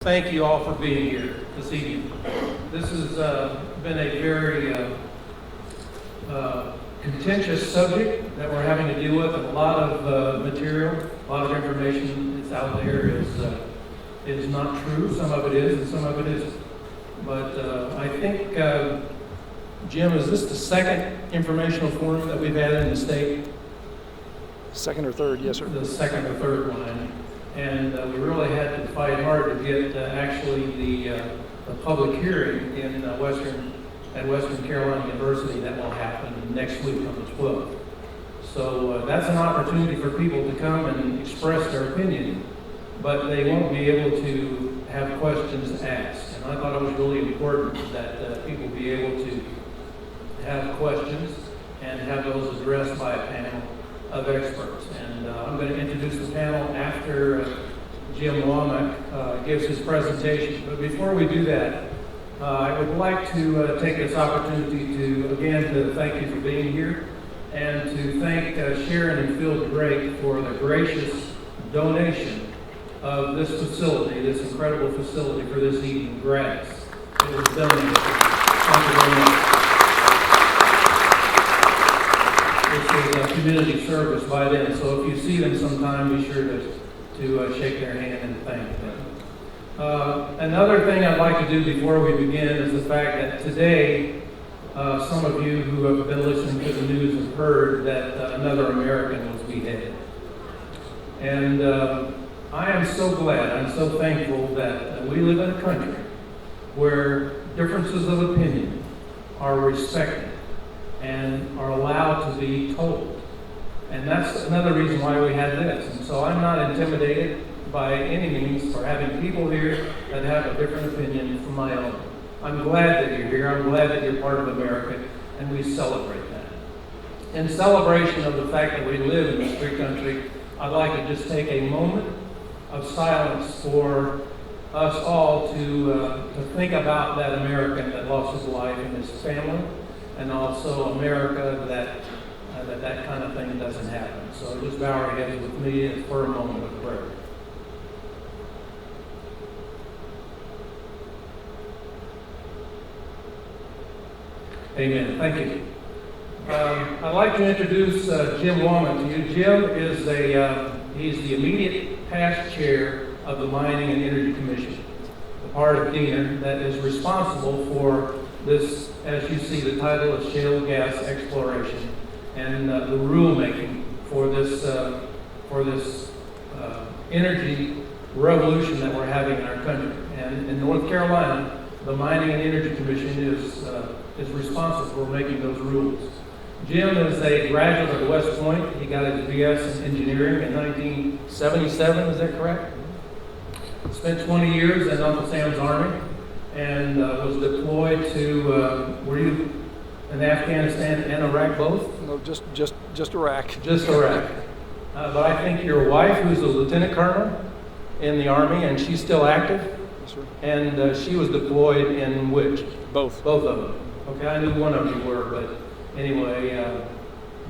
thank you all for being here this evening. This has been a very contentious subject that we're having to deal with, and a lot of material, a lot of information that's out there is not true. Some of it is, and some of it isn't. But I think, Jim, is this the second informational forum that we've had in the state? Second or third, yes, sir. The second or third one. And we really had to fight hard to get actually the public hearing in at Western Carolina University that will happen next week on the 12th. So that's an opportunity for people to come and express their opinion, but they won't be able to have questions asked. And I thought it was really important that people be able to have questions and have those addressed by a panel of experts. And I'm going to introduce the panel after Jim Womack gives his presentation. But before we do that, I would like to take this opportunity to thank you for being here, and to thank Sharon and Phil Drake for the gracious donation of this facility, this incredible facility for this evening, gratis. It was donated. Thank you very much. This is a community service by them, so if you see them sometime, be sure to shake their hand and thank them. Another thing I'd like to do before we begin is the fact that today, some of you who have been listening to the news have heard that another American was beheaded. And I am so glad, I'm so thankful that we live in a country where differences of opinion are respected and are allowed to be told. And that's another reason why we had this. And so I'm not intimidated by any means for having people here that have a different opinion from my own. I'm glad that you're here. I'm glad that you're part of America, and we celebrate that. In celebration of the fact that we live in this free country, I'd like to just take a moment of silence for us all to think about that American that lost his life and his family, and also America that kind of thing doesn't happen. So just bow our heads with me for a moment of prayer. Amen. Thank you. I'd like to introduce Jim Womack to you. Jim is he's the immediate past chair of the Mining and Energy Commission, the part of DENR that is responsible for this, as you see, the title is Shale Gas Exploration, and the rulemaking for this energy revolution that we're having in our country. And in North Carolina, the Mining and Energy Commission is responsible for making those rules. Jim is a graduate of West Point. He got his BS in engineering in 1977, is that correct? Spent 20 years in Uncle Sam's Army and was deployed to, were you in Afghanistan and Iraq both? No, just Iraq. Just Iraq. But I think your wife, who's a lieutenant colonel in the Army, and she's still active? Yes, sir. And she was deployed in which? Both. Both of them. Okay, I knew one of you were, but anyway,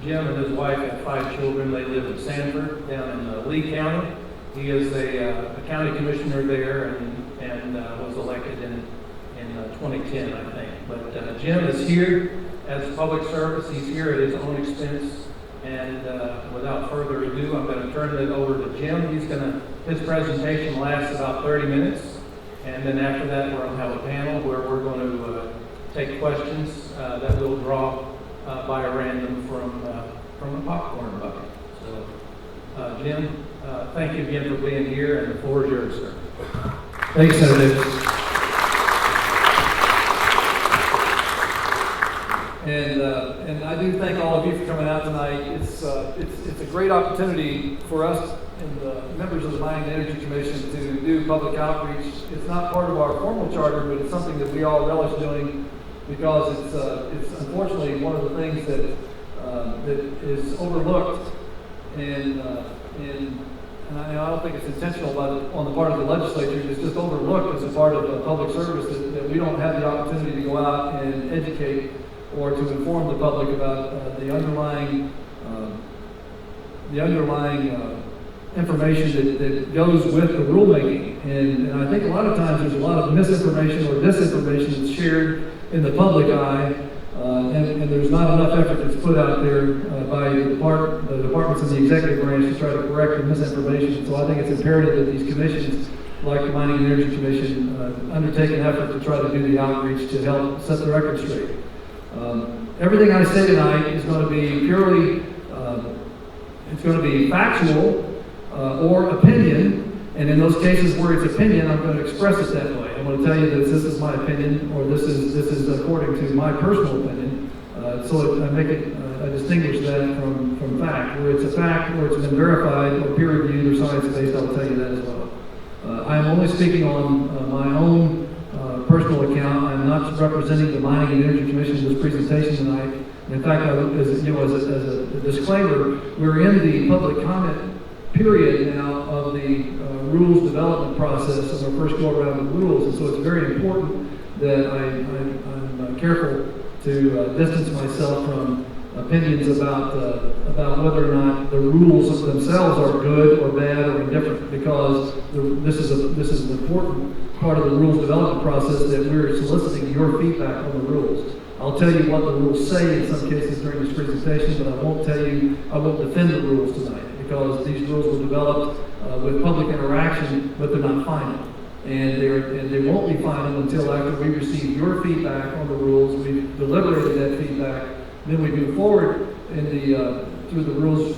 Jim and his wife have 5 children. They live in Sanford, down in Lee County. He is a county commissioner there and was elected in 2010, I think. But Jim is here as public service. He's here at his own expense. And without further ado, I'm going to turn it over to Jim. His presentation lasts about 30 minutes. And then after that, we're going to have a panel where we're going to take questions that we'll draw by a random from a popcorn bucket. So, Jim, thank you again for being here, and the floor is yours, sir. Thanks, Senator. And I do thank all of you for coming out tonight. It's a great opportunity for us and the members of the Mining and Energy Commission to do public outreach. It's not part of our formal charter, but it's something that we all relish doing because it's unfortunately one of the things that is overlooked, and I don't think it's intentional on the part of the legislature. It's just overlooked as a part of public service that we don't have the opportunity to go out and educate or to inform the public about the underlying information that goes with the rulemaking. And I think a lot of times there's a lot of misinformation or disinformation that's shared in the public eye, and there's not enough effort that's put out there by the departments in the executive branch to try to correct the misinformation. So I think it's imperative that these commissions, like the Mining and Energy Commission, undertake an effort to try to do the outreach to help set the record straight. Everything I say tonight is going to be purely, it's going to be factual or opinion. And in those cases where it's opinion, I'm going to express it that way. I'm going to tell you that this is my opinion, or this is according to my personal opinion. So I make it, I distinguish that from fact. Where it's a fact, where it's been verified or peer reviewed or science-based, I'll tell you that as well. I am only speaking on my own personal account. I'm not representing the Mining and Energy Commission in this presentation tonight. In fact, as a disclaimer, we're in the public comment period now of the rules development process of our first go around with rules, and so it's very important that I'm careful to distance myself from opinions about whether or not the rules themselves are good or bad or indifferent, because this is an important part of the rules development process, that we're soliciting your feedback on the rules. I'll tell you what the rules say in some cases during this presentation, but I won't defend the rules tonight, because these rules were developed with public interaction, but they're not final. And they won't be final until after we receive your feedback on the rules. We've deliberated that feedback. Then we move forward through the rules,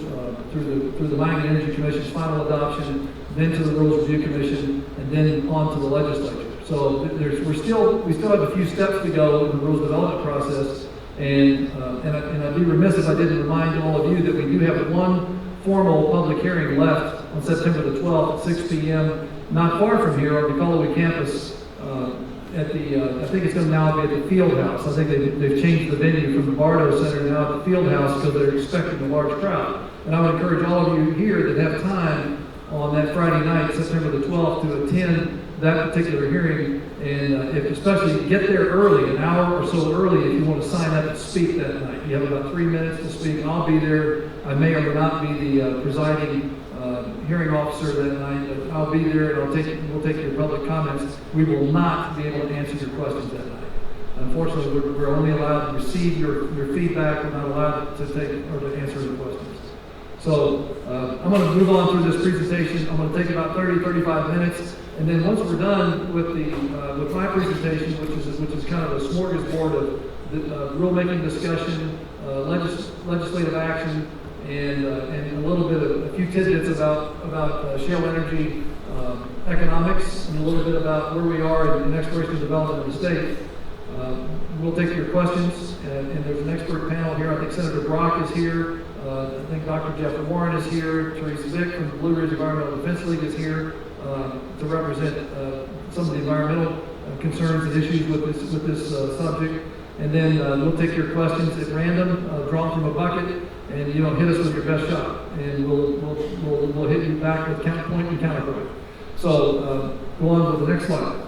through the Mining and Energy Commission's final adoption, then to the Rules Review Commission, and then on to the legislature. So we still have a few steps to go in the rules development process, and I'd be remiss if I didn't remind all of you that we do have one formal public hearing left on September the 12th at 6 p.m. not far from here on the Coloway campus. At the, I think it's going to now be at the Field House. I think they've changed the venue from the Bardo Center now at the Field House, because they're expecting a large crowd. And I would encourage all of you here that have time on that Friday night, September the 12th, to attend that particular hearing, and especially get there early, an hour or so early, if you want to sign up to speak that night. You have about 3 minutes to speak. I'll be there. I may or may not be the presiding hearing officer that night, but I'll be there, and we'll take your public comments. We will not be able to answer your questions that night. Unfortunately, we're only allowed to receive your feedback. We're not allowed to take or to answer your questions. So I'm going to move on through this presentation. I'm going to take about 30-35 minutes, and then once we're done with with my presentation, which is kind of a smorgasbord of rulemaking discussion, legislative action, and a little bit of a few tidbits about shale energy economics, and a little bit about where we are in exploration and development in the state. We'll take your questions, and there's an expert panel here. I think Senator Brock is here. I think Dr. Jeff Warren is here. Teresa Vick from the Blue Ridge Environmental Defense League is here to represent some of the environmental concerns and issues with this subject. And then we'll take your questions at random, drawn from a bucket, and hit us with your best shot, and we'll hit you back with counterpoint and counterpoint. So go on to the next slide.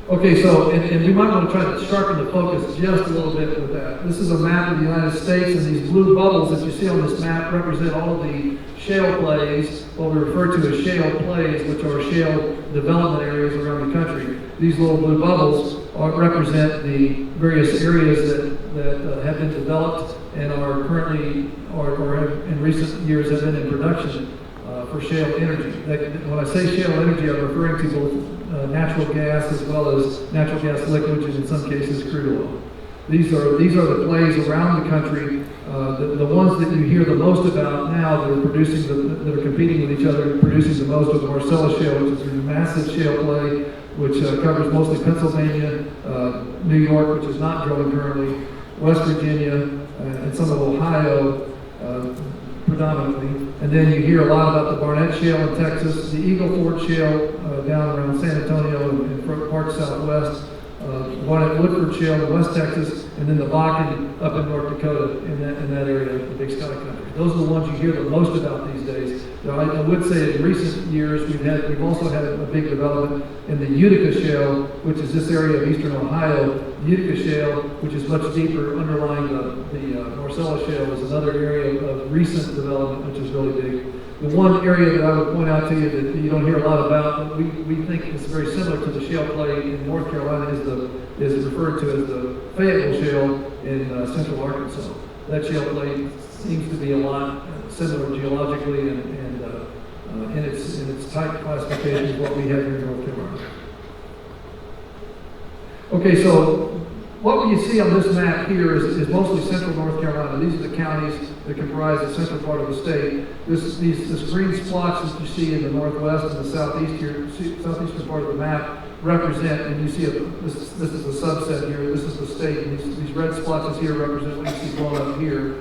Okay, so, and we might want to try to sharpen the focus just a little bit with that. This is a map of the United States, and these blue bubbles that you see on this map represent all of the shale plays, what we refer to as shale plays, which are shale development areas around the country. These little blue bubbles represent the various areas that have been developed and are currently, or have in recent years have been in production for shale energy. When I say shale energy, I'm referring to both natural gas as well as natural gas liquids, and in some cases crude oil. These are the plays around the country. The ones that you hear the most about now that are competing with each other, producing the most of the Marcellus Shale, which is a massive shale play, which covers mostly Pennsylvania, New York, which is not drilling currently, West Virginia, and some of Ohio predominantly. And then you hear a lot about the Barnett Shale in Texas, the Eagle Ford Shale down around San Antonio and parts southwest, Barnett Woodford Shale in West Texas, and then the Bakken up in North Dakota in that area of the Big Sky Country. Those are the ones you hear the most about these days. Now, I would say in recent years we've also had a big development in the Utica Shale, which is this area of eastern Ohio. The Utica Shale, which is much deeper underlying the Marcellus Shale, is another area of recent development, which is really big. The one area that I would point out to you that you don't hear a lot about, but we think is very similar to the shale play in North Carolina is referred to as the Fayetteville Shale in central Arkansas. That shale play seems to be a lot similar geologically and in its type classification is what we have here in North Carolina. Okay, so what you see on this map here is mostly central North Carolina. These are the counties that comprise the central part of the state. This green splotches that you see in the northwest and the southeastern part of the map represent, and you see this is a subset here, this is the state, and these red splotches here represent what you see blown up here.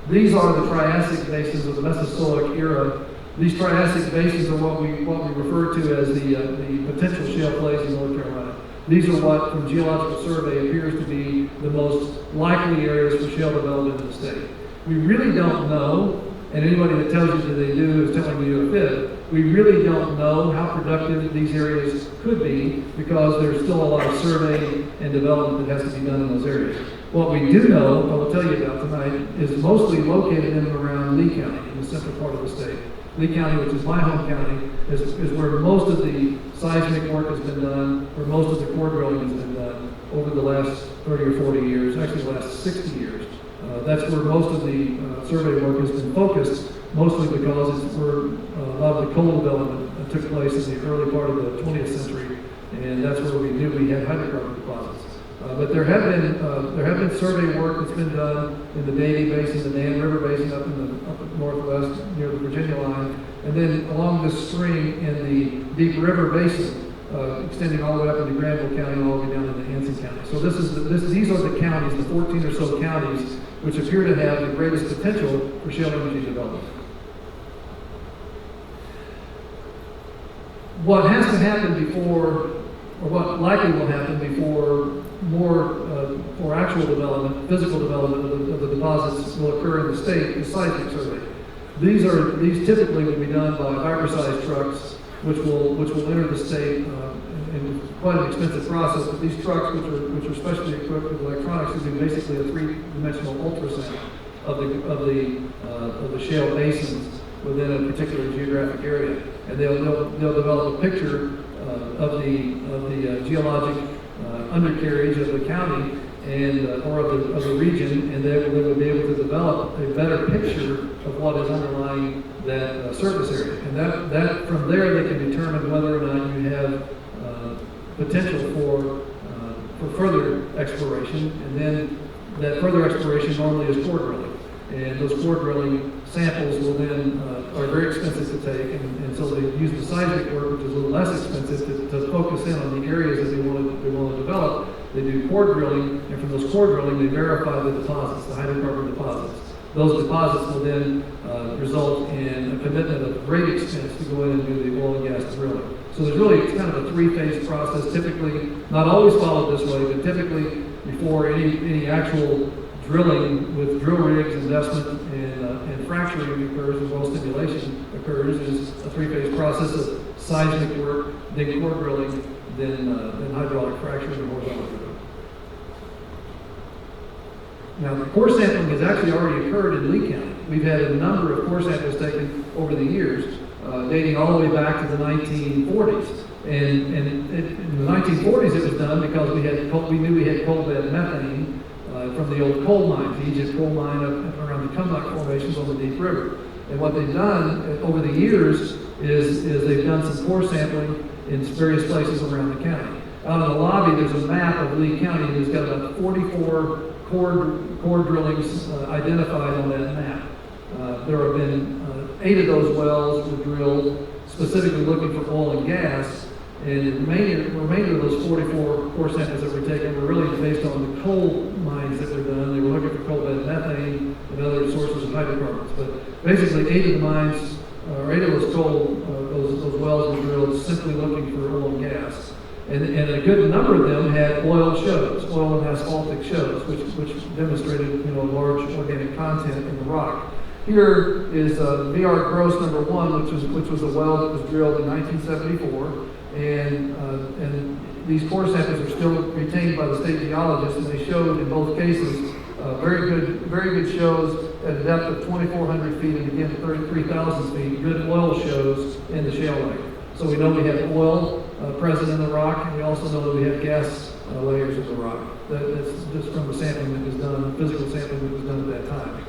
These are the Triassic basins of the Mesozoic era. These Triassic basins are what we refer to as the potential shale plays in North Carolina. These are what, from Geological Survey, appears to be the most likely areas for shale development in the state. We really don't know, and anybody that tells you that they do is telling you a fib. We really don't know how productive these areas could be because there's still a lot of survey and development that has to be done in those areas. What we do know, I will tell you about tonight, is mostly located in and around Lee County, in the central part of the state. Lee County, which is my home county, is where most of the seismic work has been done, where most of the core drilling has been done over the last 30 or 40 years, actually the last 60 years. That's where most of the survey work has been focused, mostly because it's where a lot of the coal development took place in the early part of the 20th century, and that's where we knew we had hydrocarbon deposits. But there have been survey work that's been done in the Davie Basin, the Dan River Basin up in the northwest near the Virginia line, and then along this string in the Deep River Basin, extending all the way up into Granville County and all the way down into Hanson County. So these are the counties, the 14 or so counties, which appear to have the greatest potential for shale energy development. What has to happen before, or what likely will happen before for actual development, physical development of the deposits will occur in the state is seismic survey. These typically will be done by fiber-sized trucks, which will enter the state in quite an expensive process. But these trucks, which are specially equipped with electronics, will do basically a three-dimensional ultrasound of the shale basins within a particular geographic area, and they'll develop a picture of the geologic undercarriage of the county and or of the region, and they will be able to develop a better picture of what is underlying that surface area. And that from there they can determine whether or not you have potential for further exploration, and then that further exploration normally is core drilling. And those core drilling samples will then are very expensive to take, and so they use the seismic work, which is a little less expensive, to focus in on the areas that they want to develop. They do core drilling, and from those core drilling, they verify the deposits, the hydrocarbon deposits. Those deposits will then result in a commitment of great expense to go in and do the oil and gas drilling. So there's really kind of a three-phase process, typically, not always followed this way, but typically before any actual drilling with drill rigs, investment, and fracturing occurs, as well as stimulation occurs, is a three-phase process of seismic work, then core drilling, then hydraulic fracturing and horizontal drilling. Now, the core sampling has actually already occurred in Lee County. We've had a number of core samples taken over the years, dating all the way back to the 1940s. And in the 1940s, it was done because we knew we had coal bed methane from the old coal mines, the Egypt coal mine up around the Cumnock formations on the Deep River. And what they've done over the years is they've done some core sampling in various places around the county. Out in the lobby, there's a map of Lee County that's got about 44 core drillings identified on that map. There have been 8 of those wells were drilled specifically looking for oil and gas, and the remainder of those 44 core samples that were taken were really based on the coal mines that were done. They were looking for coal bed methane and other sources of hydrocarbons. But basically, 8 of the mines, or 8 of those those wells were drilled simply looking for oil and gas. And a good number of them had oil shows, oil and asphaltic shows, which demonstrated large organic content in the rock. Here is VR Gross number 1, which was a well that was drilled in 1974, and these core samples are still retained by the state geologists, and they showed in both cases very good shows at a depth of 2,400 feet and again 33,000 feet, good oil shows in the shale lake. So we know we have oil present in the rock, and we also know that we have gas layers in the rock. That's just from the sampling that was done, physical sampling that was done at that time.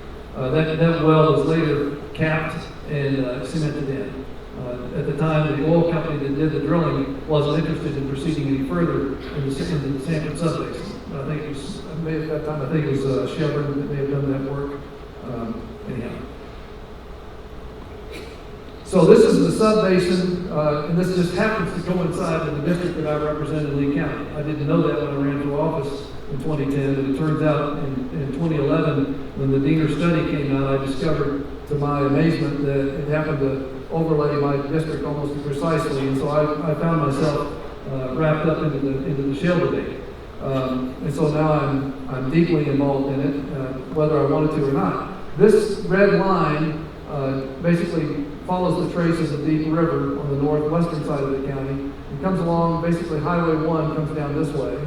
That well was later capped and cemented in. At the time, the oil company that did the drilling wasn't interested in proceeding any further in the Sanford subbasin. I think it was, at that time, I think it was Chevron that may have done that work. Anyhow. So this is the subbasin, and this just happens to coincide with the district that I represent in Lee County. I didn't know that when I ran for office in 2010, but it turns out in 2011, when the Diener study came out, I discovered to my amazement that it happened to overlay my district almost precisely, and so I found myself wrapped up into the shale debate. And so now I'm deeply involved in it, whether I wanted to or not. This red line basically follows the traces of Deep River on the northwestern side of the county. It comes along, basically Highway 1 comes down this way,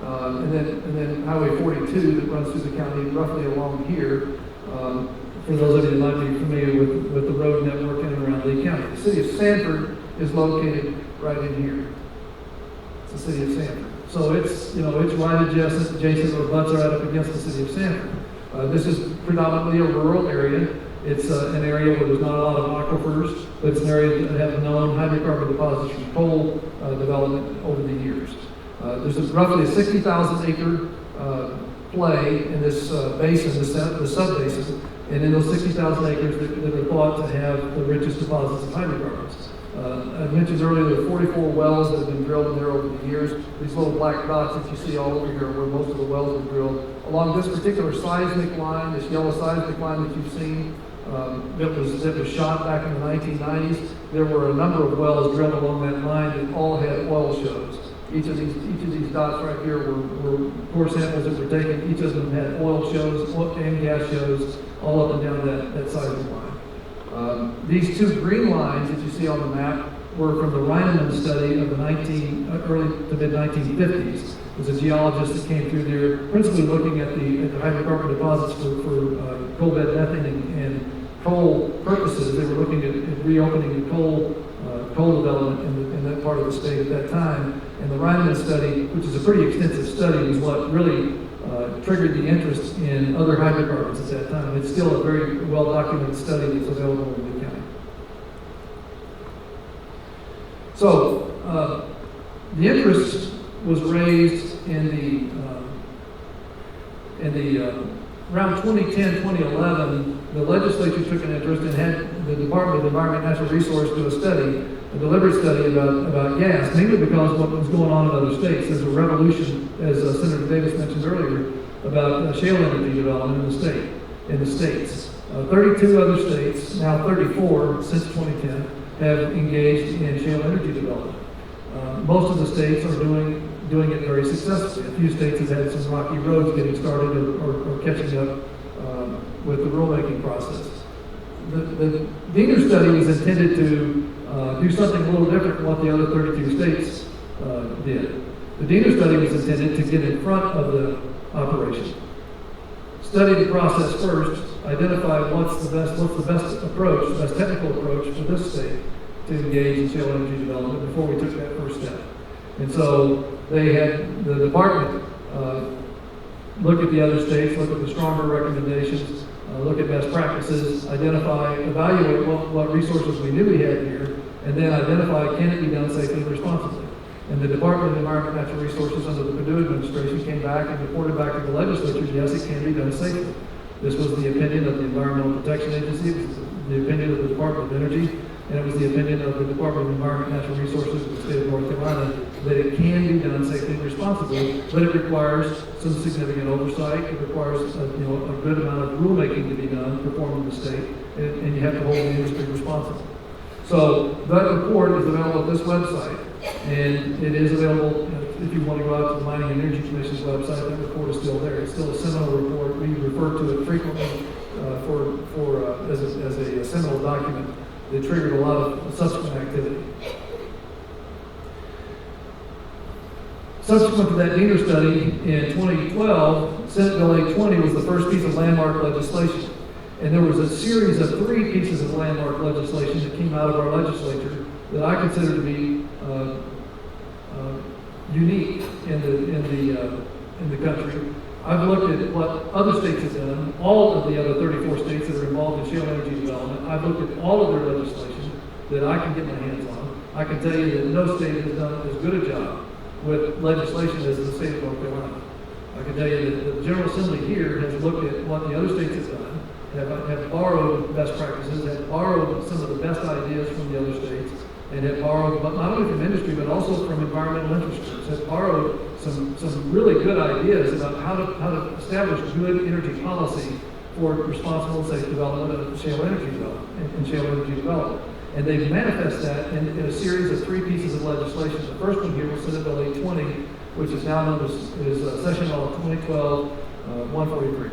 and then Highway 42 that runs through the county roughly along here. For those of you that might be familiar with the road network in and around Lee County. The city of Sanford is located right in here. It's the city of Sanford. So it's right adjacent or butts right up against the city of Sanford. This is predominantly a rural area. It's an area where there's not a lot of aquifers, but it's an area that has known hydrocarbon deposits from coal development over the years. There's roughly a 60,000 acre play in this basin, the sub-basin, and in those 60,000 acres that are thought to have the richest deposits of hydrocarbons. I mentioned earlier there are 44 wells that have been drilled in there over the years. These little black dots that you see all over here are where most of the wells were drilled. Along this particular seismic line, this yellow seismic line that you've seen, that was shot back in the 1990s, there were a number of wells drilled along that line that all had oil shows. Each of these dots right here were core samples that were taken. Each of them had oil shows and gas shows all up and down that seismic line. These two green lines that you see on the map were from the Reinemann study of the early to mid 1950s. There's a geologist that came through there, principally looking at the hydrocarbon deposits for coal bed methane and coal purposes. They were looking at reopening the coal development in that part of the state at that time. And the Reinemann study, which is a pretty extensive study, was what really triggered the interest in other hydrocarbons at that time. It's still a very well-documented study that's available in Lee County. So, the interest was raised in around 2010, 2011, the legislature took an interest and had the Department of Environment and Natural Resources do a study, a deliberate study about gas, mainly because of what was going on in other states. There's a revolution, as Senator Davis mentioned earlier, about shale energy development in the states. 32 other states, now 34 since 2010, have engaged in shale energy development. Most of the states are doing it very successfully. A few states have had some rocky roads getting started or catching up with the rulemaking process. The Diener study was intended to do something a little different from what the other 32 states did. The Diener study was intended to get in front of the operation, study the process first, identify what's the best approach, the best technical approach for this state to engage in shale energy development before we took that first step. And so they had the department look at the other states, look at the stronger recommendations, look at best practices, evaluate what resources we knew we had here, and then identify, can it be done safely and responsibly? And the Department of Environment and Natural Resources under the Perdue administration came back and reported back to the legislature, yes, it can be done safely. This was the opinion of the Environmental Protection Agency, it was the opinion of the Department of Energy, and it was the opinion of the Department of Environment and Natural Resources of the state of North Carolina that it can be done safely and responsibly, but it requires some significant oversight. It requires a good amount of rulemaking to be done, performed in the state, and you have to hold the industry responsible. So that report is available at this website, and it is available if you want to go out to the Mining and Energy Commission's website. That report is still there. It's still a seminal report. We refer to it frequently as a seminal document that triggered a lot of subsequent activity. Subsequent to that Diener study in 2012, Senate Bill 820 was the first piece of landmark legislation. And there was a series of 3 pieces of landmark legislation that came out of our legislature that I consider to be unique in the country. I've looked at what other states have done, all of the other 34 states that are involved in shale energy development. I've looked at all of their legislation that I can get my hands on. I can tell you that no state has done as good a job with legislation as the state of North Carolina. I can tell you that the General Assembly here has looked at what the other states have done, have borrowed best practices, have borrowed some of the best ideas from the other states, and have borrowed, but not only from industry, but also from environmental interest groups, have borrowed some really good ideas about how to establish good energy policy for responsible and safe development of shale energy development. And they've manifested that in a series of 3 pieces of legislation. The first one here was Senate Bill 820, which is now known as Session Law 2012-143.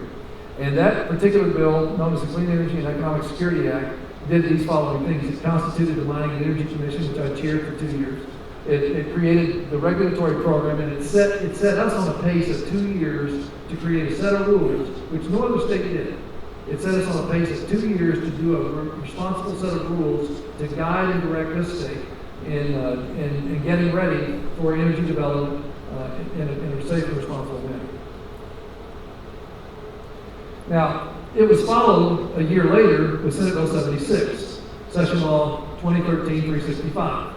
And that particular bill, known as the Clean Energy and Economic Security Act, did these following things. It constituted the Mining and Energy Commission, which I chaired for 2 years. It created the regulatory program, and it set us on a pace of 2 years to create a set of rules, which no other state did. It set us on a pace of 2 years to do a responsible set of rules to guide and direct this state in getting ready for energy development in a safe and responsible manner. Now, it was followed a year later with Senate Bill 76, Session Law 2013-365.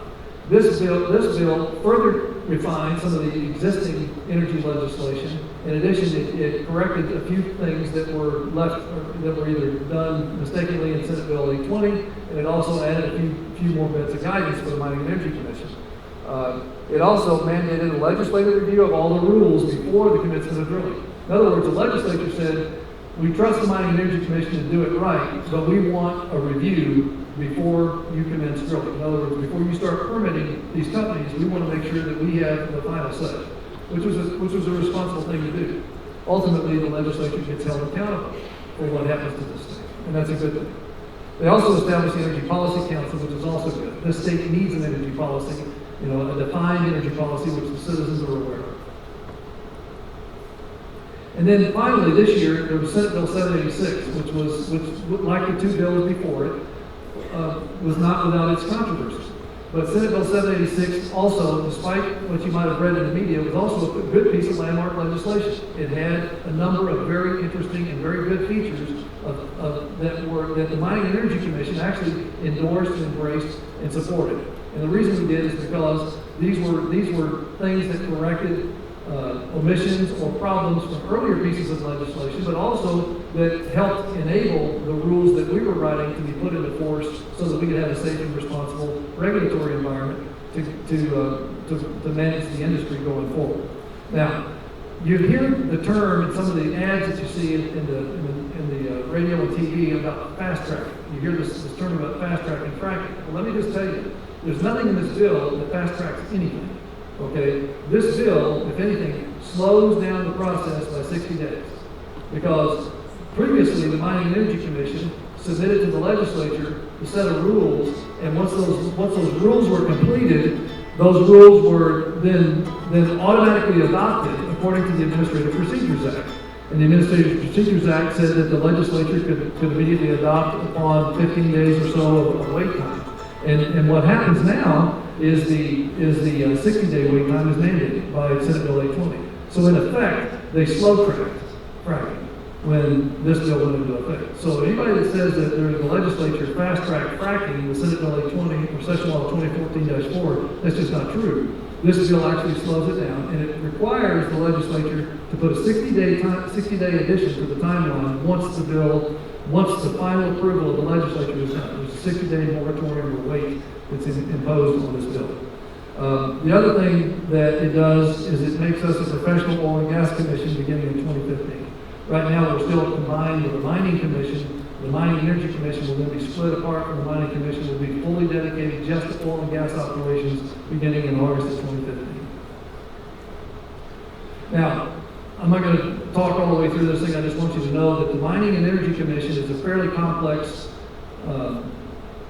This bill further refined some of the existing energy legislation. In addition, it corrected a few things that were left, or that were either done mistakenly in Senate Bill 820, and it also added a few more bits of guidance for the Mining and Energy Commission. It also mandated a legislative review of all the rules before the commencement of drilling. In other words, the legislature said, we trust the Mining and Energy Commission to do it right, but we want a review before you commence drilling. In other words, before you start permitting these companies, we want to make sure that we have the final say, which was a responsible thing to do. Ultimately, the legislature gets held accountable for what happens to this state, and that's a good thing. They also established the Energy Policy Council, which is also good. This state needs an energy policy, a defined energy policy which the citizens are aware of. And then finally, this year, there was Senate Bill 786, which like the 2 bills before it, was not without its controversy. But Senate Bill 786 also, despite what you might have read in the media, was also a good piece of landmark legislation. It had a number of very interesting and very good features that the Mining and Energy Commission actually endorsed, embraced, and supported. And the reason we did is because these were things that corrected omissions or problems from earlier pieces of legislation, but also that helped enable the rules that we were writing to be put into force so that we could have a safe and responsible regulatory environment to manage the industry going forward. Now, you hear the term in some of the ads that you see in the radio and TV about fast tracking. You hear this term about fast tracking fracking. Well, let me just tell you, there's nothing in this bill that fast tracks anything. Okay, this bill, if anything, slows down the process by 60 days. Because previously the Mining and Energy Commission submitted to the legislature a set of rules, and once those rules were completed, those rules were then automatically adopted according to the Administrative Procedures Act. And the Administrative Procedures Act said that the legislature could immediately adopt upon 15 days or so of wait time. And what happens now is the 60-day wait time is mandated by Senate Bill 820. So in effect, they slow-tracked fracking when this bill went into effect. So anybody that says that the legislature fast-tracked fracking with Senate Bill 820 or Session Law 2014-4, that's just not true. This bill actually slows it down, and it requires the legislature to put a 60-day addition to the timeline once the final approval of the legislature is done. There's a 60-day moratorium or wait that's imposed on this bill. The other thing that it does is it makes us a professional oil and gas commission beginning in 2015. Right now, we're still combined with the Mining Commission. The Mining and Energy Commission will then be split apart from the Mining Commission, will be fully dedicated just to oil and gas operations beginning in August of 2015. Now, I'm not going to talk all the way through this thing. I just want you to know that the Mining and Energy Commission is a fairly complex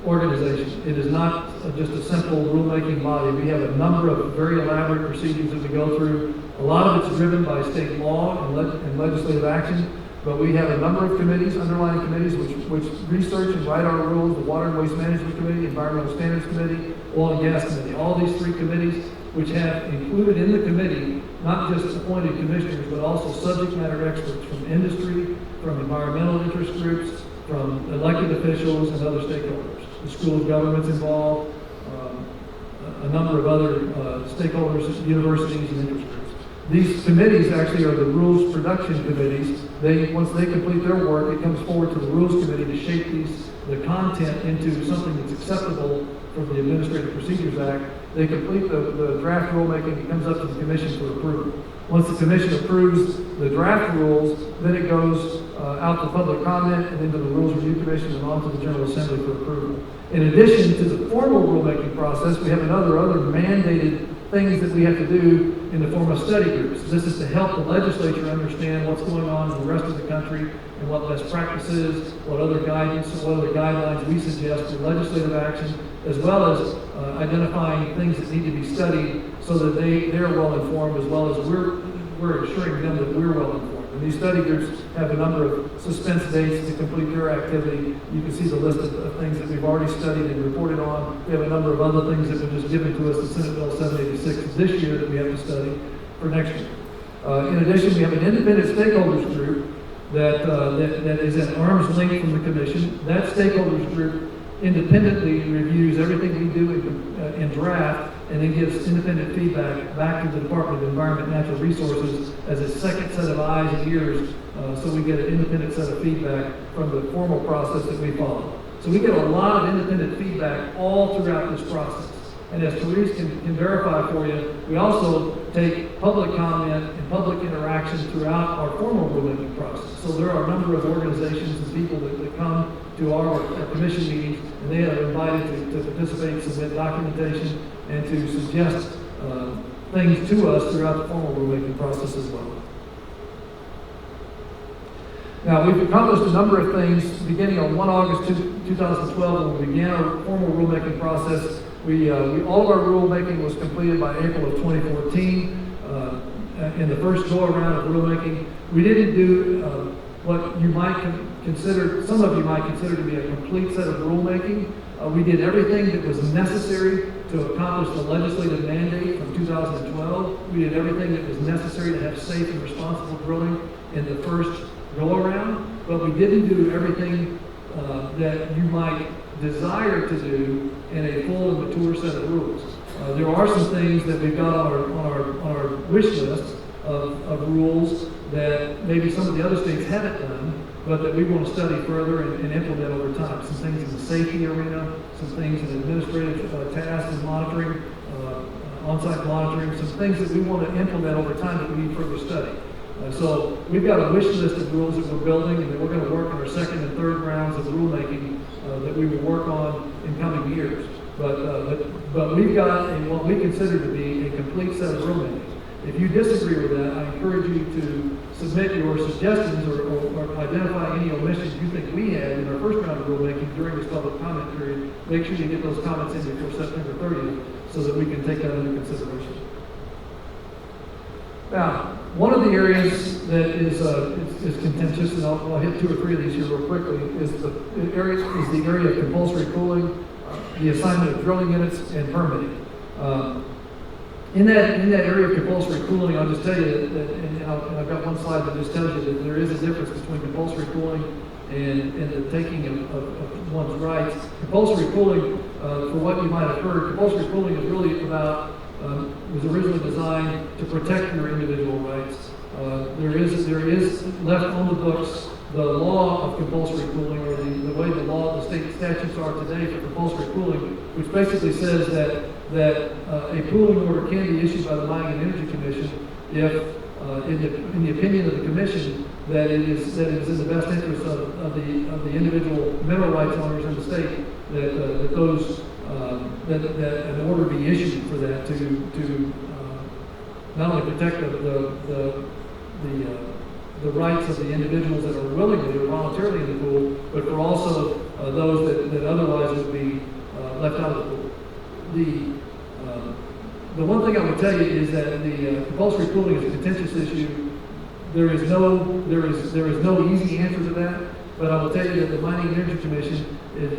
organization. It is not just a simple rulemaking body. We have a number of very elaborate procedures that we go through. A lot of it's driven by state law and legislative action, But we have a number of committees, underlying committees, which research and write our rules: the Water and Waste Management Committee, Environmental Standards Committee, Oil and Gas Committee. All these three committees, which have included in the committee not just appointed commissioners, but also subject matter experts from industry, from environmental interest groups, from elected officials and other stakeholders. The School of Government's involved, a number of other stakeholders, universities, and interest groups. These committees actually are the rules production committees. Once they complete their work, it comes forward to the rules committee to shape the content into something that's acceptable for the Administrative Procedures Act. They complete the draft rulemaking, it comes up to the commission for approval. Once the commission approves the draft rules, then it goes out to public comment and into the Rules Review Commission and on to the General Assembly for approval. In addition to the formal rulemaking process, we have other mandated things that we have to do in the form of study groups. This is to help the legislature understand what's going on in the rest of the country and what best practices, what other guidance, what other guidelines we suggest for legislative action, as well as identifying things that need to be studied so that they're well informed, as well as we're assuring them that we're well informed. And these study groups have a number of suspense dates to complete their activity. You can see the list of things that we've already studied and reported on. We have a number of other things that were just given to us in Senate Bill 786 this year that we have to study for next year. In addition, we have an independent stakeholders group that is at arm's length from the commission. That stakeholders group independently reviews everything we do in draft and then gives independent feedback back to the Department of Environment and Natural Resources as a second set of eyes and ears, so we get an independent set of feedback from the formal process that we follow. So we get a lot of independent feedback all throughout this process. And as Therese can verify for you, we also take public comment and public interaction throughout our formal rulemaking process. So there are a number of organizations and people that come to our commission meetings, and they are invited to participate, submit documentation, and to suggest things to us throughout the formal rulemaking process as well. Now, we've accomplished a number of things beginning on 1 August 2012 when we began our formal rulemaking process. All of our rulemaking was completed by April of 2014. In the first go-around of rulemaking, we didn't do what you might consider, some of you might consider to be a complete set of rulemaking. We did everything that was necessary to accomplish the legislative mandate from 2012. We did everything that was necessary to have safe and responsible drilling in the first go-around, but we didn't do everything that you might desire to do in a full and mature set of rules. There are some things that we've got on our wish list of rules that maybe some of the other states haven't done, but that we want to study further and implement over time. Some things in the safety arena, some things in administrative tasks and monitoring, on-site monitoring, some things that we want to implement over time that we need further study. So we've got a wish list of rules that we're building, and that we're going to work on our second and third rounds of rulemaking that we will work on in coming years. But we've got what we consider to be a complete set of rulemaking. If you disagree with that, I encourage you to submit your suggestions or identify any omissions you think we had in our first round of rulemaking during this public comment period. Make sure you get those comments in before September 30th so that we can take that into consideration. Now, one of the areas that is contentious, and I'll hit 2 or 3 of these here real quickly, is the area of compulsory cooling, the assignment of drilling units, and permitting. In that area of compulsory cooling, I'll just tell you that, and I've got one slide that just tells you that there is a difference between compulsory cooling and the taking of one's rights. Compulsory cooling, for what you might have heard, compulsory cooling is really about was originally designed to protect your individual rights. There is left on the books the law of compulsory cooling, or the way the state statutes are today for compulsory cooling, which basically says that a pooling order can be issued by the Mining and Energy Commission if, in the opinion of the commission, that it is in the best interest of the individual mineral rights owners in the state that an order be issued for that to not only protect the rights of the individuals that are willingly or voluntarily in the pool, but for also those that otherwise would be left out of the pool. The one thing I would tell you is that the compulsory pooling is a contentious issue there is no easy answer to that, but I will tell you that the Mining and Energy Commission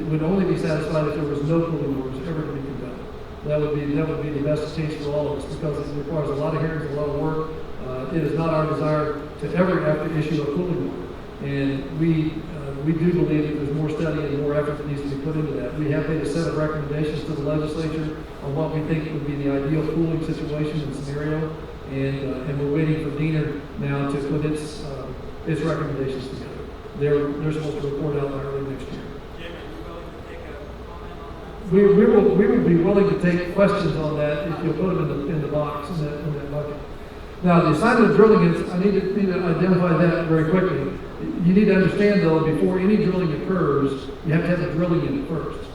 would only be satisfied if there was no cooling orders ever to be conducted. That would be the best case for all of us, because it requires a lot of hearings, a lot of work. It is not our desire to ever have to issue a cooling order. And we do believe that there's more study and more effort that needs to be put into that. We have made a set of recommendations to the legislature on what we think would be the ideal cooling situation and scenario, and we're waiting for DENR now to put its recommendations together. They're supposed to report out by early next year. Jim, are you willing to take a comment on that? We will be willing to take questions on that if you'll put them in the box in that bucket. Now, the assignment of drilling is, I need to identify that very quickly. You need to understand, though, before any drilling occurs, you have to have a drilling unit first.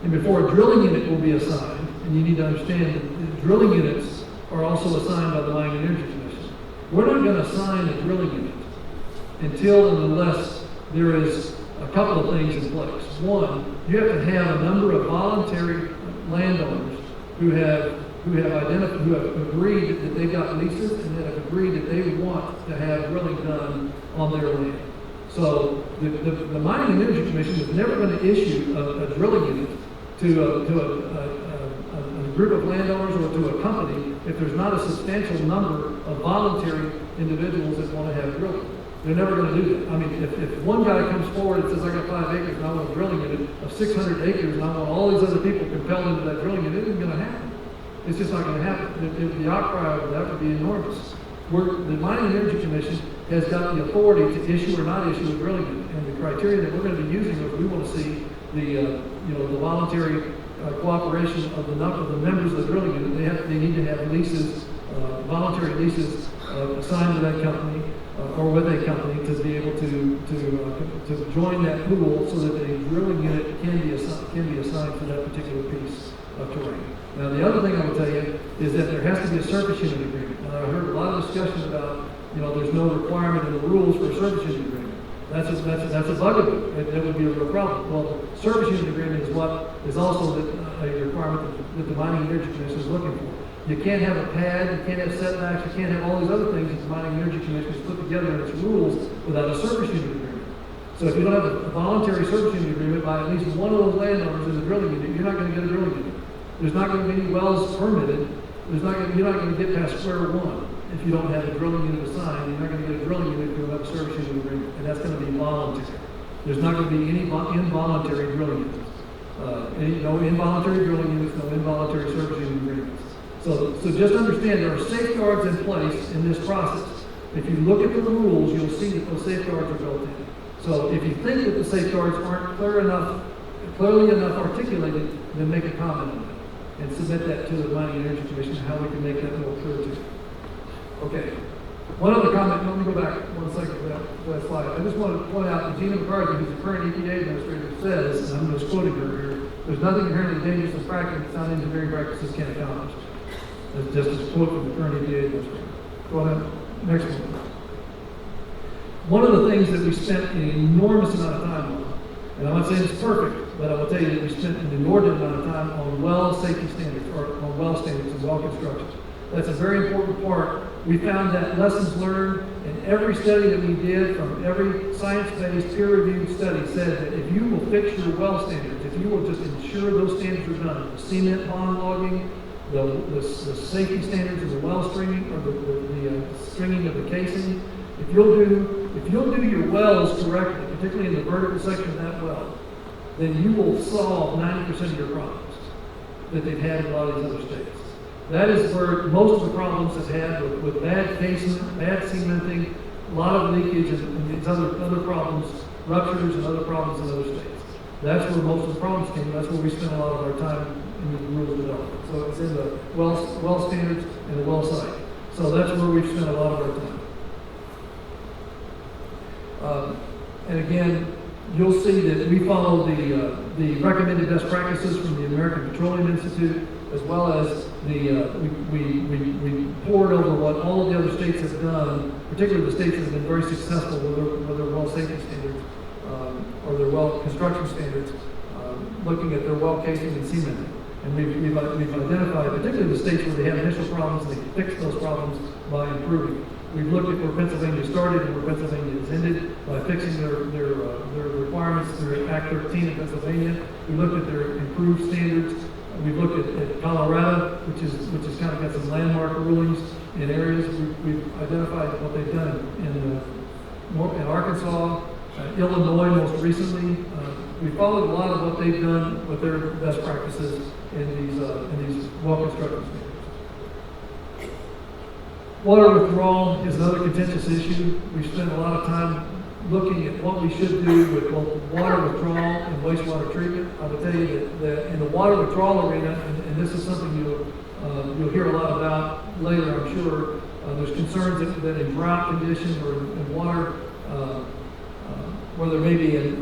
And before a drilling unit will be assigned, and you need to understand that drilling units are also assigned by the Mining and Energy Commission. We're not going to assign a drilling unit until and unless there is a couple of things in place. One, you have to have a number of voluntary landowners who have agreed that they've got leases and that have agreed that they want to have drilling done on their land. So the Mining and Energy Commission is never going to issue a drilling unit to a group of landowners or to a company if there's not a substantial number of voluntary individuals that want to have drilling. They're never going to do that. I mean, if one guy comes forward and says, I got 5 acres and I want a drilling unit of 600 acres and I want all these other people compelled into that drilling unit, it isn't going to happen. It's just not going to happen. The outcry over that would be enormous. The Mining and Energy Commission has got the authority to issue or not issue a drilling unit, and the criteria that we're going to be using is we want to see the voluntary cooperation of the members of the drilling unit. They need to have leases, voluntary leases assigned to that company or with a company to be able to join that pool so that a drilling unit can be assigned for that particular piece of terrain. Now, the other thing I will tell you is that there has to be a surface unit agreement. Now, I heard a lot of discussion about, there's no requirement in the rules for a surface unit agreement. That's a bugaboo. That would be a real problem. Well, the surface unit agreement is also a requirement that the Mining and Energy Commission is looking for. You can't have a pad, you can't have setbacks, you can't have all these other things that the Mining and Energy Commission has put together in its rules without a surface unit agreement. So if you don't have a voluntary surface unit agreement by at least one of those landowners in the drilling unit, you're not going to get a drilling unit. There's not going to be any wells permitted. You're not going to get past square one if you don't have a drilling unit assigned. You're not going to get a drilling unit if you don't have a service unit agreement, and that's going to be voluntary. There's not going to be any involuntary drilling units. No involuntary drilling units, no involuntary service unit agreements. So just understand there are safeguards in place in this process. If you look at the rules, you'll see that those safeguards are built in. So if you think that the safeguards aren't clearly enough articulated, then make a comment on it and submit that to the Mining and Energy Commission, how we can make that more clear to you. Okay. One other comment, let me go back 1 second to that slide. I just want to point out that Gina McCarthy, who's the current EPA administrator, says, and I'm just quoting her here, there's nothing inherently dangerous in fracking that sound engineering practices can't accomplish. That's just a quote from the current EPA administrator. Go ahead, next one. One of the things that we spent an enormous amount of time on, and I'm not saying it's perfect, but I will tell you that we spent an inordinate amount of time on well safety standards, or on well standards and well construction. That's a very important part. We found that lessons learned in every study that we did, from every science-based, peer-reviewed study, said that if you will fix your well standards, if you will just ensure those standards are done, the cement bond logging, the safety standards of the well stringing, or the stringing of the casing, if you'll do your wells correctly, particularly in the vertical section of that well, then you will solve 90% of your problems that they've had in a lot of these other states. That is where most of the problems have had with bad casement, bad cementing, a lot of leakage, and these other problems, ruptures and other problems in other states. That's where most of the problems came. That's where we spent a lot of our time in the rules development. So it's in the well standards and the well site. So that's where we've spent a lot of our time. And again, you'll see that we follow the recommended best practices from the American Petroleum Institute, as well as we poured over what all of the other states have done, particularly the states that have been very successful with their well safety standards or their well construction standards, looking at their well casing and cementing. And we've identified, particularly the states where they have initial problems, they fix those problems by improving. We've looked at where Pennsylvania started and where Pennsylvania has ended by fixing their requirements through Act 13 in Pennsylvania. We looked at their improved standards. We've looked at Colorado, which is kind of got some landmark rulings in areas. We've identified what they've done in Arkansas, Illinois most recently. We followed a lot of what they've done with their best practices in these well-constructed standards. Water withdrawal is another contentious issue. We spent a lot of time looking at what we should do with both water withdrawal and wastewater treatment. I will tell you that in the water withdrawal arena, and this is something you'll hear a lot about later, I'm sure, there's concerns that in drought conditions or in water, where there may be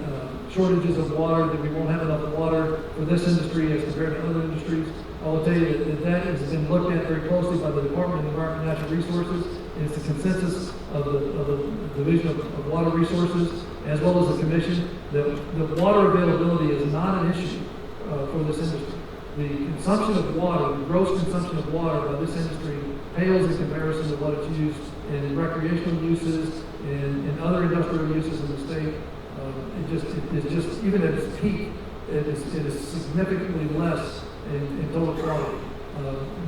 shortages of water, that we won't have enough water for this industry as compared to other industries. I will tell you that has been looked at very closely by the Department of Environment and Natural Resources. It's the consensus of the Division of Water Resources, as well as the Commission, that water availability is not an issue for this industry. The consumption of water, the gross consumption of water by this industry pales in comparison to what it's used in recreational uses and other industrial uses in the state. It's just even at its peak, it is significantly less in total quality.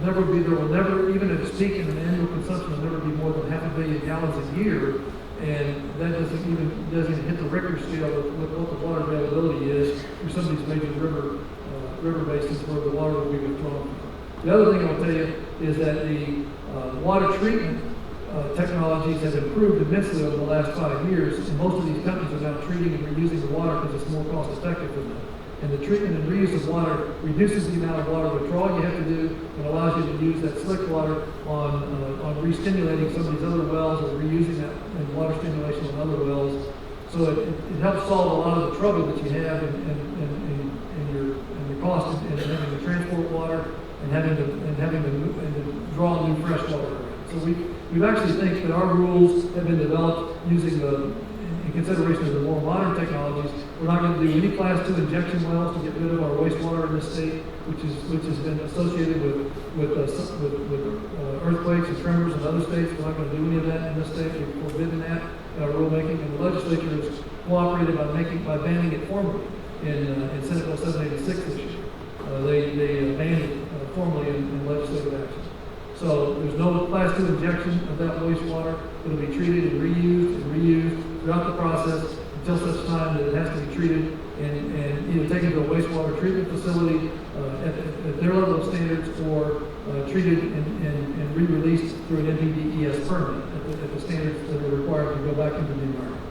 There will never, even at its peak in an annual consumption, will never be more than 500 million gallons a year, and that doesn't even hit the Richter scale with what the water availability is for some of these major river basins where the water will be withdrawn. The other thing I'll tell you is that the water treatment technologies have improved immensely over the last 5 years, and most of these companies are now treating and reusing the water because it's more cost effective for them. And the treatment and reuse of water reduces the amount of water withdrawal you have to do and allows you to use that slick water on re-stimulating some of these other wells or reusing that in water stimulation on other wells. So it helps solve a lot of the trouble that you have in your cost in having to transport water and having to draw new fresh water. So we actually think that our rules have been developed using in consideration of the more modern technologies. We're not going to do any class 2 injection wells to get rid of our wastewater in this state, which has been associated with earthquakes and tremors in other states. We're not going to do any of that in this state. We're forbidding that in our rulemaking, and the legislature has cooperated by banning it formally in Senate Bill 786 this year. They banned it formally in legislative action. So there's no class 2 injection of that wastewater. It'll be treated and reused throughout the process until such time that it has to be treated and either taken to a wastewater treatment facility at their level of standards or treated and re-released through an NPDES permit at the standards that are required to go back into the environment.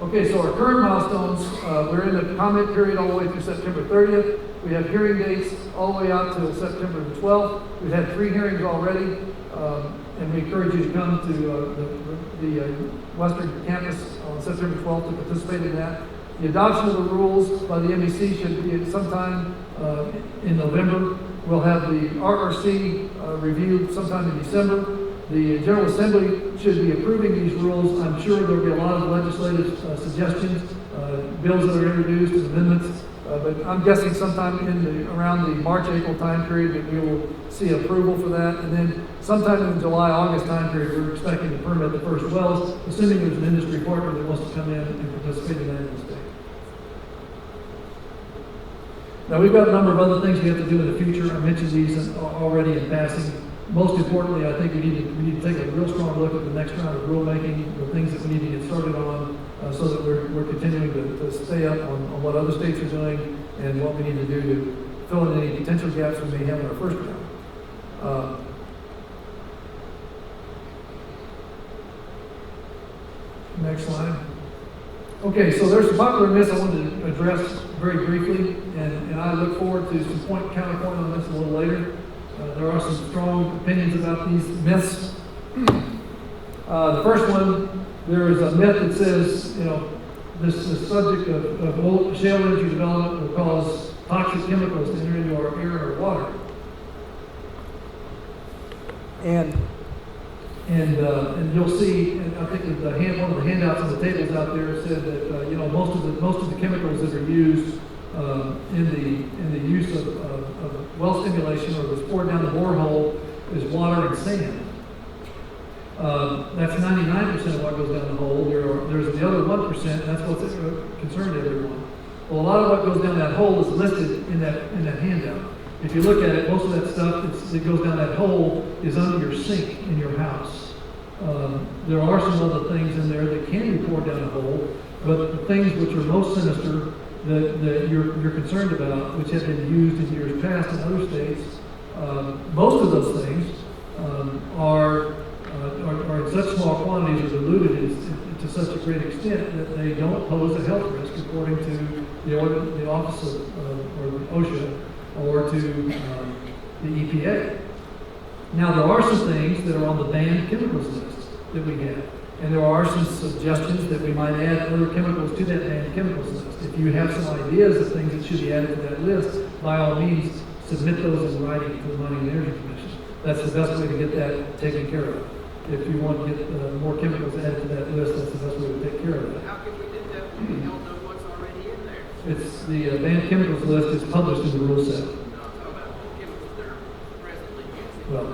Okay, so our current milestones, we're in the comment period all the way through September 30th. We have hearing dates all the way out to September the 12th. We've had 3 hearings already, and we encourage you to come to the Western campus on September 12th to participate in that. The adoption of the rules by the MEC should be sometime in November. We'll have the RRC reviewed sometime in December. The General Assembly should be approving these rules. I'm sure there'll be a lot of legislative suggestions, bills that are introduced, and amendments. But I'm guessing sometime around the March-April time period that we will see approval for that. And then sometime in the July-August time period, we're expecting to permit the first wells, assuming there's an industry partner that wants to come in and participate in that in the state. Now, we've got a number of other things we have to do in the future. I mentioned these already in passing. Most importantly, I think we need to take a real strong look at the next round of rulemaking, the things that we need to get started on, so that we're continuing to stay up on what other states are doing and what we need to do to fill in any potential gaps we may have in our first round. Next slide. Okay, so there's some popular myths I wanted to address very briefly, and I look forward to some counterpoint on this a little later. There are some strong opinions about these myths. The first one, there is a myth that says, this subject of shale energy development will cause toxic chemicals to enter into our air and our water. And you'll see, and I think that one of the handouts on the tables out there said that most of the chemicals that are used in the use of well stimulation or that's poured down the borehole is water and sand. That's 99% of what goes down the hole. There's the other 1%, that's what's concerned everyone. Well, a lot of what goes down that hole is listed in that handout. If you look at it, most of that stuff that goes down that hole is under your sink in your house. There are some other things in there that can be poured down the hole, but the things which are most sinister that you're concerned about, which have been used in years past in other states, most of those things are in such small quantities or diluted to such a great extent that they don't pose a health risk according to the Office of or the OSHA or to the EPA. Now there are some things that are on the banned chemicals list that we have. And there are some suggestions that we might add other chemicals to that banned chemicals list. If you have some ideas of things that should be added to that list, by all means, submit those in writing to the Mining and Energy Commission. That's the best way to get that taken care of. If you want to get more chemicals added to that list, that's the best way to take care of that. How can we do that when we don't know what's already in there? It's the banned chemicals list is published in the rule set. No, I'm talking about the chemicals that are presently using. Well,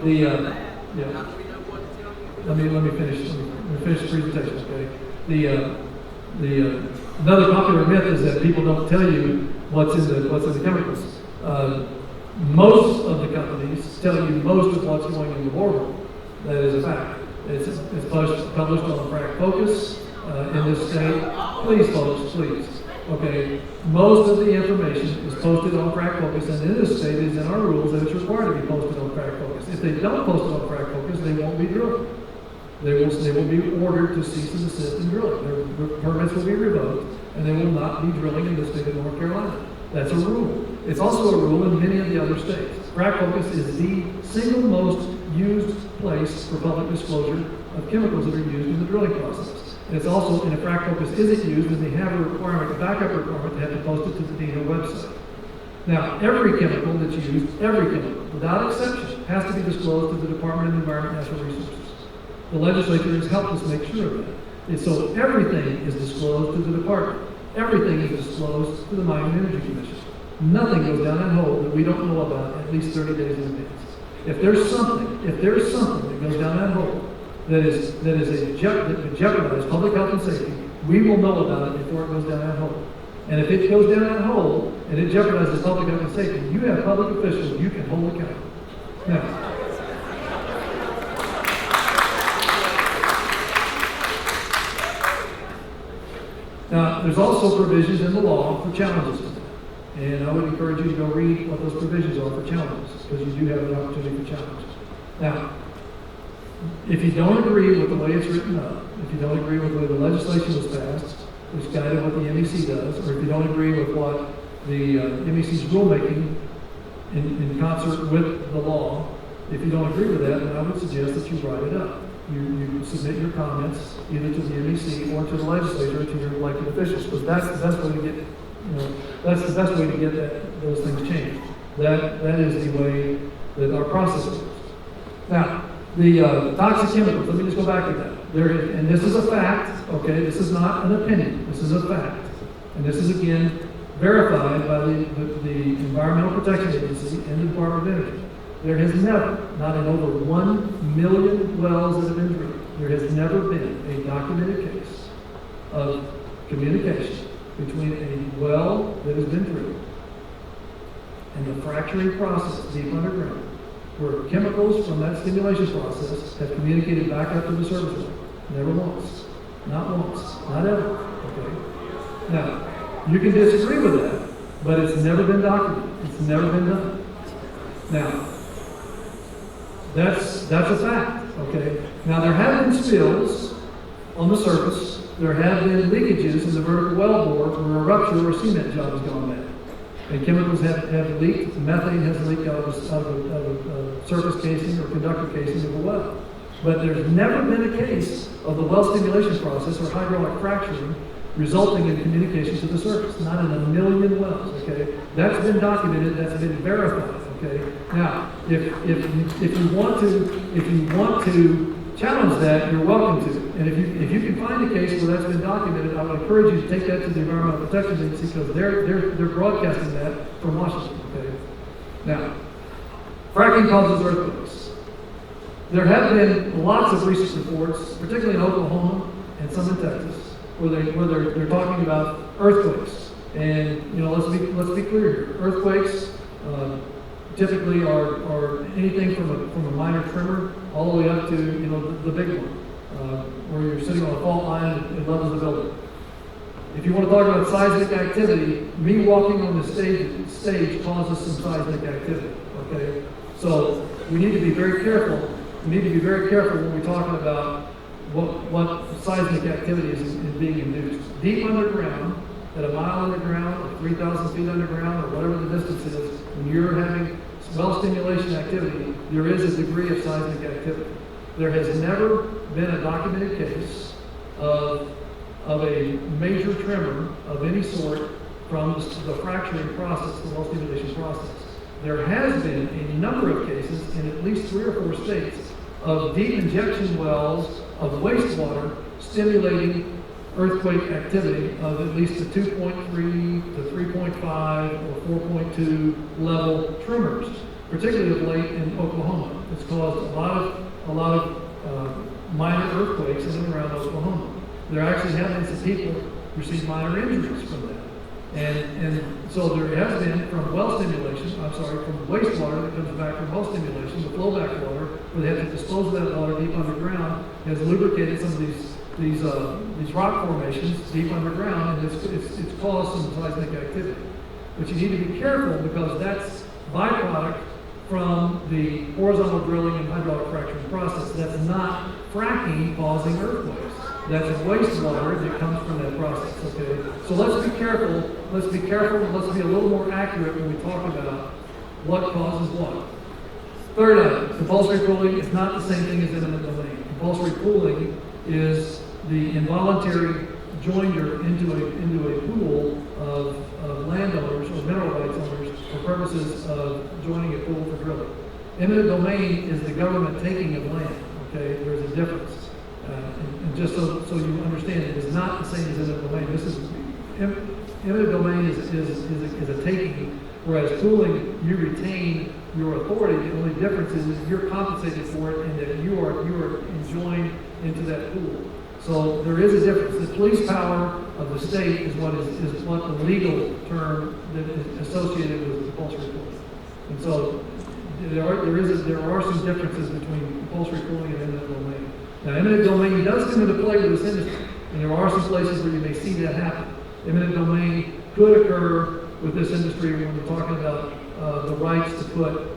We don't the, know that. yeah. How do we know what to tell you? Let me finish the presentation, okay? Another popular myth is that people don't tell you what's in the chemicals. Most of the companies tell you most of what's going in the borehole. That is a fact. It's published on Frack Focus in this state. Please, folks, please. Okay, most of the information is posted on Frack Focus, and in this state is in our rules that it's required to be posted on Frack Focus. If they don't post it on Frack Focus, they won't be drilled. They will be ordered to cease and desist in drilling. Their permits will be revoked, and they will not be drilling in the state of North Carolina. That's a rule. It's also a rule in many of the other states. Frack Focus is the single most used place for public disclosure of chemicals that are used in the drilling process. And it's also, and if Frack Focus isn't used, then they have a requirement, a backup requirement, to have to post it to the DNO website. Now, every chemical that's used, every chemical, without exception, has to be disclosed to the Department of Environment and Natural Resources. The legislature has helped us make sure of that. And so everything is disclosed to the department. Everything is disclosed to the Mining and Energy Commission. Nothing goes down that hole that we don't know about at least 30 days in advance. If there's something that goes down that hole that would jeopardize public health and safety, we will know about it before it goes down that hole. And if it goes down that hole and it jeopardizes public health and safety, you have public officials you can hold accountable. Now, there's also provisions in the law for challenges to that. And I would encourage you to go read what those provisions are for challenges, because you do have an opportunity for challenges. Now, if you don't agree with the way it's written up, if you don't agree with the way the legislation was passed, which guided what the MEC does, or if you don't agree with what the MEC's rulemaking in concert with the law, if you don't agree with that, then I would suggest that you write it up. You submit your comments either to the MEC or to the legislature or to your elected officials, because that's the best way to get, that's the best way to get those things changed. That is the way that our process works. Now, the toxic chemicals, let me just go back to that. And this is a fact, okay? This is not an opinion. This is a fact. And this is, again, verified by the Environmental Protection Agency and the Department of Energy. There has never, not in over 1 million wells that have been drilled, there has never been a documented case of communication between a well that has been drilled and the fracturing process deep underground, where chemicals from that stimulation process have communicated back up to the surface level. Never once. Not once. Not ever. Okay? Now, you can disagree with that, but it's never been documented. It's never been done. Now, that's a fact, okay? Now, there have been spills on the surface. There have been leakages in the vertical well bore where a rupture or cement job has gone bad. And chemicals have leaked. Methane has leaked out of a surface casing or conductor casing of a well. But there's never been a case of the well stimulation process or hydraulic fracturing resulting in communication to the surface. Not in 1 million wells, okay? That's been documented, that's been verified, okay? Now, if you want to challenge that, you're welcome to. And if you can find a case where that's been documented, I would encourage you to take that to the Environmental Protection Agency, because they're broadcasting that from Washington, okay? Now, fracking causes earthquakes. There have been lots of recent reports, particularly in Oklahoma and some in Texas, where they're talking about earthquakes. And let's be clear here. Earthquakes typically are anything from a minor tremor all the way up to the big one, where you're sitting on a fault line and levels the building. If you want to talk about seismic activity, me walking on the stage causes some seismic activity. Okay, so we need to be very careful. We need to be very careful when we're talking about what seismic activity is being induced. Deep underground, at a mile underground, or 3,000 feet underground, or whatever the distance is, when you're having well stimulation activity, there is a degree of seismic activity. There has never been a documented case of a major tremor of any sort from the fracturing process, the well stimulation process. There has been a number of cases in at least 3 or 4 states of deep injection wells of wastewater stimulating earthquake activity of at least a 2.3 to 3.5 or 4.2 level tremors, particularly of late in Oklahoma. It's caused a lot of minor earthquakes in and around Oklahoma. There actually have been some people receive minor injuries from that. And so there has been from wastewater that comes back from well stimulation, the flowback water, where they have to dispose of that water deep underground, has lubricated some of these rock formations deep underground, and it's caused some seismic activity. But you need to be careful because that's byproduct from the horizontal drilling and hydraulic fracturing process. That's not fracking causing earthquakes. That's wastewater that comes from that process, okay? So let's be careful, let's be a little more accurate when we talk about what causes what. Third item, compulsory pooling is not the same thing as eminent domain. Compulsory pooling is the involuntary joinder into a pool of landowners or mineral rights owners for purposes of joining a pool for drilling. Eminent domain is the government taking of land, okay? There's a difference. And just so you understand, it is not the same as eminent domain. Eminent domain is a taking, whereas pooling, you retain your authority. The only difference is you're compensated for it and that you are enjoined into that pool. So there is a difference. The police power of the state is what the legal term that is associated with compulsory pooling. And so there are some differences between compulsory pooling and eminent domain. Now, eminent domain does come into play with this industry, and there are some places where you may see that happen. Eminent domain could occur with this industry when we're talking about the rights to put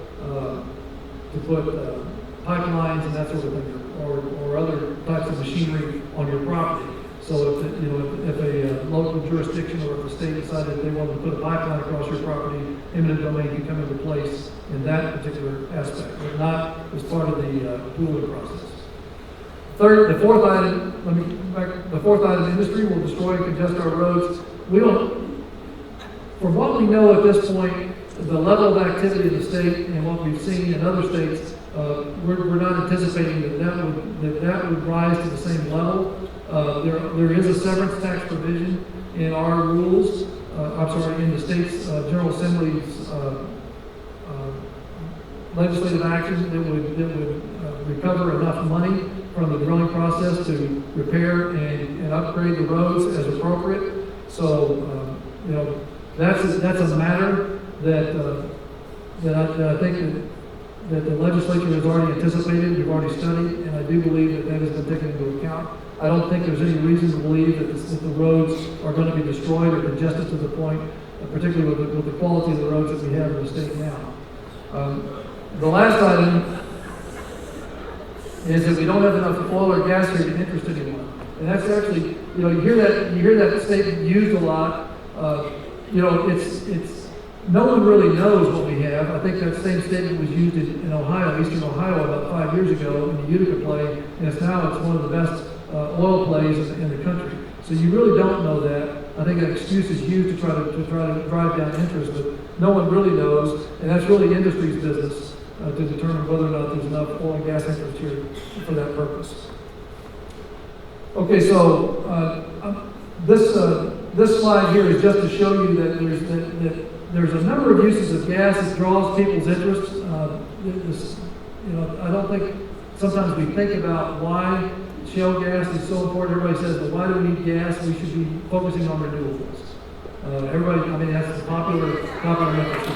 pipelines and that sort of thing, or other types of machinery on your property. So if a local jurisdiction or if the state decided they wanted to put a pipeline across your property, eminent domain can come into place in that particular aspect, but not as part of the pooling process. The fourth item, industry will destroy and congest our roads. From what we know at this point, the level of activity in the state and what we've seen in other states, we're not anticipating that would rise to the same level. There is a severance tax provision in our rules, in the state's General Assembly's legislative action that would recover enough money from the drilling process to repair and upgrade the roads as appropriate. So, that's a matter that I think that the legislature has already anticipated, we've already studied, and I do believe that has been taken into account. I don't think there's any reason to believe that the roads are going to be destroyed or congested to the point, particularly with the quality of the roads that we have in the state now. The last item is that we don't have enough oil or gas here to interest anyone. And that's actually, you hear that statement used a lot. It's no one really knows what we have. I think that same statement was used in Ohio, Eastern Ohio, about 5 years ago in the Utica play, and it's one of the best oil plays in the country. So you really don't know that. I think that excuse is used to try to drive down interest, but no one really knows, and that's really industry's business to determine whether or not there's enough oil and gas interest here for that purpose. Okay, so this slide here is just to show you that there's a number of uses of gas that draws people's interest. I don't think sometimes we think about why shale gas is so important. Everybody says, well, why do we need gas? We should be focusing on renewables. Everybody, I mean, that's a popular message.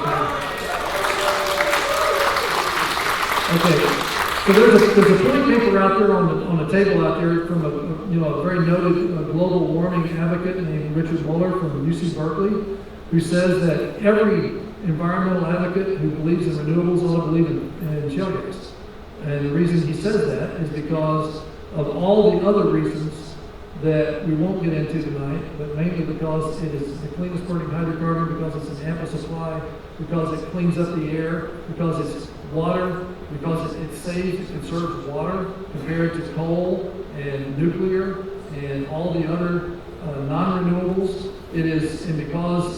Okay. So there's a point paper out there on the table out there from a very noted global warming advocate named Richard Muller from UC Berkeley, who says that every environmental advocate who believes in renewables ought to believe in shale gas. And the reason he says that is because of all the other reasons that we won't get into tonight, but mainly because it is the cleanest burning hydrocarbon, because it's an ample supply, because it cleans up the air, because it's water, because it saves, it conserves water compared to coal and nuclear and all the other non-renewables. It is, and because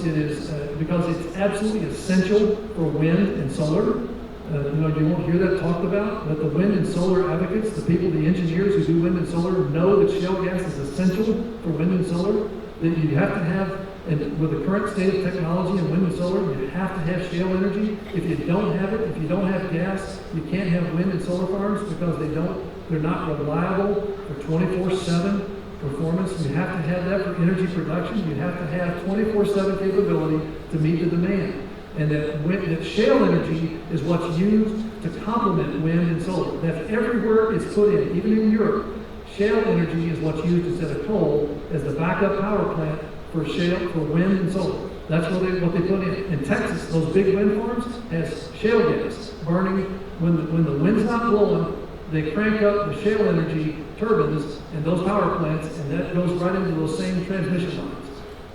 it's absolutely essential for wind and solar. You won't hear that talked about, but the wind and solar advocates, the engineers who do wind and solar, know that shale gas is essential for wind and solar, that you have to have, and with the current state of technology in wind and solar, you have to have shale energy. If you don't have it, if you don't have gas, you can't have wind and solar farms because they're not reliable for 24/7 performance. You have to have that for energy production. You have to have 24/7 capability to meet the demand. And that shale energy is what's used to complement wind and solar. That's everywhere it's put in, even in Europe. Shale energy is what's used instead of coal as the backup power plant for wind and solar. That's what they put in. In Texas, those big wind farms has shale gas burning. When the wind's not blowing, they crank up the shale energy turbines and those power plants, and that goes right into those same transmission lines.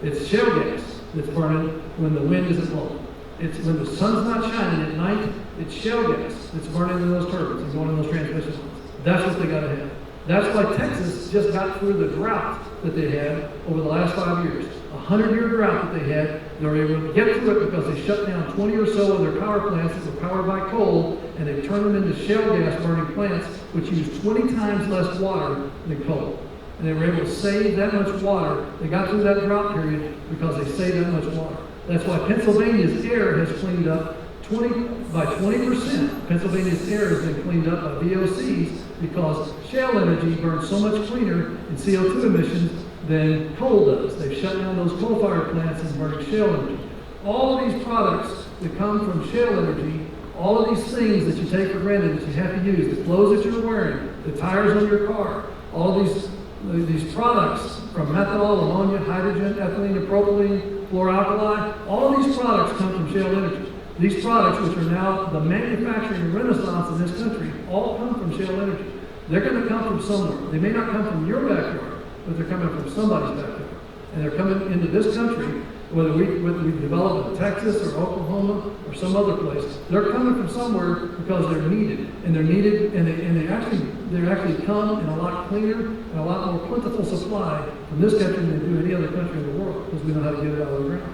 It's shale gas that's burning when the wind isn't blowing. It's when the sun's not shining at night, it's shale gas that's burning in those turbines and going in those transmission lines. That's what they got to have. That's why Texas just got through the drought that they had over the last 5 years. 100-year drought that they had. They were able to get through it because they shut down 20 or so of their power plants that were powered by coal, and they turned them into shale gas burning plants, which use 20 times less water than coal. And they were able to save that much water. They got through that drought period because they saved that much water. That's why Pennsylvania's air has cleaned up 20%. Pennsylvania's air has been cleaned up by VOCs because shale energy burns so much cleaner in CO2 emissions than coal does. They've shut down those coal-fired plants and burning shale energy. All of these products that come from shale energy, all of these things that you take for granted that you have to use, the clothes that you're wearing, the tires on your car, all these products from methanol, ammonia, hydrogen, ethylene, and propylene, chlor-alkali, all of these products come from shale energy. These products, which are now the manufacturing renaissance in this country, all come from shale energy. They're going to come from somewhere. They may not come from your backyard, but they're coming from somebody's backyard. And they're coming into this country, whether we develop in Texas or Oklahoma or some other place. They're coming from somewhere because they're needed. And they're needed, and they actually come in a lot cleaner and a lot more plentiful supply from this country than they do any other country in the world, because we know how to get it out of the ground.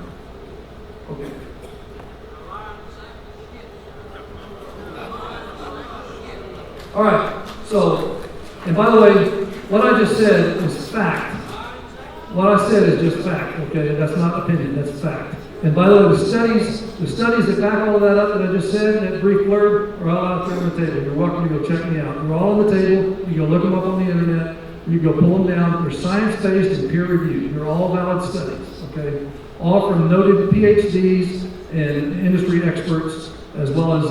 Okay. All right, so, and by the way, what I just said is fact. What I said is just fact, okay? That's not opinion, that's fact. And by the way, the studies that back all of that up that I just said, that brief blurb, are all out there on the table. You're welcome to go check me out. They're all on the table. You go look them up on the internet. You go pull them down. They're science-based and peer-reviewed. They're all valid studies, okay? All from noted PhDs and industry experts, as well as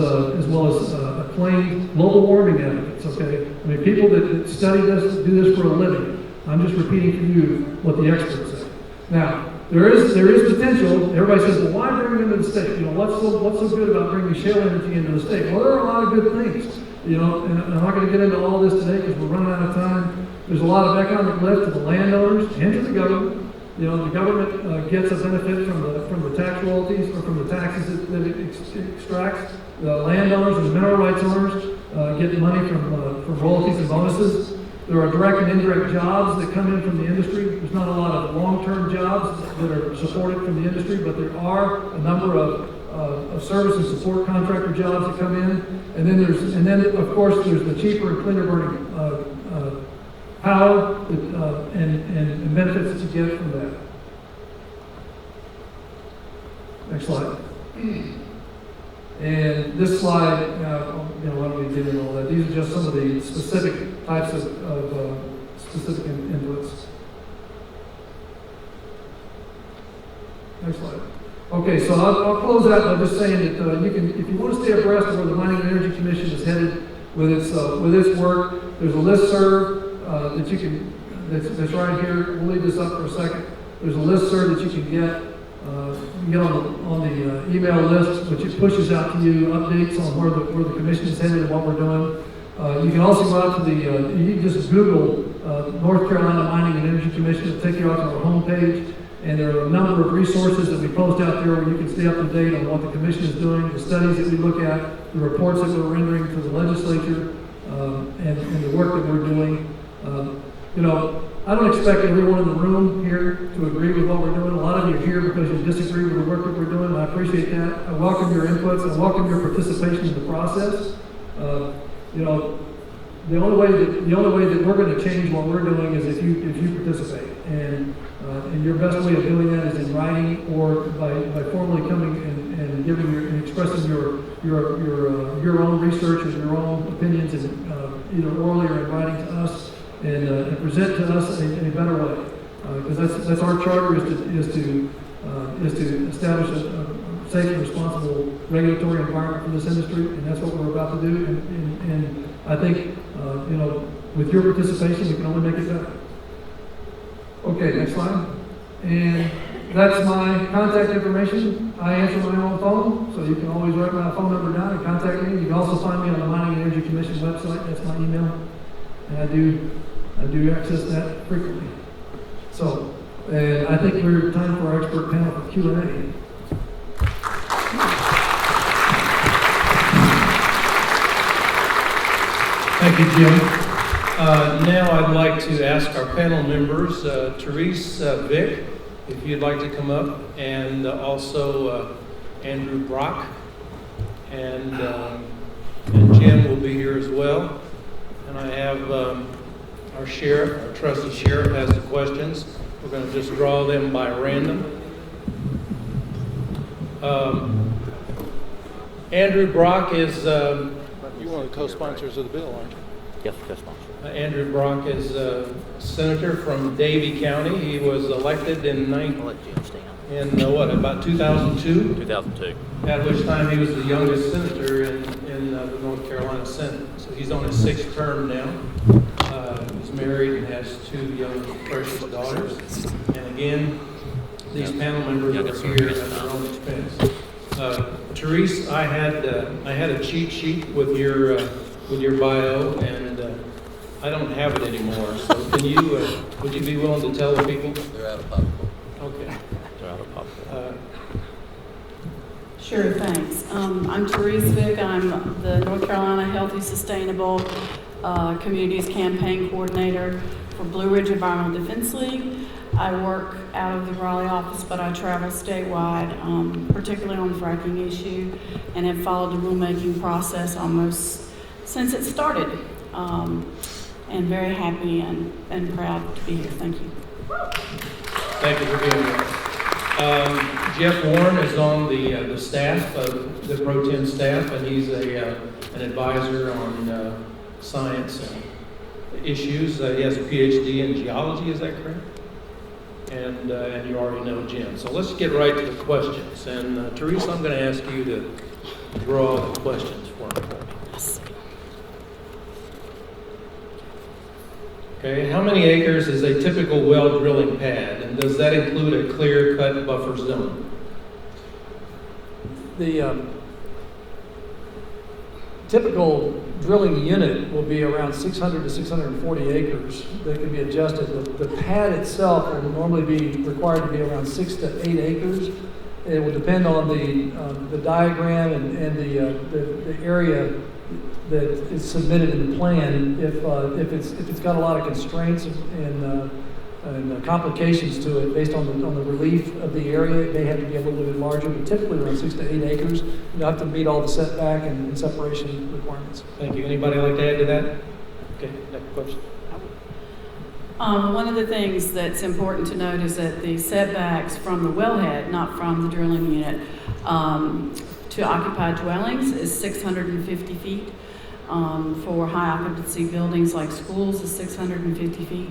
acclaimed global warming advocates, okay? I mean, people that study this, do this for a living. I'm just repeating for you what the experts say. Now, there is potential. Everybody says, well, why bring them into the state? You know, what's so good about bringing shale energy into the state? Well, there are a lot of good things. You know, and I'm not going to get into all this today because we're running out of time. There's a lot of economic lift to the landowners and to the government. You know, the government gets a benefit from the tax royalties or from the taxes that it extracts. The landowners and the mineral rights owners get money from royalties and bonuses. There are direct and indirect jobs that come in from the industry. There's not a lot of long-term jobs that are supported from the industry, but there are a number of service and support contractor jobs that come in. And then of course there's the cheaper and cleaner burning power and benefits that you get from that. Next slide. And this slide, why don't we to get into all that. These are just some of the specific types of specific inputs. Next slide. Okay, so I'll close out by just saying that you can, if you want to stay abreast of where the Mining and Energy Commission is headed with its work, there's a listserv that you can, that's right here. We'll leave this up for a second. There's a listserv that you can get. You get on the email list, which it pushes out to you updates on where the commission is headed and what we're doing. You can also go out to the, you can just Google North Carolina Mining and Energy Commission. It'll take you out to our homepage. And there are a number of resources that we post out there where you can stay up to date on what the commission is doing, the studies that we look at, the reports that we're rendering to the legislature, and the work that we're doing. You know, I don't expect everyone in the room here to agree with what we're doing. A lot of you are here because you disagree with the work that we're doing, and I appreciate that. I welcome your inputs. I welcome your participation in the process. You know, the only way that we're going to change what we're doing is if you participate. And your best way of doing that is in writing or by formally coming and giving and expressing your own research or your own opinions, either orally or in writing to us, and present to us in a better way. Because that's our charter is to establish a safe and responsible regulatory environment for this industry, and that's what we're about to do. And I think you know, with your participation, we can only make it better. Okay, next slide. And that's my contact information. I answer my own phone, so you can always write my phone number down and contact me. You can also find me on the Mining and Energy Commission website. That's my email. And I do access that frequently. So, and I think we're time for our expert panel for Q&A. Thank you, Jim. Now I'd like to ask our panel members, Therese Vick, if you'd like to come up, and also Andrew Brock, and Jim will be here as well. And I have our sheriff, our trusty sheriff, has the questions. We're going to just draw them by random. Andrew Brock is... You're one of the co-sponsors of the bill, aren't you? Yes, co-sponsor. Andrew Brock is a senator from Davie County. He was elected in about 2002? 2002. At which time he was the youngest senator in the North Carolina Senate. So he's on his 6th term now. He's married and has 2 young, precious daughters. And again, these panel members are here at their own expense. Therese, I had a cheat sheet with your bio, and I don't have it anymore. So can you would you be willing to tell the people? They're out of popcorn. Okay. They're out of popcorn. Sure, thanks. I'm Therese Vick. I'm the North Carolina Healthy Sustainable Communities Campaign Coordinator for Blue Ridge Environmental Defense League. I work out of the Raleigh office, but I travel statewide, particularly on the fracking issue, and have followed the rulemaking process almost since it started. And very happy and proud to be here. Thank you. Thank you for being here. Jeff Warren is on the staff, the Pro Tem staff, and he's an advisor on science issues. He has a PhD in geology, is that correct? And you already know Jim. So let's get right to the questions. And Teresa, I'm going to ask you to draw the questions for me. Okay, how many acres is a typical well drilling pad, and does that include a clear-cut buffer zone? The typical drilling unit will be around 600 to 640 acres that can be adjusted. The pad itself will normally be required to be around 6 to 8 acres. It will depend on the diagram and the area that is submitted in the plan. If it's got a lot of constraints and complications to it based on the relief of the area, it may have to be a little bit larger, but typically around 6 to 8 acres. You have to meet all the setback and separation requirements. Thank you. Anybody like to add to that? Okay, next question. One of the things that's important to note is that the setbacks from the wellhead, not from the drilling unit, to occupied dwellings is 650 feet. For high occupancy buildings like schools is 650 feet.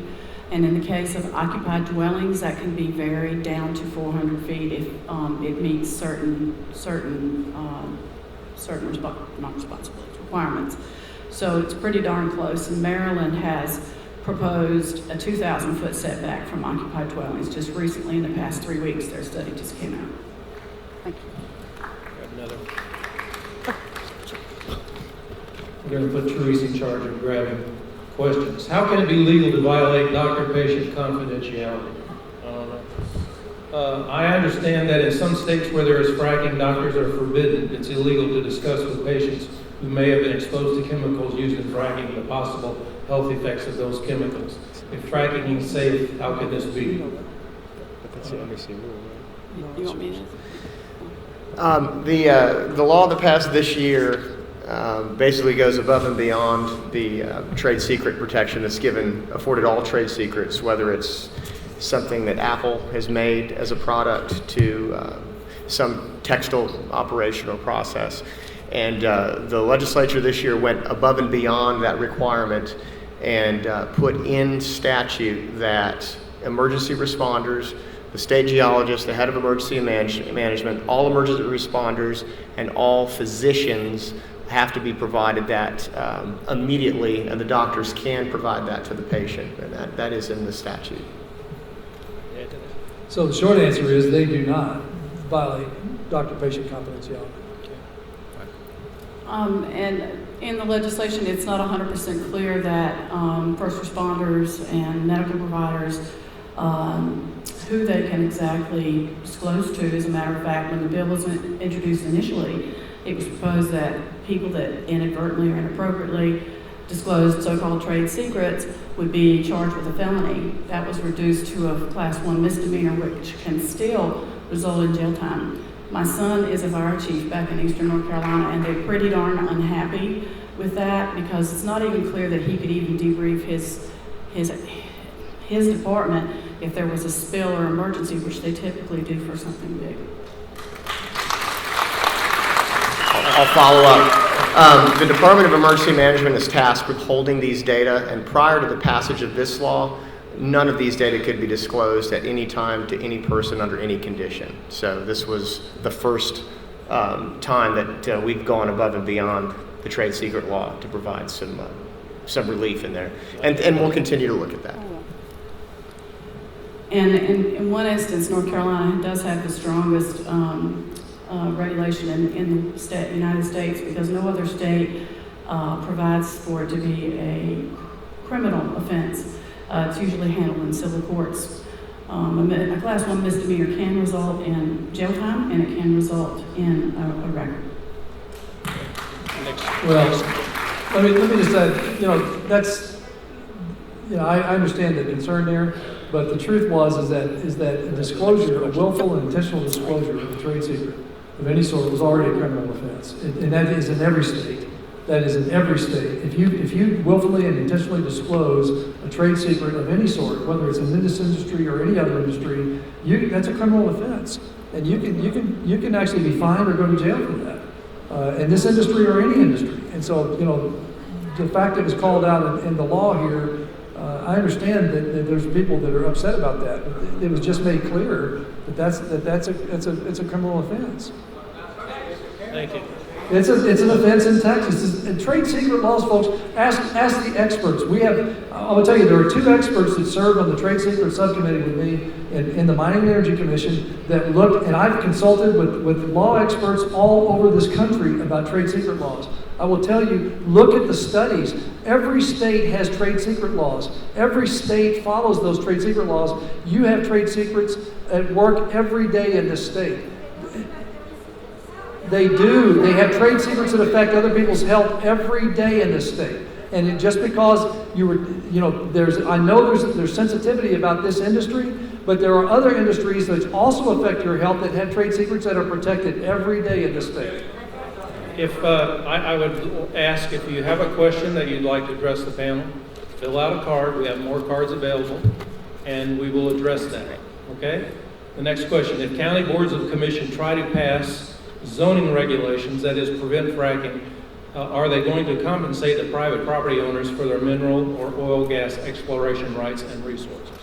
And in the case of occupied dwellings, that can be varied down to 400 feet if it meets certain requirements. So it's pretty darn close. And Maryland has proposed a 2,000-foot setback from occupied dwellings. Just recently, in the past 3 weeks, their study just came out. Thank you. Another. We're going to put Therese in charge of grabbing questions. How can it be legal to violate doctor-patient confidentiality? I understand that in some states where there is fracking, doctors are forbidden. It's illegal to discuss with patients who may have been exposed to chemicals used in fracking the possible health effects of those chemicals. If fracking is safe, how could this be? But that's the NBC rule, right? You want me to? The law that passed this year basically goes above and beyond the trade secret protection that's afforded all trade secrets, whether it's something that Apple has made as a product to some textile operation or process. And the legislature this year went above and beyond that requirement and put in statute that emergency responders, the state geologist, the head of emergency management, all emergency responders, and all physicians have to be provided that immediately, and the doctors can provide that to the patient, and that is in the statute. So the short answer is they do not violate doctor-patient confidentiality. And in the legislation, it's not 100% clear that first responders and medical providers, who they can exactly disclose to. As a matter of fact, when the bill was introduced initially, it was proposed that people that inadvertently or inappropriately disclosed so-called trade secrets would be charged with a felony. That was reduced to a Class 1 misdemeanor, which can still result in jail time. My son is a fire chief back in Eastern North Carolina, and they're pretty darn unhappy with that because it's not even clear that he could even debrief his department if there was a spill or emergency, which they typically do for something big. I'll follow up. The Department of Emergency Management is tasked with holding these data, and prior to the passage of this law, none of these data could be disclosed at any time to any person under any condition. So this was the first time that we've gone above and beyond the trade secret law to provide some relief in there, and we'll continue to look at that. And in one instance, North Carolina does have the strongest regulation in the United States, because no other state provides for it to be a criminal offense. It's usually handled in civil courts. A Class 1 misdemeanor can result in jail time, and it can result in a record. Well, let me just say, that's, I understand the concern there, but the truth is that a disclosure, a willful and intentional disclosure of a trade secret of any sort was already a criminal offense, and that is in every state. That is in every state. If you willfully and intentionally disclose a trade secret of any sort, whether it's in this industry or any other industry, that's a criminal offense, and you can actually be fined or go to jail for that. In this industry or any industry. And so, the fact that it was called out in the law here, I understand that there's people that are upset about that, but it was just made clear that it's a criminal offense. Thank you. It's an offense in Texas. And trade secret laws, folks, ask the experts. I will tell you, there are 2 experts that served on the trade secret subcommittee with me in the Mining and Energy Commission that looked, and I've consulted with law experts all over this country about trade secret laws. I will tell you, look at the studies. Every state has trade secret laws. Every state follows those trade secret laws. You have trade secrets at work every day in this state. They do. They have trade secrets that affect other people's health every day in this state. And just because I know there's sensitivity about this industry, but there are other industries that also affect your health that have trade secrets that are protected every day in this state. If I would ask if you have a question that you'd like to address the panel, fill out a card. We have more cards available, and we will address that. Okay? The next question: if county boards of commission try to pass zoning regulations, that is, prevent fracking, Are they going to compensate the private property owners for their mineral or oil gas exploration rights and resources?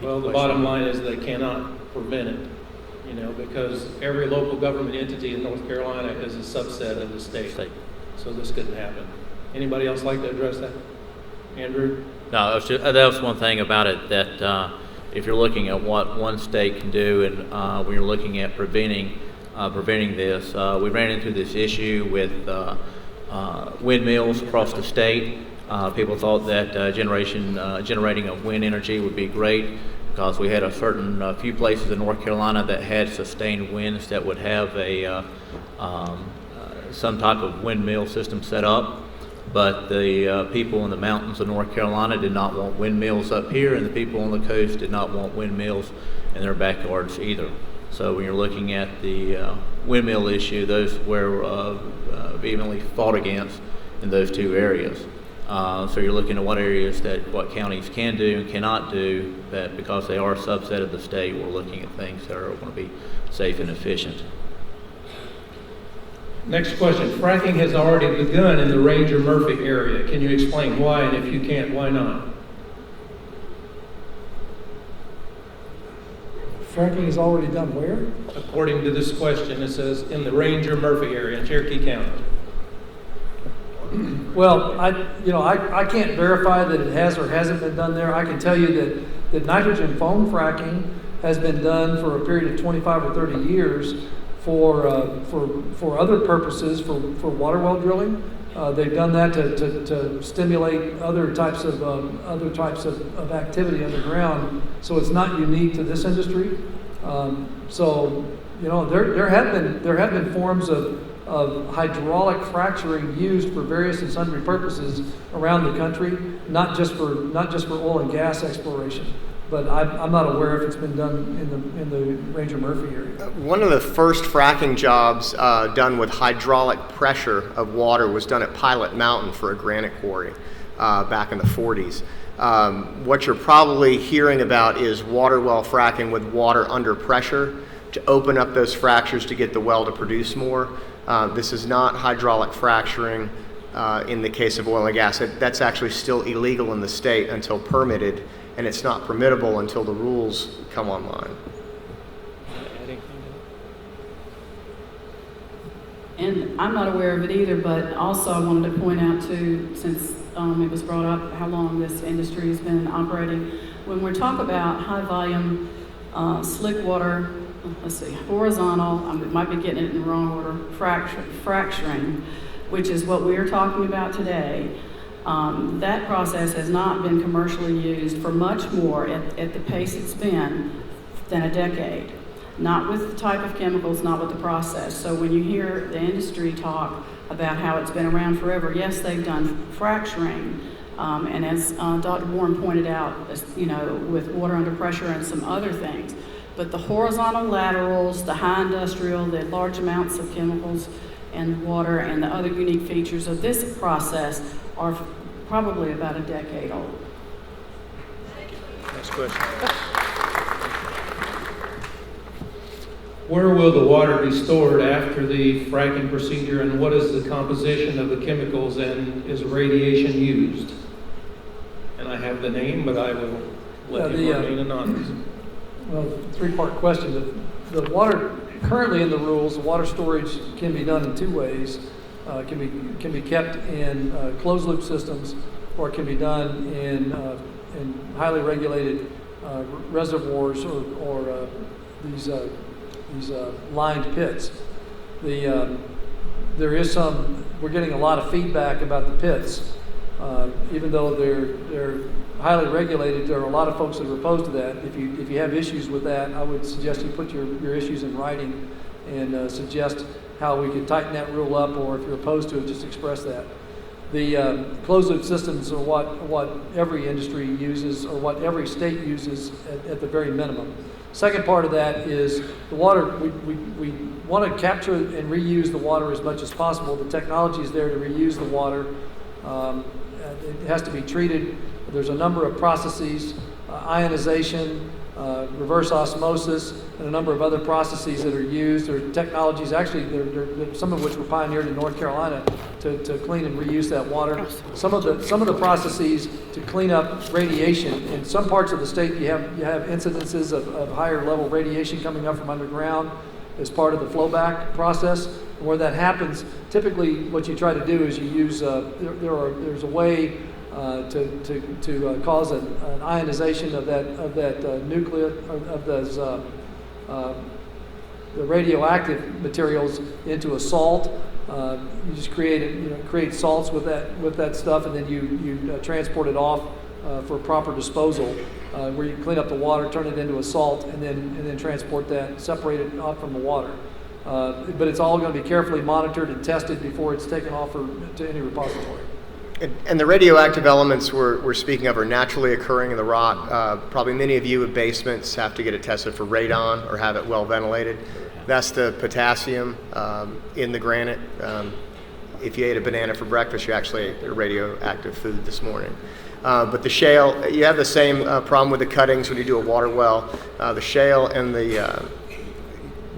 Well, the bottom line is they cannot prevent it, you know, because every local government entity in North Carolina is a subset of the state. So this couldn't happen. Anybody else like to address that? Andrew? No, that was one thing about it, that if you're looking at what one state can do, and when you're looking at preventing this, we ran into this issue with windmills across the state. People thought that generating of wind energy would be great, because we had a certain few places in North Carolina that had sustained winds that would have a some type of windmill system set up. But the people in the mountains of North Carolina did not want windmills up here, and the people on the coast did not want windmills in their backyards either. So when you're looking at the windmill issue, those were vehemently fought against in those two areas. So you're looking at what counties can do and cannot do, that because they are a subset of the state, we're looking at things that are going to be safe and efficient. Next question. Fracking has already begun in the Ranger-Murphy area. Can you explain why, and if you can't, why not? Fracking is already done where? According to this question, it says in the Ranger-Murphy area in Cherokee County. Well, I can't verify that it has or hasn't been done there. I can tell you that nitrogen foam fracking has been done for a period of 25 or 30 years for other purposes, for water well drilling. They've done that to stimulate other types of activity underground. So it's not unique to this industry. There have been forms of hydraulic fracturing used for various and sundry purposes around the country, not just for oil and gas exploration. But I'm not aware if it's been done in the Ranger-Murphy area. One of the first fracking jobs done with hydraulic pressure of water was done at Pilot Mountain for a granite quarry back in the 40s. What you're probably hearing about is water well fracking with water under pressure to open up those fractures to get the well to produce more. This is not hydraulic fracturing in the case of oil and gas. That's actually still illegal in the state until permitted, and it's not permittable until the rules come online. And I'm not aware of it either, but also I wanted to point out too, since it was brought up how long this industry has been operating, when we talk about high volume slick water, horizontal, I might be getting it in the wrong order, fracturing, which is what we are talking about today. That process has not been commercially used for much more at the pace it's been than a decade. Not with the type of chemicals, not with the process. So when you hear the industry talk about how it's been around forever, yes, they've done fracturing. And as Dr. Warren pointed out, with water under pressure and some other things. But the horizontal laterals, the high industrial, the large amounts of chemicals and water and the other unique features of this process are probably about a decade old. Next question. Where will the water be stored after the fracking procedure, and what is the composition of the chemicals, and is radiation used? And I have the name, but I will let you remain anonymous. Well, three-part question. The water currently in the rules, the water storage can be done in two ways. Can be kept in closed loop systems, or it can be done in highly regulated reservoirs or these lined pits. There is we're getting a lot of feedback about the pits. Even though they're highly regulated, there are a lot of folks that are opposed to that. If you have issues with that, I would suggest you put your issues in writing and suggest how we could tighten that rule up, or if you're opposed to it, just express that. The closed loop systems are what every industry uses, or what every state uses at the very minimum. Second part of that is the water. We want to capture and reuse the water as much as possible. The technology is there to reuse the water. It has to be treated. There's a number of processes, ionization, reverse osmosis, and a number of other processes that are used, or technologies, actually, some of which were pioneered in North Carolina to clean and reuse that water. Some of the processes to clean up radiation. In some parts of the state, you have incidences of higher level radiation coming up from underground as part of the flowback process. And where that happens, typically what you try to do is you use, there's a way to cause an ionization of that nucleus, of those the radioactive materials into a salt. You just create salts with that stuff, and then you transport it off for proper disposal, where you clean up the water, turn it into a salt, and then transport that, separate it off from the water. But it's all going to be carefully monitored and tested before it's taken off to any repository. And the radioactive elements we're speaking of are naturally occurring in the rock. Probably many of you with basements have to get it tested for radon or have it well ventilated. That's the potassium in the granite. If you ate a banana for breakfast, you actually ate a radioactive food this morning. But the shale, you have the same problem with the cuttings when you do a water well. The shale and the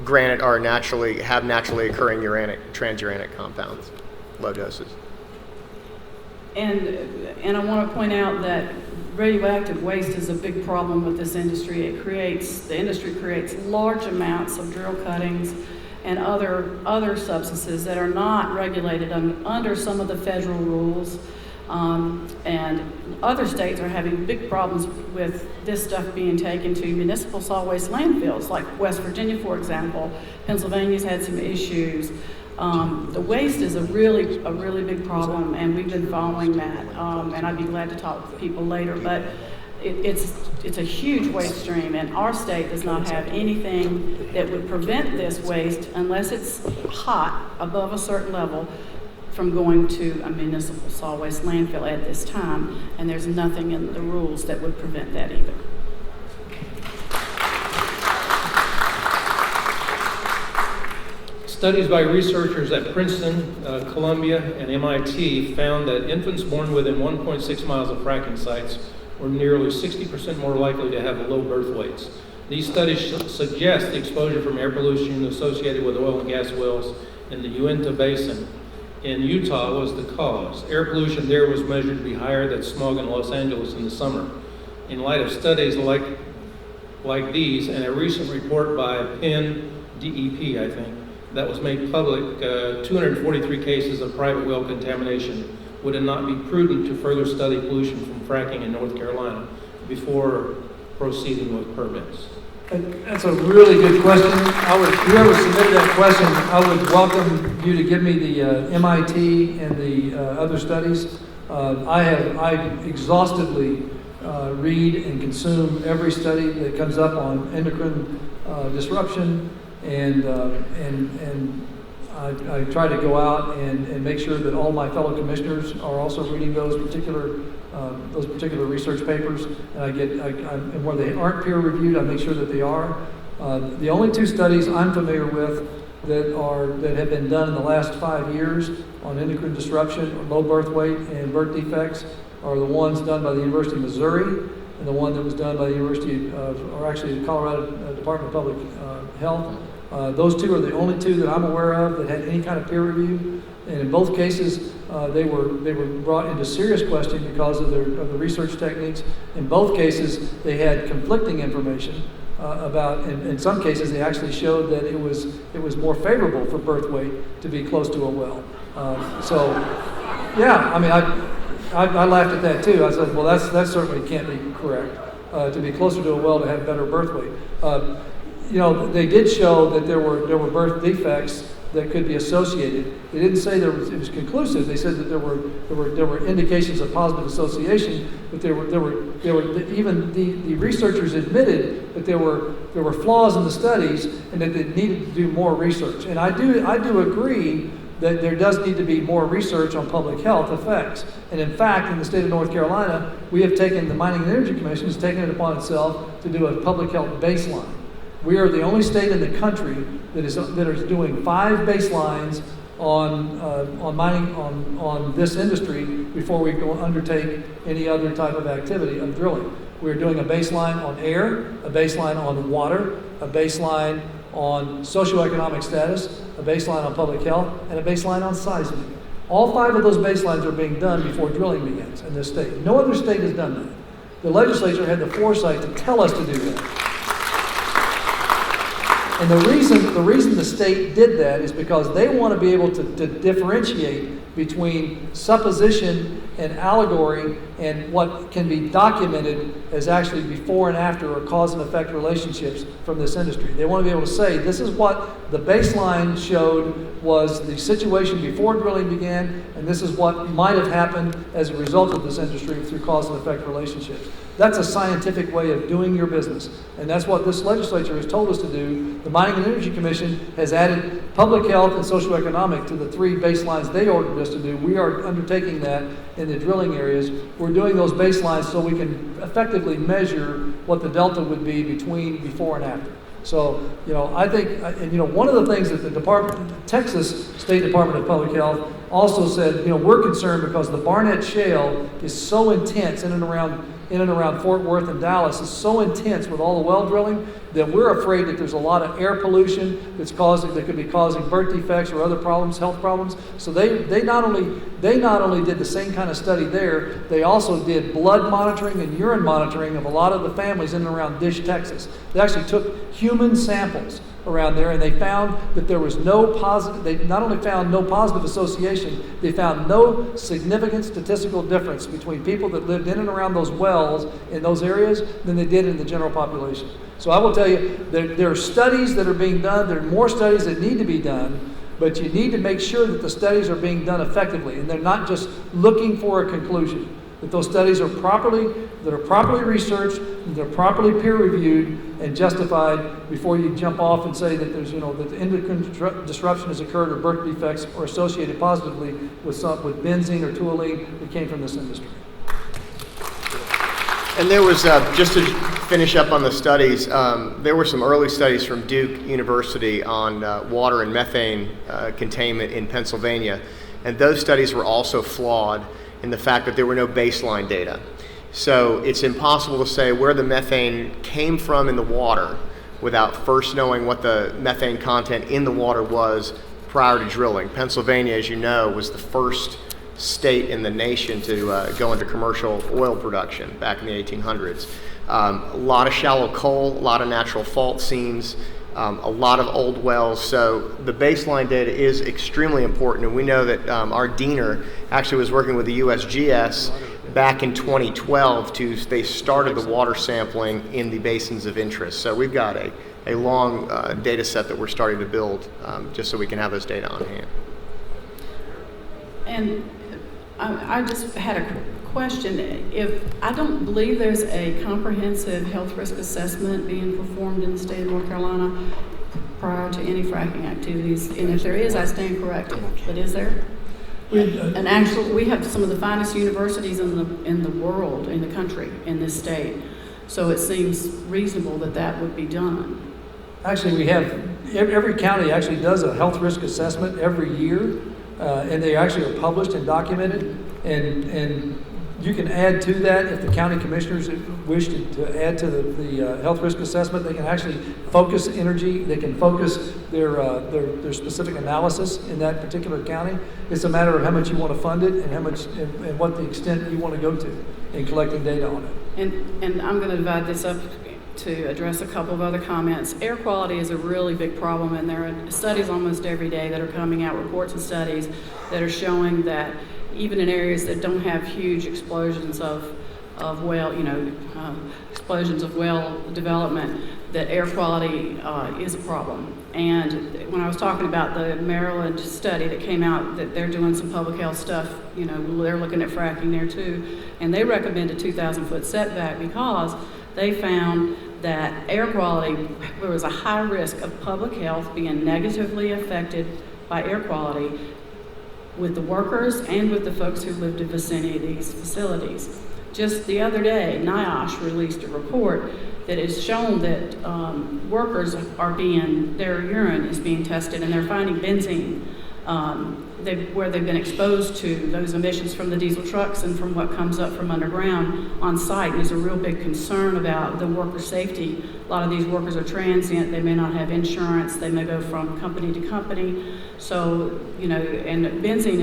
granite have naturally occurring transuranic compounds, low doses. And I want to point out that radioactive waste is a big problem with this industry. The industry creates large amounts of drill cuttings and other substances that are not regulated under some of the federal rules. And other states are having big problems with this stuff being taken to municipal solid waste landfills, like West Virginia, for example. Pennsylvania's had some issues. The waste is a really big problem, and we've been following that. And I'd be glad to talk with people later, but it's a huge waste stream, and our state does not have anything that would prevent this waste, unless it's hot above a certain level, from going to a municipal solid waste landfill at this time. And there's nothing in the rules that would prevent that either. Studies by researchers at Princeton, Columbia, and MIT found that infants born within 1.6 miles of fracking sites were nearly 60% more likely to have low birth weights. These studies suggest the exposure from air pollution associated with oil and gas wells in the Uinta Basin in Utah was the cause. Air pollution there was measured to be higher than smog in Los Angeles in the summer. In light of studies like these, and a recent report by Penn DEP, I think, that was made public, 243 cases of private well contamination, would it not be prudent to further study pollution from fracking in North Carolina before proceeding with permits? That's a really good question. Whoever submitted that question, I would welcome you to give me the MIT and the other studies. I exhaustively read and consume every study that comes up on endocrine disruption, and I try to go out and make sure that all my fellow commissioners are also reading those particular research papers, and where they aren't peer reviewed, I make sure that they are. The only two studies I'm familiar with that have been done in the last 5 years on endocrine disruption, low birth weight, and birth defects are the ones done by the University of Missouri and the one that was done by the Colorado Department of Public Health. Those two are the only two that I'm aware of that had any kind of peer review, and in both cases they were brought into serious question because of the research techniques. In both cases, they had conflicting information about. In some cases, they actually showed that it was more favorable for birth weight to be close to a well. So, yeah, I mean, I laughed at that too. I said, well, that certainly can't be correct. To be closer to a well to have better birth weight. They did show that there were birth defects that could be associated. They didn't say it was conclusive. They said that there were indications of positive association, but there were even the researchers admitted that there were flaws in the studies and that they needed to do more research. And I do agree that there does need to be more research on public health effects. And in fact, in the state of North Carolina, the Mining and Energy Commission has taken it upon itself to do a public health baseline. We are the only state in the country that is doing 5 baselines on mining on this industry before we go undertake any other type of activity of drilling. We're doing a baseline on air, a baseline on water, a baseline on socioeconomic status, a baseline on public health, and a baseline on seismic. All 5 of those baselines are being done before drilling begins in this state. No other state has done that. The legislature had the foresight to tell us to do that. And the reason the state did that is because they want to be able to differentiate between supposition and allegory and what can be documented as actually before and after or cause and effect relationships from this industry. They want to be able to say, this is what the baseline showed was the situation before drilling began, and this is what might have happened as a result of this industry through cause and effect relationships. That's a scientific way of doing your business, and that's what this legislature has told us to do. The Mining and Energy Commission has added public health and socioeconomic to the 3 baselines they ordered us to do. We are undertaking that in the drilling areas. We're doing those baselines so we can effectively measure what the delta would be between before and after. So, I think, and one of the things that the Texas State Department of Public Health also said, we're concerned because the Barnett Shale is so intense in and around Fort Worth and Dallas is so intense with all the well drilling that we're afraid that there's a lot of air pollution that could be causing birth defects or other problems, health problems. So they not only did the same kind of study there, they also did blood monitoring and urine monitoring of a lot of the families in and around Dish, Texas. They actually took human samples around there, and they found that there was no positive, they not only found no positive association, they found no significant statistical difference between people that lived in and around those wells in those areas than they did in the general population. So I will tell you, there are studies that are being done, there are more studies that need to be done, but you need to make sure that the studies are being done effectively, and they're not just looking for a conclusion. That those studies are properly researched, they're properly peer-reviewed and justified before you jump off and say that there's, that the endocrine disruption has occurred or birth defects are associated positively with benzene or toluene that came from this industry. And there was, just to finish up on the studies, there were some early studies from Duke University on water and methane containment in Pennsylvania, and those studies were also flawed in the fact that there were no baseline data. So it's impossible to say where the methane came from in the water without first knowing what the methane content in the water was prior to drilling. Pennsylvania, as you know, was the first state in the nation to go into commercial oil production back in the 1800s. A lot of shallow coal, a lot of natural fault seams, a lot of old wells. So the baseline data is extremely important, and we know that our DENR actually was working with the USGS back in 2012 they started the water sampling in the basins of interest. So we've got a long data set that we're starting to build just so we can have those data on hand. And I just had a question. If I don't believe there's a comprehensive health risk assessment being performed in the state of North Carolina prior to any fracking activities, and if there is, I stand corrected. But is there? We have some of the finest universities in the world, in the country, in this state. So it seems reasonable that would be done. Actually, we have every county actually does a health risk assessment every year. And they actually are published and documented, and you can add to that if the county commissioners wish to add to the health risk assessment. They can actually focus energy. They can focus their specific analysis in that particular county. It's a matter of how much you want to fund it and how much and what the extent you want to go to in collecting data on it. And I'm going to divide this up to address a couple of other comments. Air quality is a really big problem, and there are studies almost every day that are coming out, reports and studies that are showing that even in areas that don't have huge explosions of well, explosions of well development, that air quality is a problem. And when I was talking about the Maryland study that came out, that they're doing some public health stuff, they're looking at fracking there too, and they recommend a 2,000-foot setback because they found that air quality, there was a high risk of public health being negatively affected by air quality with the workers and with the folks who lived in the vicinity of these facilities. Just the other day, NIOSH released a report that has shown that workers their urine is being tested, and they're finding benzene where they've been exposed to those emissions from the diesel trucks and from what comes up from underground on site. There's a real big concern about the worker safety. A lot of these workers are transient. They may not have insurance. They may go from company to company. So, and benzene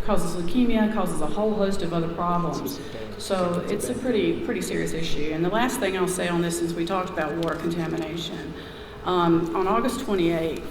causes leukemia, causes a whole host of other problems. So it's a pretty serious issue. And the last thing I'll say on this, since we talked about water contamination, on August 28th,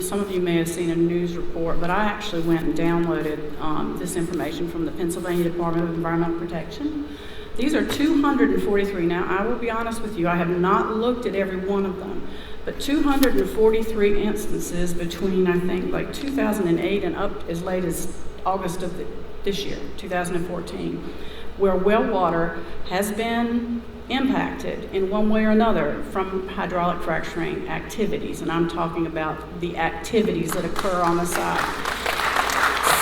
some of you may have seen a news report, but I actually went and downloaded this information from the Pennsylvania Department of Environmental Protection. These are 243. Now, I will be honest with you, I have not looked at every one of them, but 243 instances between, I think, like 2008 and up as late as August of this year, 2014, where well water has been impacted in one way or another from hydraulic fracturing activities, and I'm talking about the activities that occur on the site.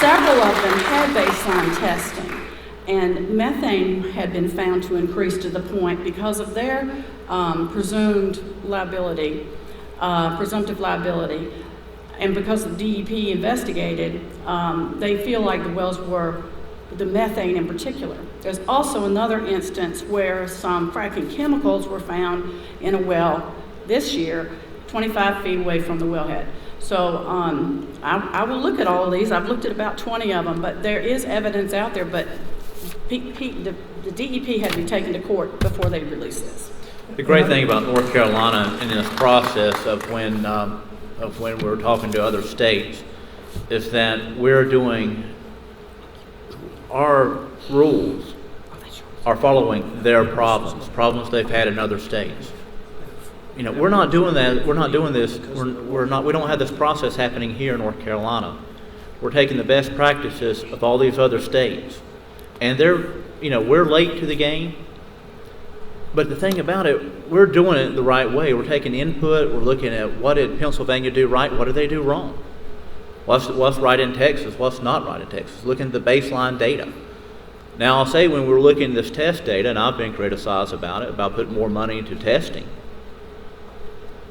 Several of them had baseline testing, and methane had been found to increase to the point, because of their presumptive liability, and because the DEP investigated, they feel like the wells were, the methane in particular. There's also another instance where some fracking chemicals were found in a well this year, 25 feet away from the wellhead. So I will look at all of these. I've looked at about 20 of them, but there is evidence out there, but the DEP had to be taken to court before they release this. The great thing about North Carolina in this process of when we're talking to other states is that we're doing, our rules are following their problems they've had in other states. We're not doing that. We're not doing this. We don't have this process happening here in North Carolina. We're taking the best practices of all these other states, and we're late to the game. But the thing about it, we're doing it the right way. We're taking input. We're looking at what did Pennsylvania do right, what did they do wrong, what's right in Texas, what's not right in Texas. Looking at the baseline data. Now, I'll say when we're looking at this test data, and I've been criticized about it, about putting more money into testing.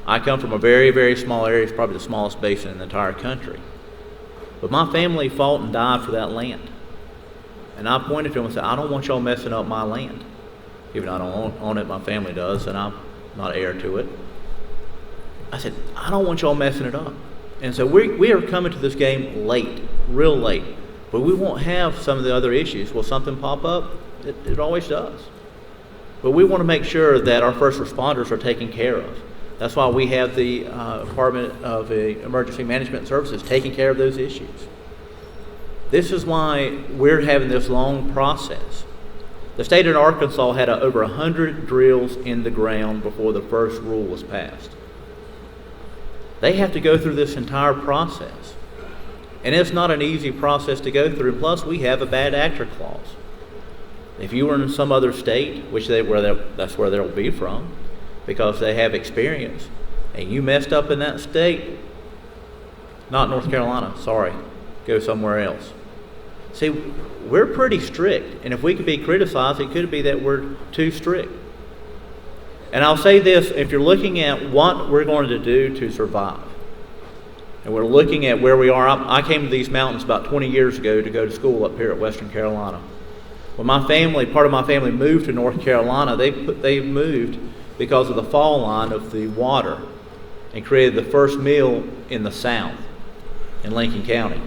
I come from a very, very small area. It's probably the smallest basin in the entire country. But my family fought and died for that land. And I pointed to them and said, I don't want y'all messing up my land. Even though I don't own it, my family does, and I'm not heir to it. I said, I don't want y'all messing it up. And so we are coming to this game late, real late. But we won't have some of the other issues. Will something pop up? It always does. But we want to make sure that our first responders are taken care of. That's why we have the Department of Emergency Management Services taking care of those issues. This is why we're having this long process. The state of Arkansas had over 100 drills in the ground before the first rule was passed. They have to go through this entire process. And it's not an easy process to go through. Plus, we have a bad actor clause. If you were in some other state, that's where they'll be from, because they have experience, and you messed up in that state, not North Carolina, sorry, go somewhere else. See, we're pretty strict, and if we could be criticized, it could be that we're too strict. And I'll say this, if you're looking at what we're going to do to survive, and we're looking at where we are, I came to these mountains about 20 years ago to go to school up here at Western Carolina. When part of my family moved to North Carolina, they moved because of the fall line of the water and created the first mill in the South, in Lincoln County,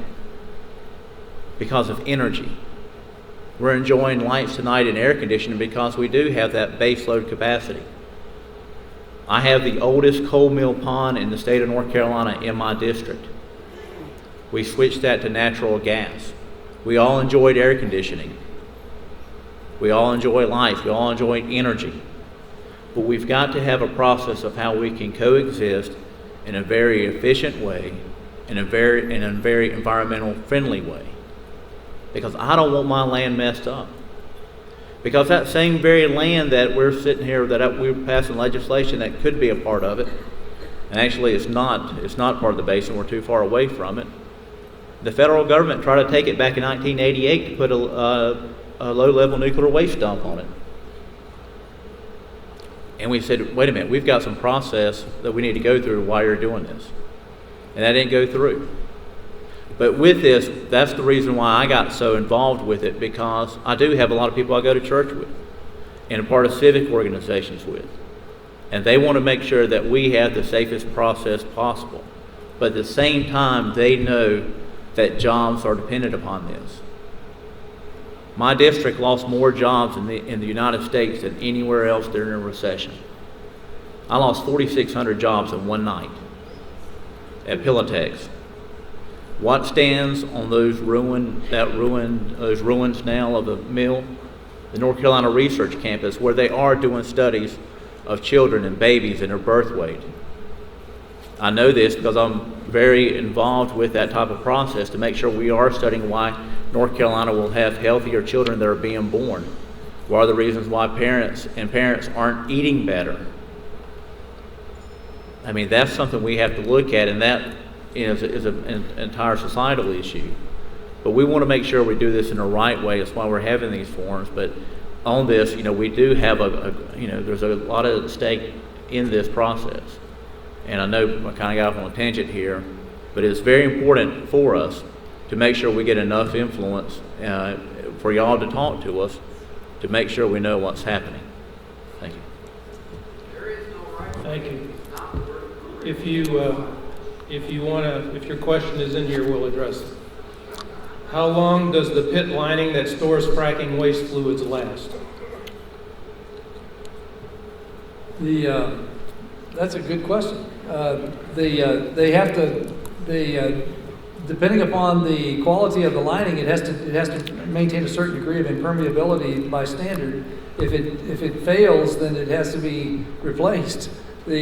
because of energy. We're enjoying lights tonight and air conditioning because we do have that base load capacity. I have the oldest coal mill pond in the state of North Carolina in my district. We switched that to natural gas. We all enjoyed air conditioning. We all enjoy lights. We all enjoy energy. But we've got to have a process of how we can coexist in a very efficient way, in a very environmental friendly way. Because I don't want my land messed up. Because that same very land that we're sitting here, that we're passing legislation that could be a part of it, and actually it's not part of the basin, we're too far away from it. The federal government tried to take it back in 1988 to put a low-level nuclear waste dump on it. And we said, wait a minute, we've got some process that we need to go through while you're doing this. And that didn't go through. But with this, that's the reason why I got so involved with it, because I do have a lot of people I go to church with and a part of civic organizations with. And they want to make sure that we have the safest process possible. But at the same time, they know that jobs are dependent upon this. My district lost more jobs in the United States than anywhere else during a recession. I lost 4,600 jobs in one night at Pilatex. What stands on those ruins now of the mill? The North Carolina Research Campus, where they are doing studies of children and babies and their birth weight. I know this because I'm very involved with that type of process to make sure we are studying why North Carolina will have healthier children that are being born. What are the reasons why parents aren't eating better? I mean, that's something we have to look at, and that is an entire societal issue. But we want to make sure we do this in the right way. That's why we're having these forums. But on this, we do have there's a lot at stake in this process. And I know I kind of got off on a tangent here, but it's very important for us to make sure we get enough influence for y'all to talk to us to make sure we know what's happening. Thank you. Thank you. If your question is in here, we'll address it. How long does the pit lining that stores fracking waste fluids last? That's a good question. Depending upon the quality of the lining, it has to maintain a certain degree of impermeability by standard. If it fails, then it has to be replaced. I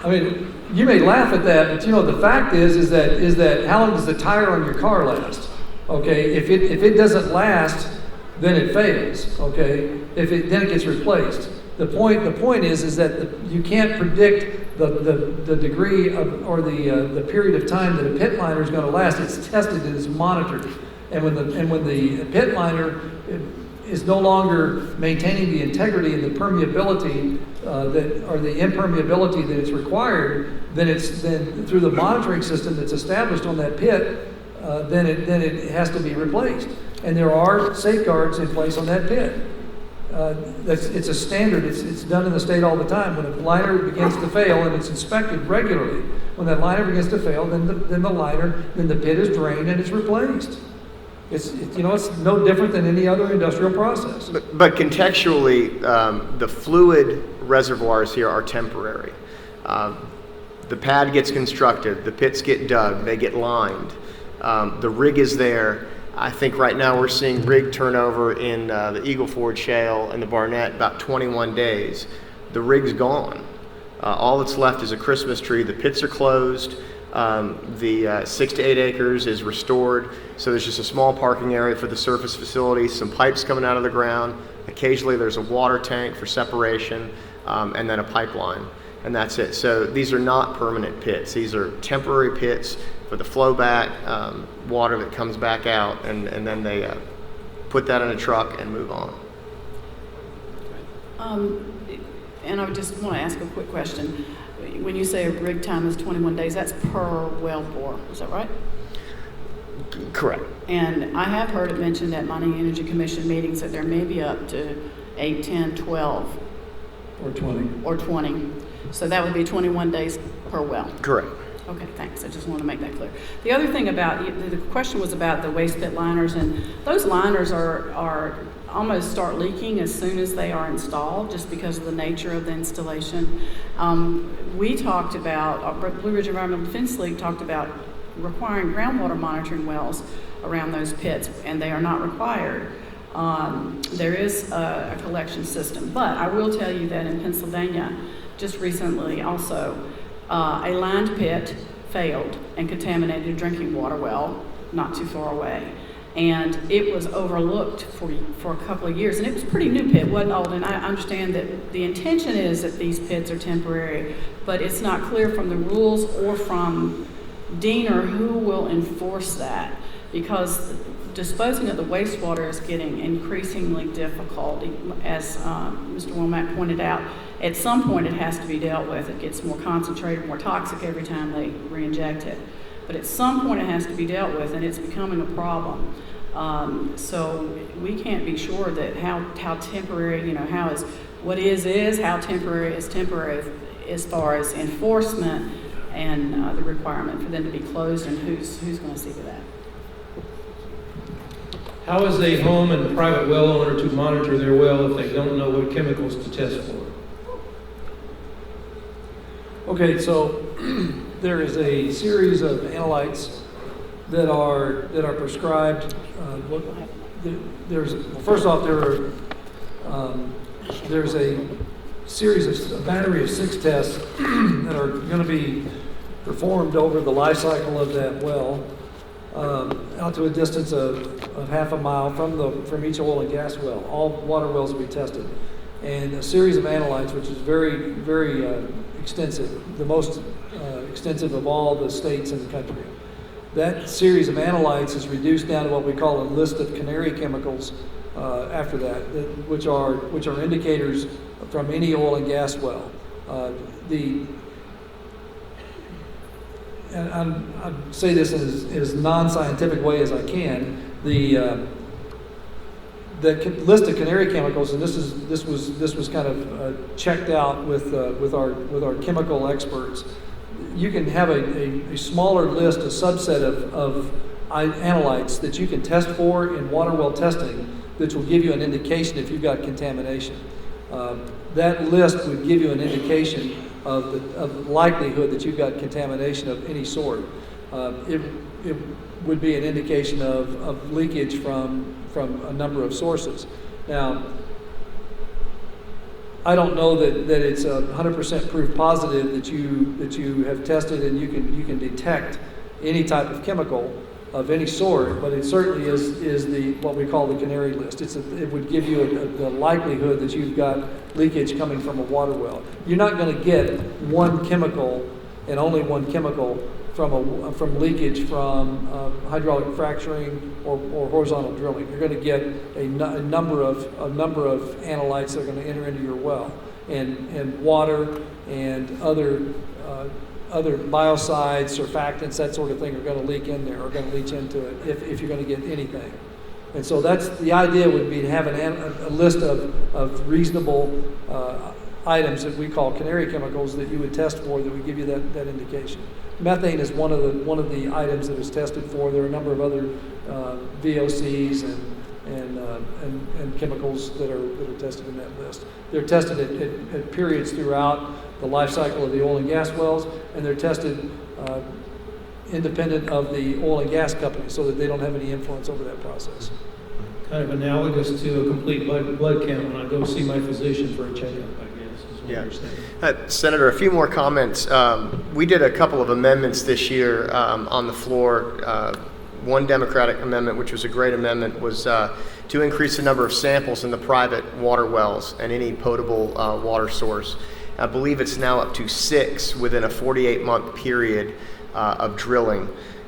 mean, you may laugh at that, but the fact is that how long does the tire on your car last? Okay, if it doesn't last, then it fails. Okay, then it gets replaced. The point is that you can't predict the degree of or the period of time that a pit liner is going to last. It's tested and it's monitored, and when the pit liner is no longer maintaining the integrity and the permeability the impermeability that is required, then through the monitoring system that's established on that pit, then it has to be replaced. And there are safeguards in place on that pit. It's a standard. It's done in the state all the time. When a liner begins to fail, and it's inspected regularly, when that liner begins to fail, then the pit is drained and it's replaced. It's no different than any other industrial process. But contextually, the fluid reservoirs here are temporary. The pad gets constructed, the pits get dug, they get lined. The rig is there. I think right now we're seeing rig turnover in the Eagle Ford Shale and the Barnett about 21 days. The rig's gone. All that's left is a Christmas tree. The pits are closed. The 6 to 8 acres is restored, so there's just a small parking area for the surface facility, some pipes coming out of the ground. Occasionally there's a water tank for separation, and then a pipeline, and that's it. So these are not permanent pits. These are temporary pits for the flow back water that comes back out, and then they put that in a truck and move on. And I just want to ask a quick question. When you say a rig time is 21 days, that's per well bore, is that right? Correct. And I have heard it mentioned at Mining Energy Commission meetings that there may be up to 8, 10, 12. Or 20. So that would be 21 days per well. Correct. Okay, thanks. I just want to make that clear. The other thing about, the question was about the waste pit liners, and those liners are almost start leaking as soon as they are installed, just because of the nature of the installation. We talked about, Blue Ridge Environmental Defense League talked about requiring groundwater monitoring wells around those pits, and they are not required. There is a collection system, but I will tell you that in Pennsylvania, just recently also, a lined pit failed and contaminated a drinking water well not too far away. And it was overlooked for a couple of years, and it was a pretty new pit, wasn't old. And I understand that the intention is that these pits are temporary, but it's not clear from the rules or from Diener who will enforce that, because disposing of the wastewater is getting increasingly difficult, as Mr. Womack pointed out. At some point, it has to be dealt with. It gets more concentrated, more toxic every time they re-inject it. But at some point, it has to be dealt with, and it's becoming a problem. So we can't be sure that how temporary, you know, what is, how temporary is temporary as far as enforcement and the requirement for them to be closed, and who's going to see to that. How is a home and private well owner to monitor their well if they don't know what chemicals to test for? Okay, so there is a series of analytes that are prescribed. First off, there's a battery of 6 tests that are going to be performed over the life cycle of that well, out to a distance of half a mile from each oil and gas well. All water wells will be tested, and a series of analytes, which is very, very extensive, the most extensive of all the states in the country. That series of analytes is reduced down to what we call a list of canary chemicals after that, which are indicators from any oil and gas well. And I say this in as non-scientific way as I can. The list of canary chemicals, and this was kind of checked out with our chemical experts. You can have a smaller list, a subset of analytes that you can test for in water well testing, which will give you an indication if you've got contamination. That list would give you an indication of the likelihood that you've got contamination of any sort. It would be an indication of leakage from a number of sources. Now, I don't know that it's 100% proof positive that you have tested and you can detect any type of chemical of any sort, but it certainly is what we call the canary list. It would give you the likelihood that you've got leakage coming from a water well. You're not going to get one chemical and only one chemical from leakage from hydraulic fracturing or horizontal drilling. You're going to get a number of analytes that are going to enter into your well, and water and other biocides, surfactants, that sort of thing are going to leak in there, or going to leach into it if you're going to get anything. And so that's the idea, would be to have a list of reasonable items that we call canary chemicals that you would test for that would give you that indication. Methane is one of the items that is tested for. There are a number of other VOCs and chemicals that are tested in that list. They're tested at periods throughout the life cycle of the oil and gas wells, and they're tested independent of the oil and gas company, so that they don't have any influence over that process. Kind of analogous to a complete blood count when I go see my physician for a checkup, I guess, is what you're saying. Senator, a few more comments. We did a couple of amendments this year on the floor. One Democratic amendment, which was a great amendment, was to increase the number of samples in the private water wells and any potable water source. I believe it's now up to 6 within a 48-month period of drilling.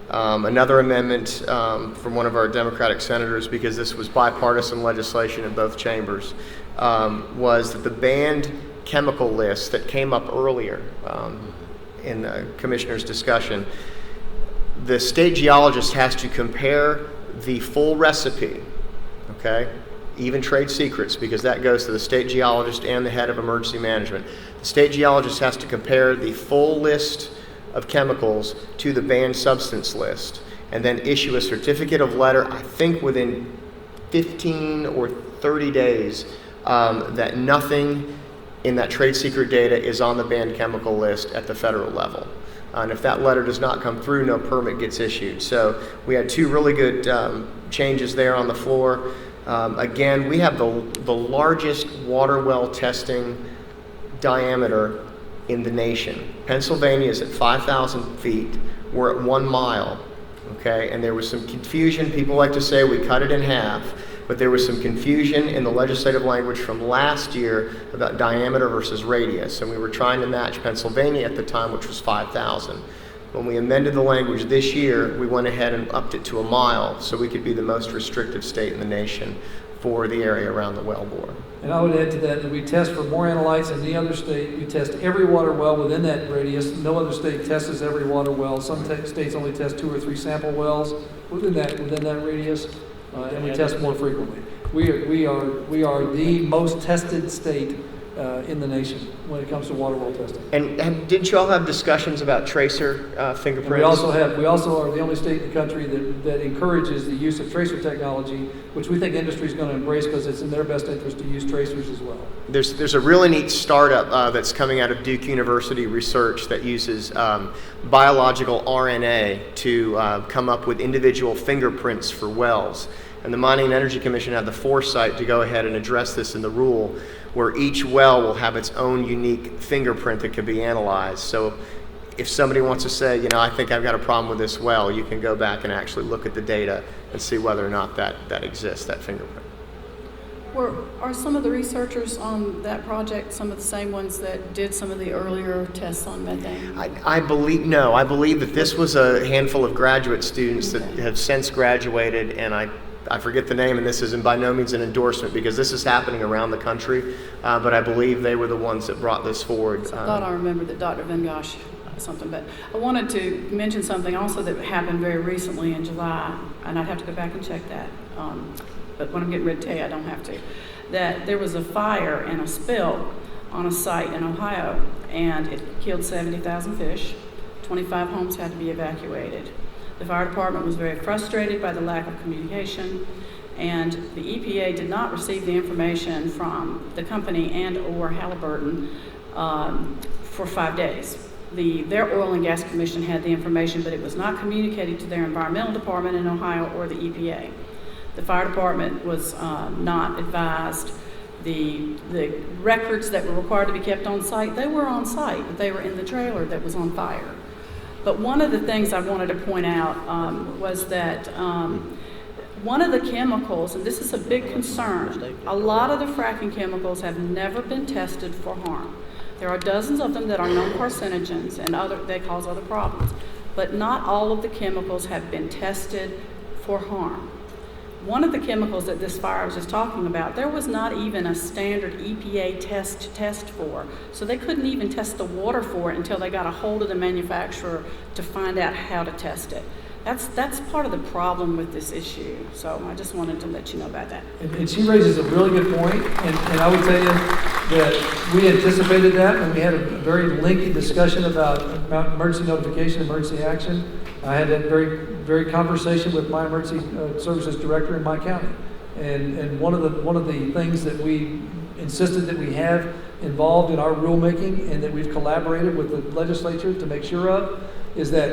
Another amendment from one of our Democratic senators, because this was bipartisan legislation in both chambers, was that the banned chemical list that came up earlier in the commissioner's discussion, the state geologist has to compare the full recipe, okay, even trade secrets, because that goes to the state geologist and the head of emergency management. The state geologist has to compare the full list of chemicals to the banned substance list, and then issue a certificate of letter, I think within 15 or 30 days, that nothing in that trade secret data is on the banned chemical list at the federal level. And if that letter does not come through, no permit gets issued. So we had 2 really good changes there on the floor. Again, we have the largest water well testing diameter in the nation. Pennsylvania is at 5,000 feet. We're at 1 mile, okay? And there was some confusion. People like to say we cut it in half, but there was some confusion in the legislative language from last year about diameter versus radius, and we were trying to match Pennsylvania at the time, which was 5,000. When we amended the language this year, we went ahead and upped it to 1 mile, so we could be the most restrictive state in the nation for the area around the well bore. And I would add to that we test for more analytes than any other state. We test every water well within that radius. No other state tests every water well. Some states only test 2 or 3 sample wells within that radius, and we test more frequently. We are the most tested state in the nation when it comes to water well testing. And didn't you all have discussions about tracer fingerprints? And we also are the only state in the country that encourages the use of tracer technology, which we think industry is going to embrace because it's in their best interest to use tracers as well. There's a really neat startup that's coming out of Duke University research that uses biological RNA to come up with individual fingerprints for wells. And the Mining and Energy Commission had the foresight to go ahead and address this in the rule, where each well will have its own unique fingerprint that can be analyzed. So if somebody wants to say, I think I've got a problem with this well, you can go back and actually look at the data and see whether or not that exists, that fingerprint. Are some of the researchers on that project some of the same ones that did some of the earlier tests on methane? I believe that this was a handful of graduate students that have since graduated, and I forget the name, and this is by no means an endorsement because this is happening around the country, but I believe they were the ones that brought this forward. So I thought I remembered that Dr. Van Gosh something, but I wanted to mention something also that happened very recently in July, and I'd have to go back and check that. But when I'm getting ready to tell you, I don't have to. That there was a fire and a spill on a site in Ohio, and it killed 70,000 fish. 25 homes had to be evacuated. The fire department was very frustrated by the lack of communication, and the EPA did not receive the information from the company and or Halliburton for 5 days. Their Oil and Gas Commission had the information, but it was not communicated to their environmental department in Ohio or the EPA. The fire department was not advised. The records that were required to be kept on site, they were on site, but they were in the trailer that was on fire. But one of the things I wanted to point out was that one of the chemicals, and this is a big concern, a lot of the fracking chemicals have never been tested for harm. There are dozens of them that are known carcinogens and they cause other problems, but not all of the chemicals have been tested for harm. One of the chemicals that this fire was just talking about, there was not even a standard EPA test for. So they couldn't even test the water for it until they got a hold of the manufacturer to find out how to test it. That's part of the problem with this issue. So I just wanted to let you know about that. And she raises a really good point, and I would tell you that we anticipated that when we had a very lengthy discussion about emergency notification, emergency action. I had that very conversation with my emergency services director in my county, and one of the things that we insisted that we have involved in our rulemaking and that we've collaborated with the legislature to make sure of is that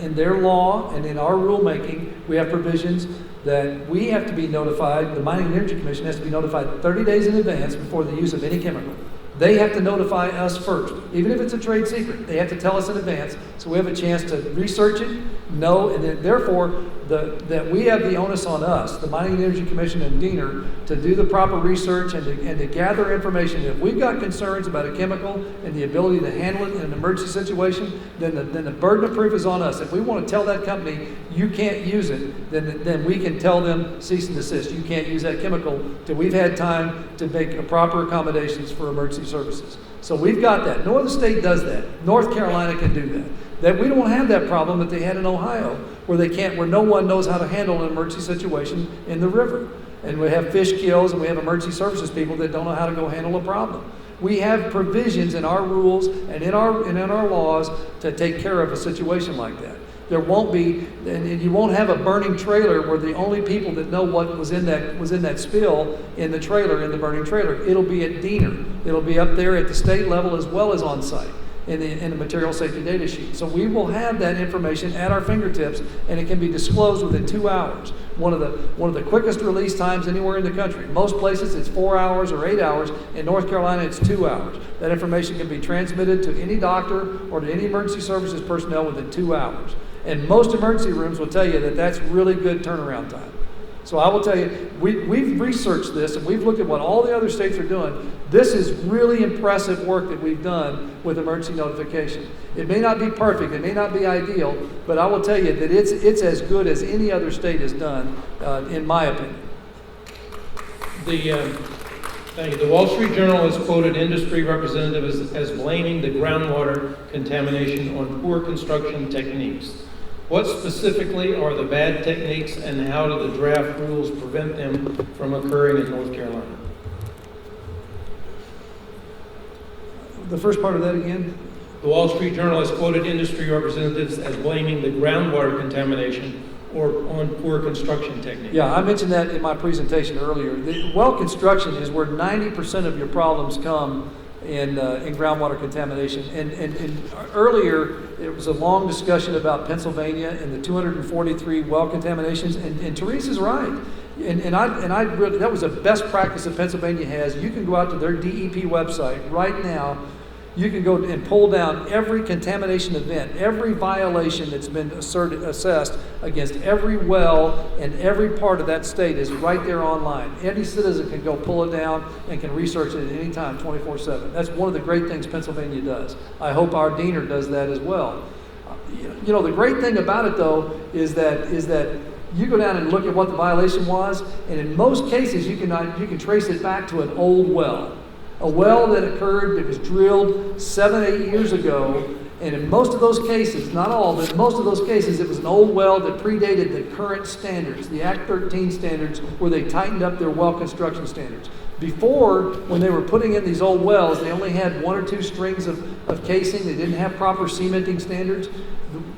in their law and in our rulemaking we have provisions that we have to be notified. The Mining and Energy Commission has to be notified 30 days in advance before the use of any chemical. They have to notify us first. Even if it's a trade secret, they have to tell us in advance so we have a chance to research it, know, and then therefore that we have the onus on us, the Mining and Energy Commission and DENR, to do the proper research and to gather information. If we've got concerns about a chemical and the ability to handle it in an emergency situation, then the burden of proof is on us. If we want to tell that company, you can't use it, then we can tell them, cease and desist. You can't use that chemical till we've had time to make a proper accommodations for emergency services. So we've got that. No other state does that. North Carolina can do that. That we don't have that problem that they had in Ohio, where no one knows how to handle an emergency situation in the river. And we have fish kills and we have emergency services people that don't know how to go handle a problem. We have provisions in our rules and in our laws to take care of a situation like that. There won't be, and you won't have a burning trailer where the only people that know what was in that spill in the trailer, in the burning trailer. It'll be at DENR. It'll be up there at the state level as well as on site in the material safety data sheet. So we will have that information at our fingertips, and it can be disclosed within 2 hours. One of the quickest release times anywhere in the country. Most places it's 4 hours or 8 hours. In North Carolina, it's 2 hours. That information can be transmitted to any doctor or to any emergency services personnel within 2 hours. And most emergency rooms will tell you that that's really good turnaround time. So I will tell you, we've researched this and we've looked at what all the other states are doing. This is really impressive work that we've done with emergency notification. It may not be perfect, it may not be ideal, but I will tell you that it's as good as any other state has done, in my opinion. Thank you. The Wall Street Journal has quoted industry representatives as blaming the groundwater contamination on poor construction techniques. What specifically are the bad techniques, and how do the draft rules prevent them from occurring in North Carolina? The first part of that again? The Wall Street Journal has quoted industry representatives as blaming the groundwater contamination or on poor construction techniques. Yeah, I mentioned that in my presentation earlier. The well construction is where 90% of your problems come in groundwater contamination. And earlier, it was a long discussion about Pennsylvania and the 243 well contaminations, and Teresa's right. And I really, that was a best practice that Pennsylvania has. You can go out to their DEP website right now. You can go and pull down every contamination event, every violation that's been assessed against every well and every part of that state is right there online. Any citizen can go pull it down and can research it at any time, 24/7. That's one of the great things Pennsylvania does. I hope our deaner does that as well. You know, the great thing about it, though, is that you go down and look at what the violation was, and in most cases, you can trace it back to an old well. A well that occurred, that was drilled 7-8 years ago, and in most of those cases, not all, but in most of those cases, it was an old well that predated the current standards, the Act 13 standards, where they tightened up their well construction standards. Before, when they were putting in these old wells, they only had 1 or 2 strings of casing. They didn't have proper cementing standards.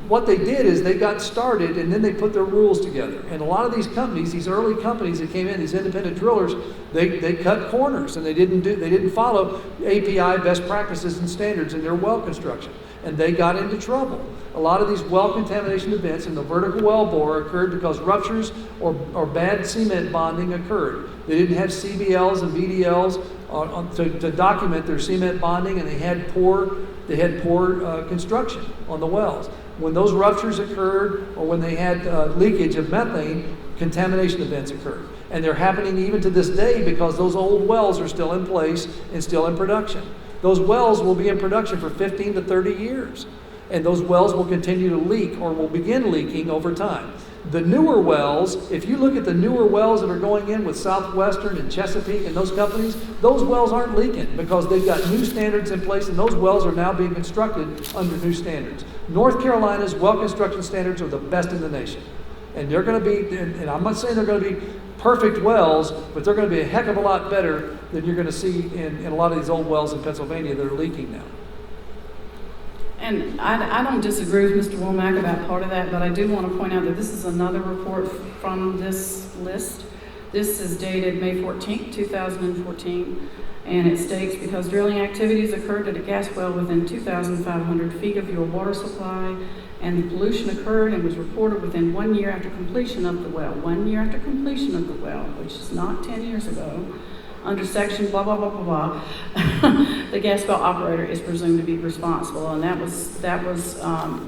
What they did is they got started and then they put their rules together. And a lot of these companies, these early companies that came in, these independent drillers, they cut corners and they didn't follow API best practices and standards in their well construction. And they got into trouble. A lot of these well contamination events in the vertical well bore occurred because ruptures or bad cement bonding occurred. They didn't have CBLs and VDLs to document their cement bonding, and they had poor construction on the wells. When those ruptures occurred or when they had leakage of methane, contamination events occurred. And they're happening even to this day because those old wells are still in place and still in production. Those wells will be in production for 15 to 30 years. And those wells will continue to leak or will begin leaking over time. The newer wells, if you look at the newer wells that are going in with Southwestern and Chesapeake and those companies, those wells aren't leaking because they've got new standards in place, and those wells are now being constructed under new standards. North Carolina's well construction standards are the best in the nation. And they're going to be, and I'm not saying they're going to be perfect wells, but they're going to be a heck of a lot better than you're going to see in a lot of these old wells in Pennsylvania that are leaking now. And I don't disagree with Mr. Womack about part of that, but I do want to point out that this is another report from this list. This is dated May 14, 2014, and it states, because drilling activities occurred at a gas well within 2,500 feet of your water supply, and the pollution occurred and was reported within 1 year after completion of the well. 1 year after completion of the well, which is not 10 years ago. Under section blah, blah, blah, blah, blah, the gas well operator is presumed to be responsible. And that was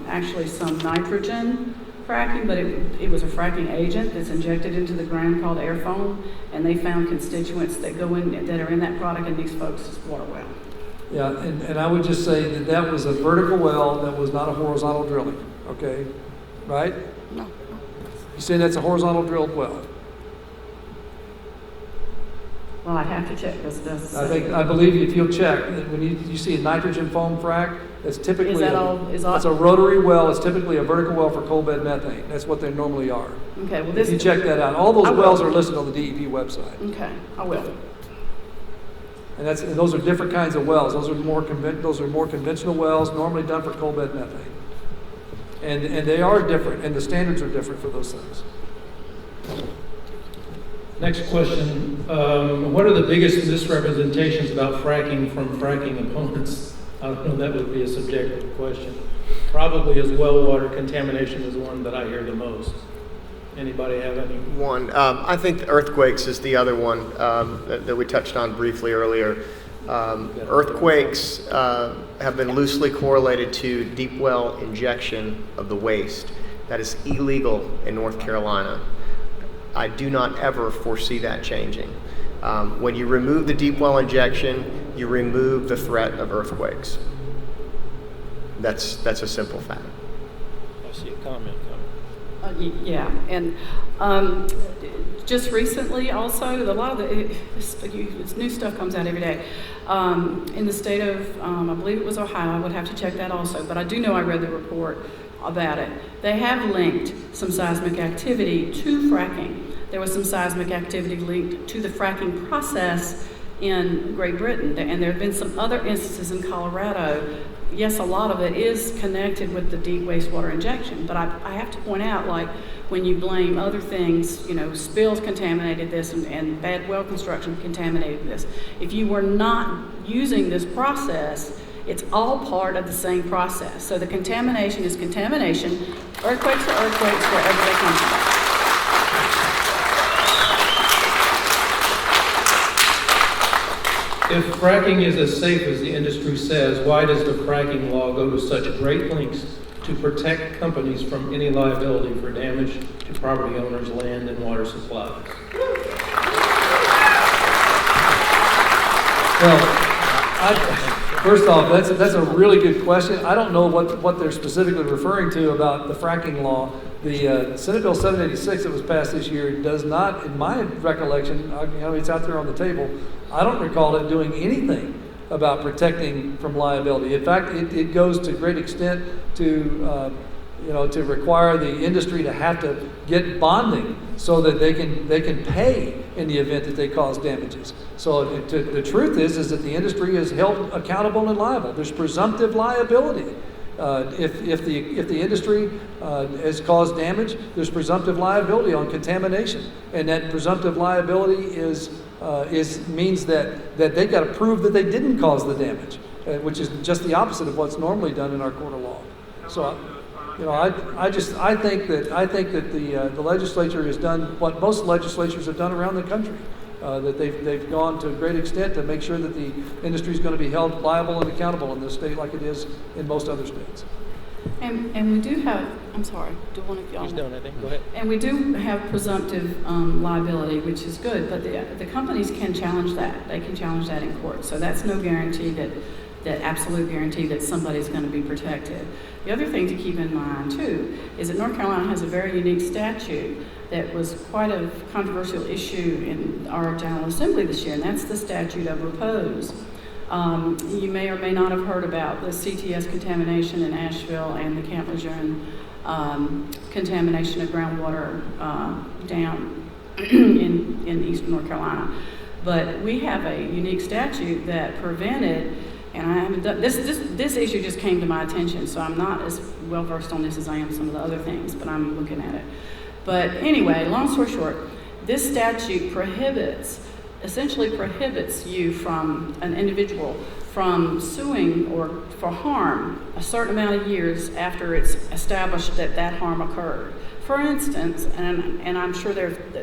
actually some nitrogen fracking, but it was a fracking agent that's injected into the ground called air foam, and they found constituents that go in, that are in that product in these folks' water well. Yeah, and I would just say that was a vertical well, that was not a horizontal drilling, okay? Right? No. You say that's a horizontal drilled well? Well, I'd have to check because it does say. I believe if you'll check, that when you see a nitrogen foam frac, that's typically that's a rotary well. It's typically a vertical well for coal bed methane. That's what they normally are. Okay, well if you check that out, all those wells are listed on the DEP website. Okay, I will. And those are different kinds of wells. Those are more conventional wells, normally done for coal bed methane. And they are different, and the standards are different for those things. Next question. What are the biggest misrepresentations about fracking from fracking opponents? I don't know, that would be a subjective question. Probably as well water contamination is one that I hear the most. Anybody have any? One. I think earthquakes is the other one that we touched on briefly earlier. Earthquakes have been loosely correlated to deep well injection of the waste. That is illegal in North Carolina. I do not ever foresee that changing. When you remove the deep well injection, you remove the threat of earthquakes. That's a simple fact. I see a comment coming. Yeah, and just recently also, a lot of this new stuff comes out every day. In the state of, I believe it was Ohio, I would have to check that also, but I do know I read the report about it. They have linked some seismic activity to fracking. There was some seismic activity linked to the fracking process in Great Britain, and there have been some other instances in Colorado. Yes, a lot of it is connected with the deep wastewater injection, but I have to point out, like, when you blame other things, spills contaminated this and bad well construction contaminated this. If you were not using this process, it's all part of the same process. So the contamination is contamination. Earthquakes are earthquakes wherever they come from. If fracking is as safe as the industry says, why does the fracking law go to such great lengths to protect companies from any liability for damage to property owners' land and water supplies? Well, first off, that's a really good question. I don't know what they're specifically referring to about the fracking law. The Senate Bill 786 that was passed this year does not, in my recollection, it's out there on the table, I don't recall it doing anything about protecting from liability. In fact, it goes to great extent to require the industry to have to get bonding so that they can pay in the event that they cause damages. So the truth is that the industry is held accountable and liable. There's presumptive liability. If the industry has caused damage, there's presumptive liability on contamination, and that presumptive liability means that they've got to prove that they didn't cause the damage, which is just the opposite of what's normally done in our court of law. So, I think that the legislature has done what most legislatures have done around the country. That they've gone to a great extent to make sure that the industry is going to be held liable and accountable in this state like it is in most other states. And we do have, I'm sorry, do one of y'all? He's done, I think. Go ahead. And we do have presumptive liability, which is good, but the companies can challenge that. They can challenge that in court. So that's no guarantee that absolute guarantee that somebody's going to be protected. The other thing to keep in mind, too, is that North Carolina has a very unique statute that was quite a controversial issue in our General Assembly this year, and that's the statute of repose. You may or may not have heard about the CTS contamination in Asheville and the Camp Lejeune contamination of groundwater down in eastern North Carolina. But we have a unique statute that prevented, and I haven't done, this issue just came to my attention, so I'm not as well versed on this as I am some of the other things, but I'm looking at it. But anyway, long story short, this statute essentially prohibits you from an individual from suing or for harm a certain amount of years after it's established that harm occurred. For instance, and I'm sure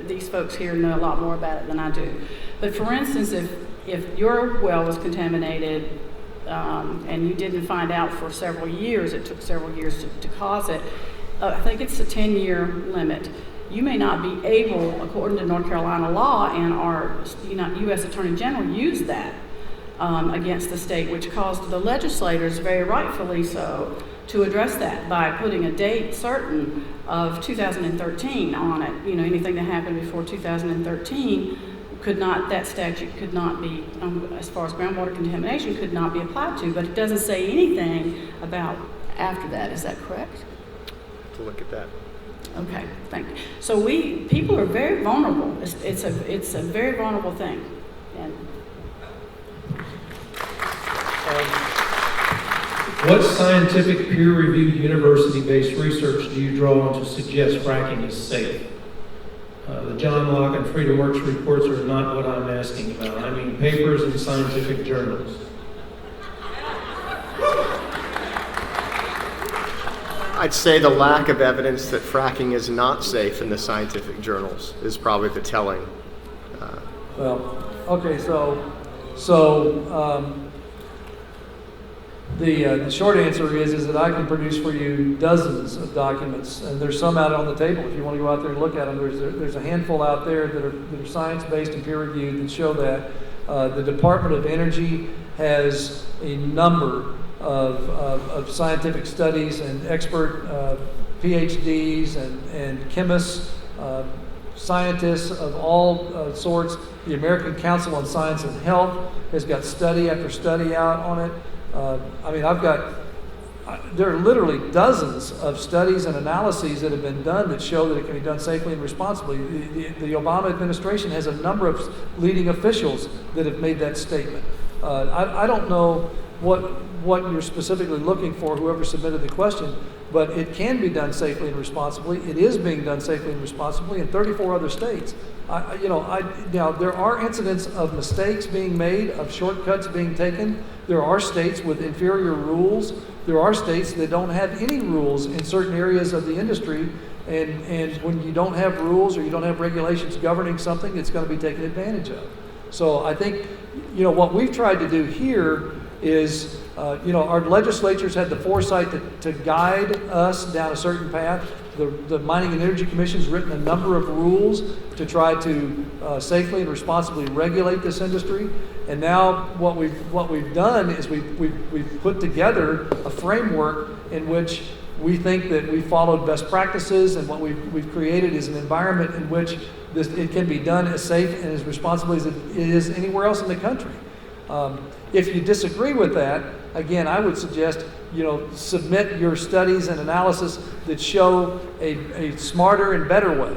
these folks here know a lot more about it than I do, but for instance, if your well was contaminated and you didn't find out for several years, it took several years to cause it, I think it's a 10-year limit. You may not be able, according to North Carolina law and our U.S. Attorney General, use that against the state, which caused the legislators, very rightfully so, to address that by putting a date certain of 2013 on it. Anything that happened before 2013 that statute could not be, as far as groundwater contamination, could not be applied to. But it doesn't say anything about after that. Is that correct? To look at that. Okay, thank you. So people are very vulnerable. It's a very vulnerable thing. And What scientific peer-reviewed university-based research do you draw on to suggest fracking is safe? The John Locke and Freedom Works reports are not what I'm asking about. I mean papers in scientific journals. I'd say the lack of evidence that fracking is not safe in the scientific journals is probably the telling. The short answer is that I can produce for you dozens of documents, and there's some out on the table if you want to go out there and look at them. There's a handful out there that are science-based and peer-reviewed that show that. The Department of Energy has a number of scientific studies and expert PhDs and chemists, scientists of all sorts. The American Council on Science and Health has got study after study out on it. There are literally dozens of studies and analyses that have been done that show that it can be done safely and responsibly. The Obama administration has a number of leading officials that have made that statement. I don't know what you're specifically looking for, whoever submitted the question, but it can be done safely and responsibly. It is being done safely and responsibly in 34 other states. Now, there are incidents of mistakes being made, of shortcuts being taken. There are states with inferior rules. There are states that don't have any rules in certain areas of the industry. And when you don't have rules or you don't have regulations governing something, it's going to be taken advantage of. So I think, what we've tried to do here is, our legislatures had the foresight to guide us down a certain path. The Mining and Energy Commission's written a number of rules to try to safely and responsibly regulate this industry. And now what we've done is we've put together a framework in which we think that we followed best practices, and what we've created is an environment in which it can be done as safe and as responsibly as it is anywhere else in the country. If you disagree with that, again, I would suggest submit your studies and analysis that show a smarter and better way.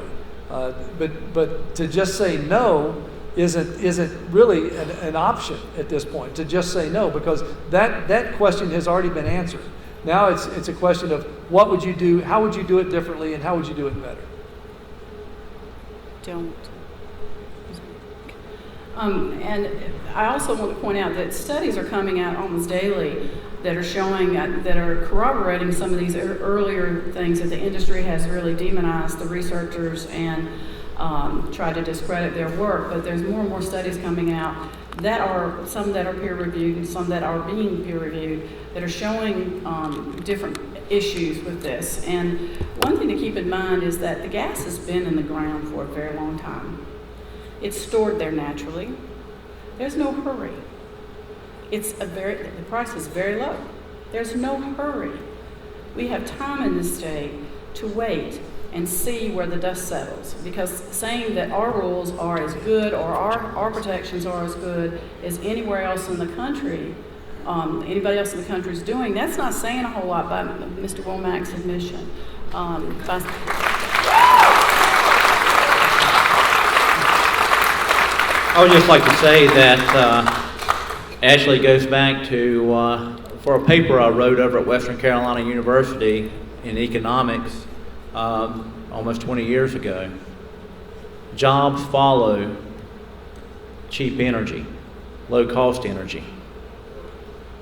But to just say no isn't really an option at this point. To just say no, because that question has already been answered. Now it's a question of what would you do, how would you do it differently, and how would you do it better? Don't. And I also want to point out that studies are coming out almost daily that are showing, that are corroborating some of these earlier things that the industry has really demonized the researchers and tried to discredit their work. But there's more and more studies coming out that are, some that are peer reviewed and some that are being peer reviewed, that are showing different issues with this. And one thing to keep in mind is that the gas has been in the ground for a very long time. It's stored there naturally. There's no hurry. The price is very low. There's no hurry. We have time in this state to wait and see where the dust settles. Because saying that our rules are as good or our protections are as good as anywhere else in the country, anybody else in the country is doing, that's not saying a whole lot by Mr. Womack's admission. I would just like to say that actually goes back to for a paper I wrote over at Western Carolina University in economics almost 20 years ago. Jobs follow cheap energy, low-cost energy.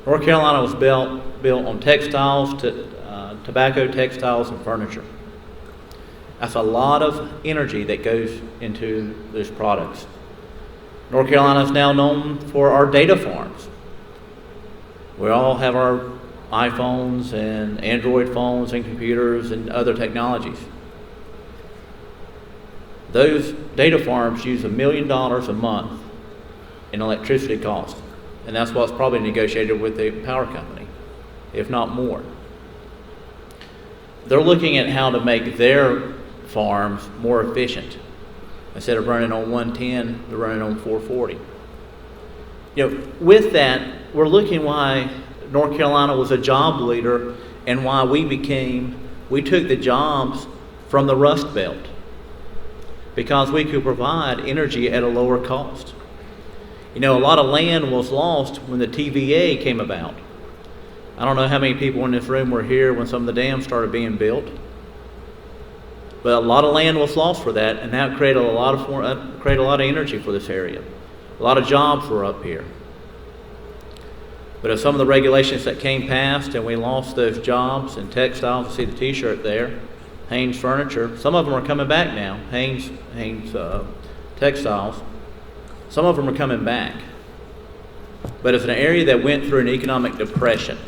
North Carolina was built on textiles, tobacco, textiles, and furniture. That's a lot of energy that goes into those products. North Carolina is now known for our data farms. We all have our iPhones and Android phones and computers and other technologies. Those data farms use $1 million a month in electricity costs, and that's what's probably negotiated with the power company, if not more. They're looking at how to make their farms more efficient. Instead of running on 110, they're running on 440. With that, we're looking why North Carolina was a job leader and why we took the jobs from the Rust Belt, because we could provide energy at a lower cost. A lot of land was lost when the TVA came about. I don't know how many people in this room were here when some of the dams started being built. But a lot of land was lost for that, and that created a lot of energy for this area. A lot of jobs were up here. But of some of the regulations that came past, and we lost those jobs and textiles, you see the T-shirt there, Haynes Furniture. Some of them are coming back now. Haynes Textiles. Some of them are coming back. But it's an area that went through an economic depression.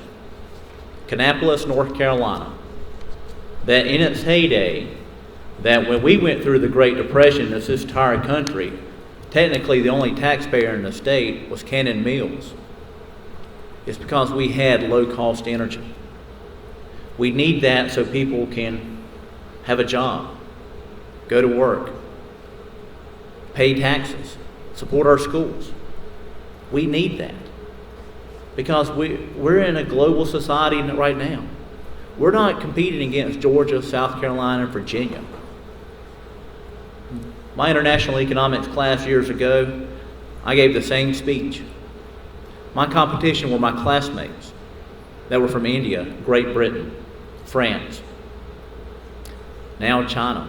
Kannapolis, North Carolina. That in its heyday, that when we went through the Great Depression in this entire country, technically the only taxpayer in the state was Cannon Mills. It's because we had low-cost energy. We need that so people can have a job, go to work, pay taxes, support our schools. We need that because we're in a global society right now. We're not competing against Georgia, South Carolina, and Virginia. My international economics class years ago, I gave the same speech. My competition were my classmates that were from India, Great Britain, France, now China,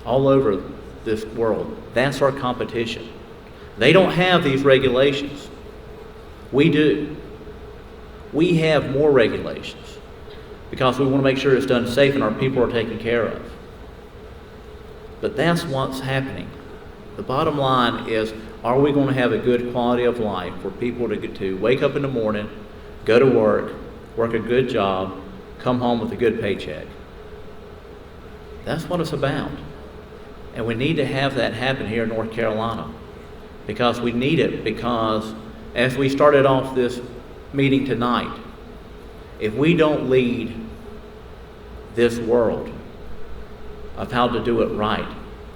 all over this world. That's our competition. They don't have these regulations. We do. We have more regulations because we want to make sure it's done safe and our people are taken care of. But that's what's happening. The bottom line is, are we going to have a good quality of life for people to wake up in the morning, go to work a good job, come home with a good paycheck? That's what it's about. And we need to have that happen here in North Carolina because we need it, because as we started off this meeting tonight, if we don't lead this world of how to do it right,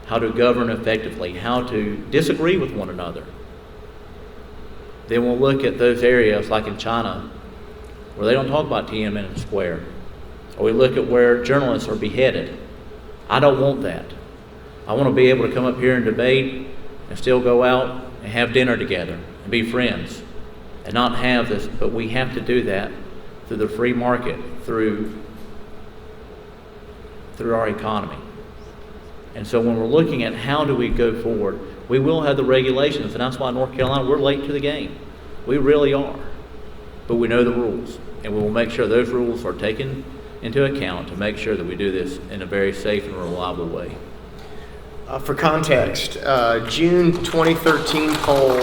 how to govern effectively, how to disagree with one another, then we'll look at those areas like in China where they don't talk about Tiananmen Square, or we look at where journalists are beheaded. I don't want that. I want to be able to come up here and debate and still go out and have dinner together and be friends and not have this, but we have to do that through the free market, through our economy. And so when we're looking at how do we go forward, we will have the regulations, and that's why North Carolina, we're late to the game. We really are. But we know the rules, and we will make sure those rules are taken into account to make sure that we do this in a very safe and reliable way. For context, June 2013 poll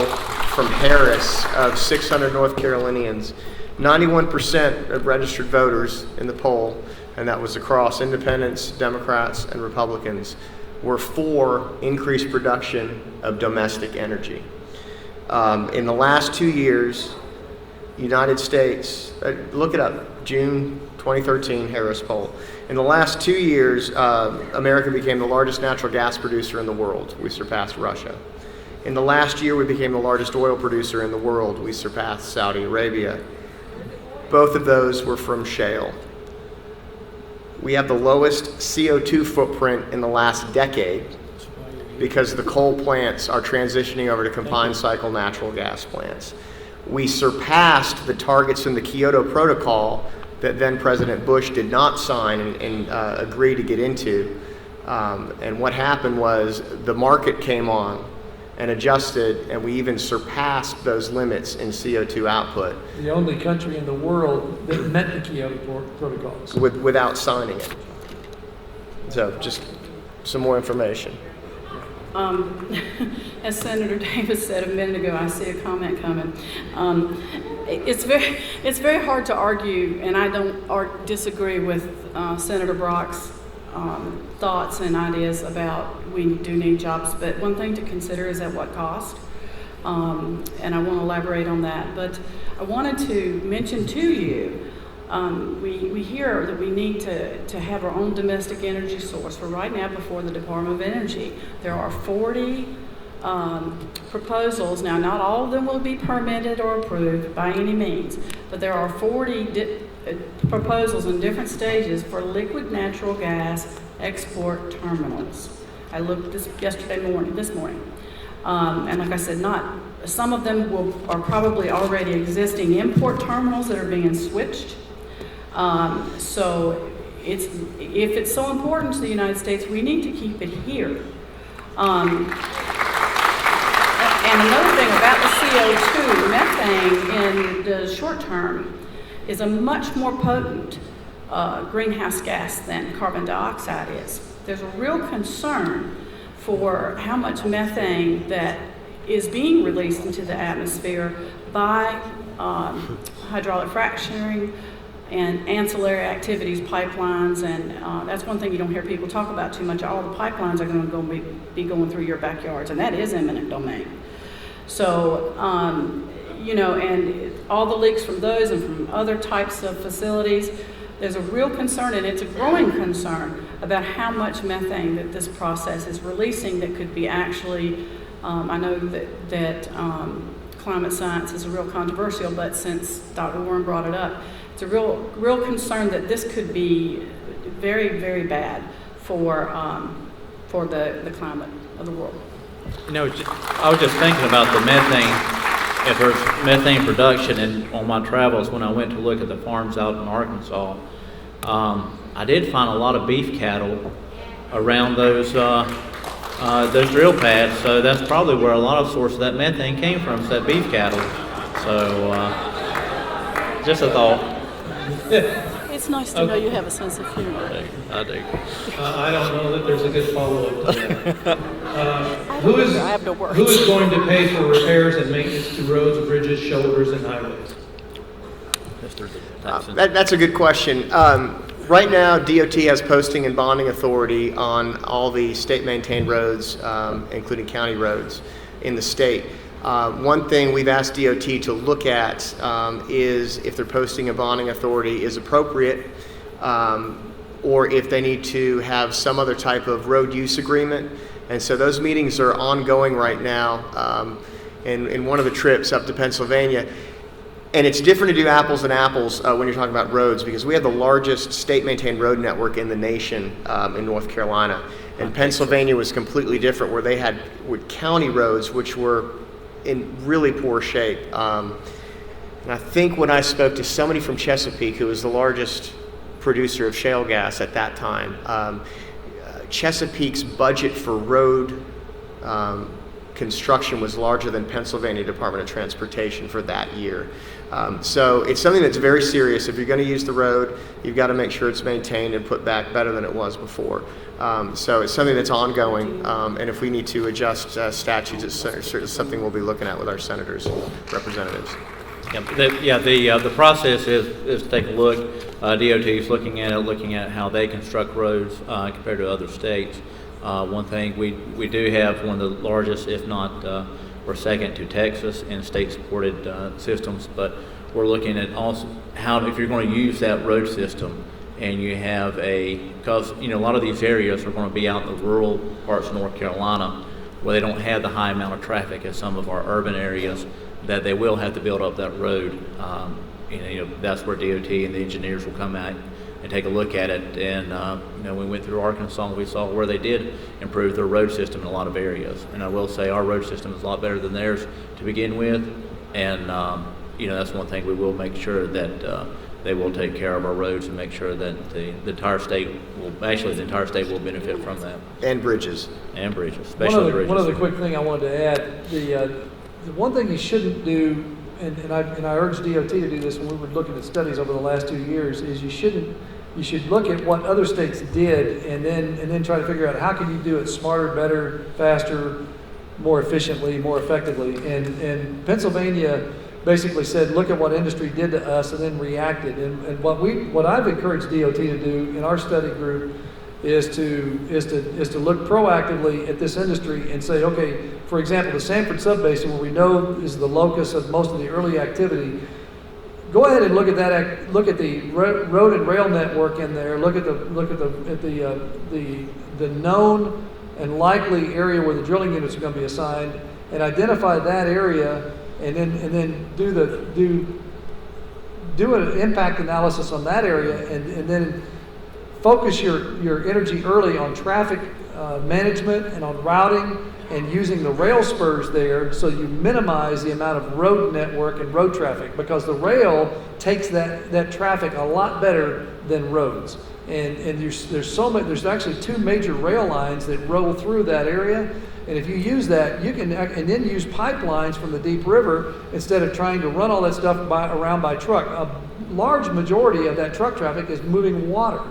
from Harris of 600 North Carolinians, 91% of registered voters in the poll, and that was across independents, Democrats, and Republicans, were for increased production of domestic energy. In the last 2 years, United States, look it up, June 2013 Harris poll. In the last 2 years, America became the largest natural gas producer in the world. We surpassed Russia. In the last year, we became the largest oil producer in the world. We surpassed Saudi Arabia. Both of those were from shale. We have the lowest CO2 footprint in the last decade because the coal plants are transitioning over to combined cycle natural gas plants. We surpassed the targets in the Kyoto Protocol that then President Bush did not sign and agree to get into. And what happened was the market came on and adjusted, and we even surpassed those limits in CO2 output. The only country in the world that met the Kyoto protocols. Without signing it. So just some more information. As Senator Davis said a minute ago, I see a comment coming. It's very hard to argue, and I don't disagree with Senator Brock's thoughts and ideas about we do need jobs, but one thing to consider is at what cost, and I want to elaborate on that. But I wanted to mention to you, we hear that we need to have our own domestic energy source. For right now, before the Department of Energy, there are 40 proposals. Now, not all of them will be permitted or approved by any means, but there are 40 proposals in different stages for liquid natural gas export terminals. I looked this morning, and like I said, some of them are probably already existing import terminals that are being switched. So if it's so important to the United States, we need to keep it here. And another thing about the CO2, methane in the short term is a much more potent greenhouse gas than carbon dioxide is. There's a real concern for how much methane that is being released into the atmosphere by hydraulic fracturing and ancillary activities, pipelines, and that's one thing you don't hear people talk about too much. All the pipelines are going to be going through your backyards, and that is eminent domain. So, and all the leaks from those and from other types of facilities, there's a real concern, and it's a growing concern, about how much methane that this process is releasing that could be actually, I know that climate science is a real controversial, but since Dr. Warren brought it up, it's a real concern that this could be very, very bad for the climate of the world. You know, I was just thinking about the methane, if there's methane production, and on my travels when I went to look at the farms out in Arkansas, I did find a lot of beef cattle around those drill pads, so that's probably where a lot of source of that methane came from, is that beef cattle. So, just a thought. It's nice to know you have a sense of humor. I do. I don't know that there's a good follow-up to that. I have no words. Who is going to pay for repairs and maintenance to roads, bridges, shoulders, and highways? That's a good question. Right now, DOT has posting and bonding authority on all the state-maintained roads, including county roads in the state. One thing we've asked DOT to look at is if their posting and bonding authority is appropriate, or if they need to have some other type of road use agreement. And so those meetings are ongoing right now in one of the trips up to Pennsylvania. And it's different to do apples and apples when you're talking about roads, because we have the largest state-maintained road network in the nation in North Carolina. And Pennsylvania was completely different, where they had county roads which were in really poor shape. And I think when I spoke to somebody from Chesapeake, who was the largest producer of shale gas at that time, Chesapeake's budget for road construction was larger than Pennsylvania Department of Transportation for that year. So it's something that's very serious. If you're going to use the road, you've got to make sure it's maintained and put back better than it was before. So it's something that's ongoing, and if we need to adjust statutes, it's certainly something we'll be looking at with our senators and representatives. The process is to take a look. DOT is looking at how they construct roads compared to other states. One thing, we do have one of the largest, if not we're second to Texas in state-supported systems, but we're looking at also how, if you're going to use that road system, and you have because a lot of these areas are going to be out in the rural parts of North Carolina where they don't have the high amount of traffic as some of our urban areas, that they will have to build up that road. That's where DOT and the engineers will come out and take a look at it. And we went through Arkansas and we saw where they did improve their road system in a lot of areas. And I will say our road system is a lot better than theirs to begin with. And that's one thing we will make sure that they will take care of our roads and make sure that the entire state will benefit from that. And bridges. Especially bridges. One other quick thing I wanted to add, the one thing you shouldn't do, and I urged DOT to do this when we were looking at studies over the last 2 years, is you should look at what other states did and then try to figure out how can you do it smarter, better, faster, more efficiently, more effectively. And Pennsylvania basically said, look at what industry did to us, and then reacted. And what I've encouraged DOT to do in our study group is to look proactively at this industry and say, okay, for example, the Sanford Subbasin, where we know is the locus of most of the early activity, go ahead and look at that. Look at the road and rail network in there. Look at the known and likely area where the drilling units are going to be assigned, and identify that area, and then do an impact analysis on that area, and then focus your energy early on traffic management and on routing and using the rail spurs there, so you minimize the amount of road network and road traffic, because the rail takes that traffic a lot better than roads. And there's actually 2 major rail lines that roll through that area. And if you use that, you can, and then use pipelines from the deep river instead of trying to run all that stuff around by truck. A large majority of that truck traffic is moving water.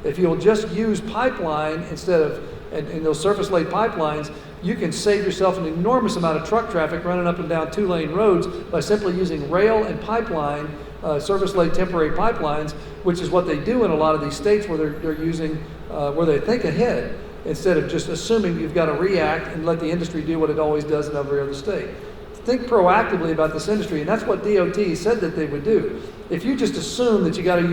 If you'll just use pipeline instead of, and those surface laid pipelines, you can save yourself an enormous amount of truck traffic running up and down 2-lane roads by simply using rail and pipeline, surface laid temporary pipelines, which is what they do in a lot of these states where they're using, where they think ahead, instead of just assuming you've got to react and let the industry do what it always does in every other state. think proactively about this industry, and that's what DOT said that they would do. If you just assume that you got to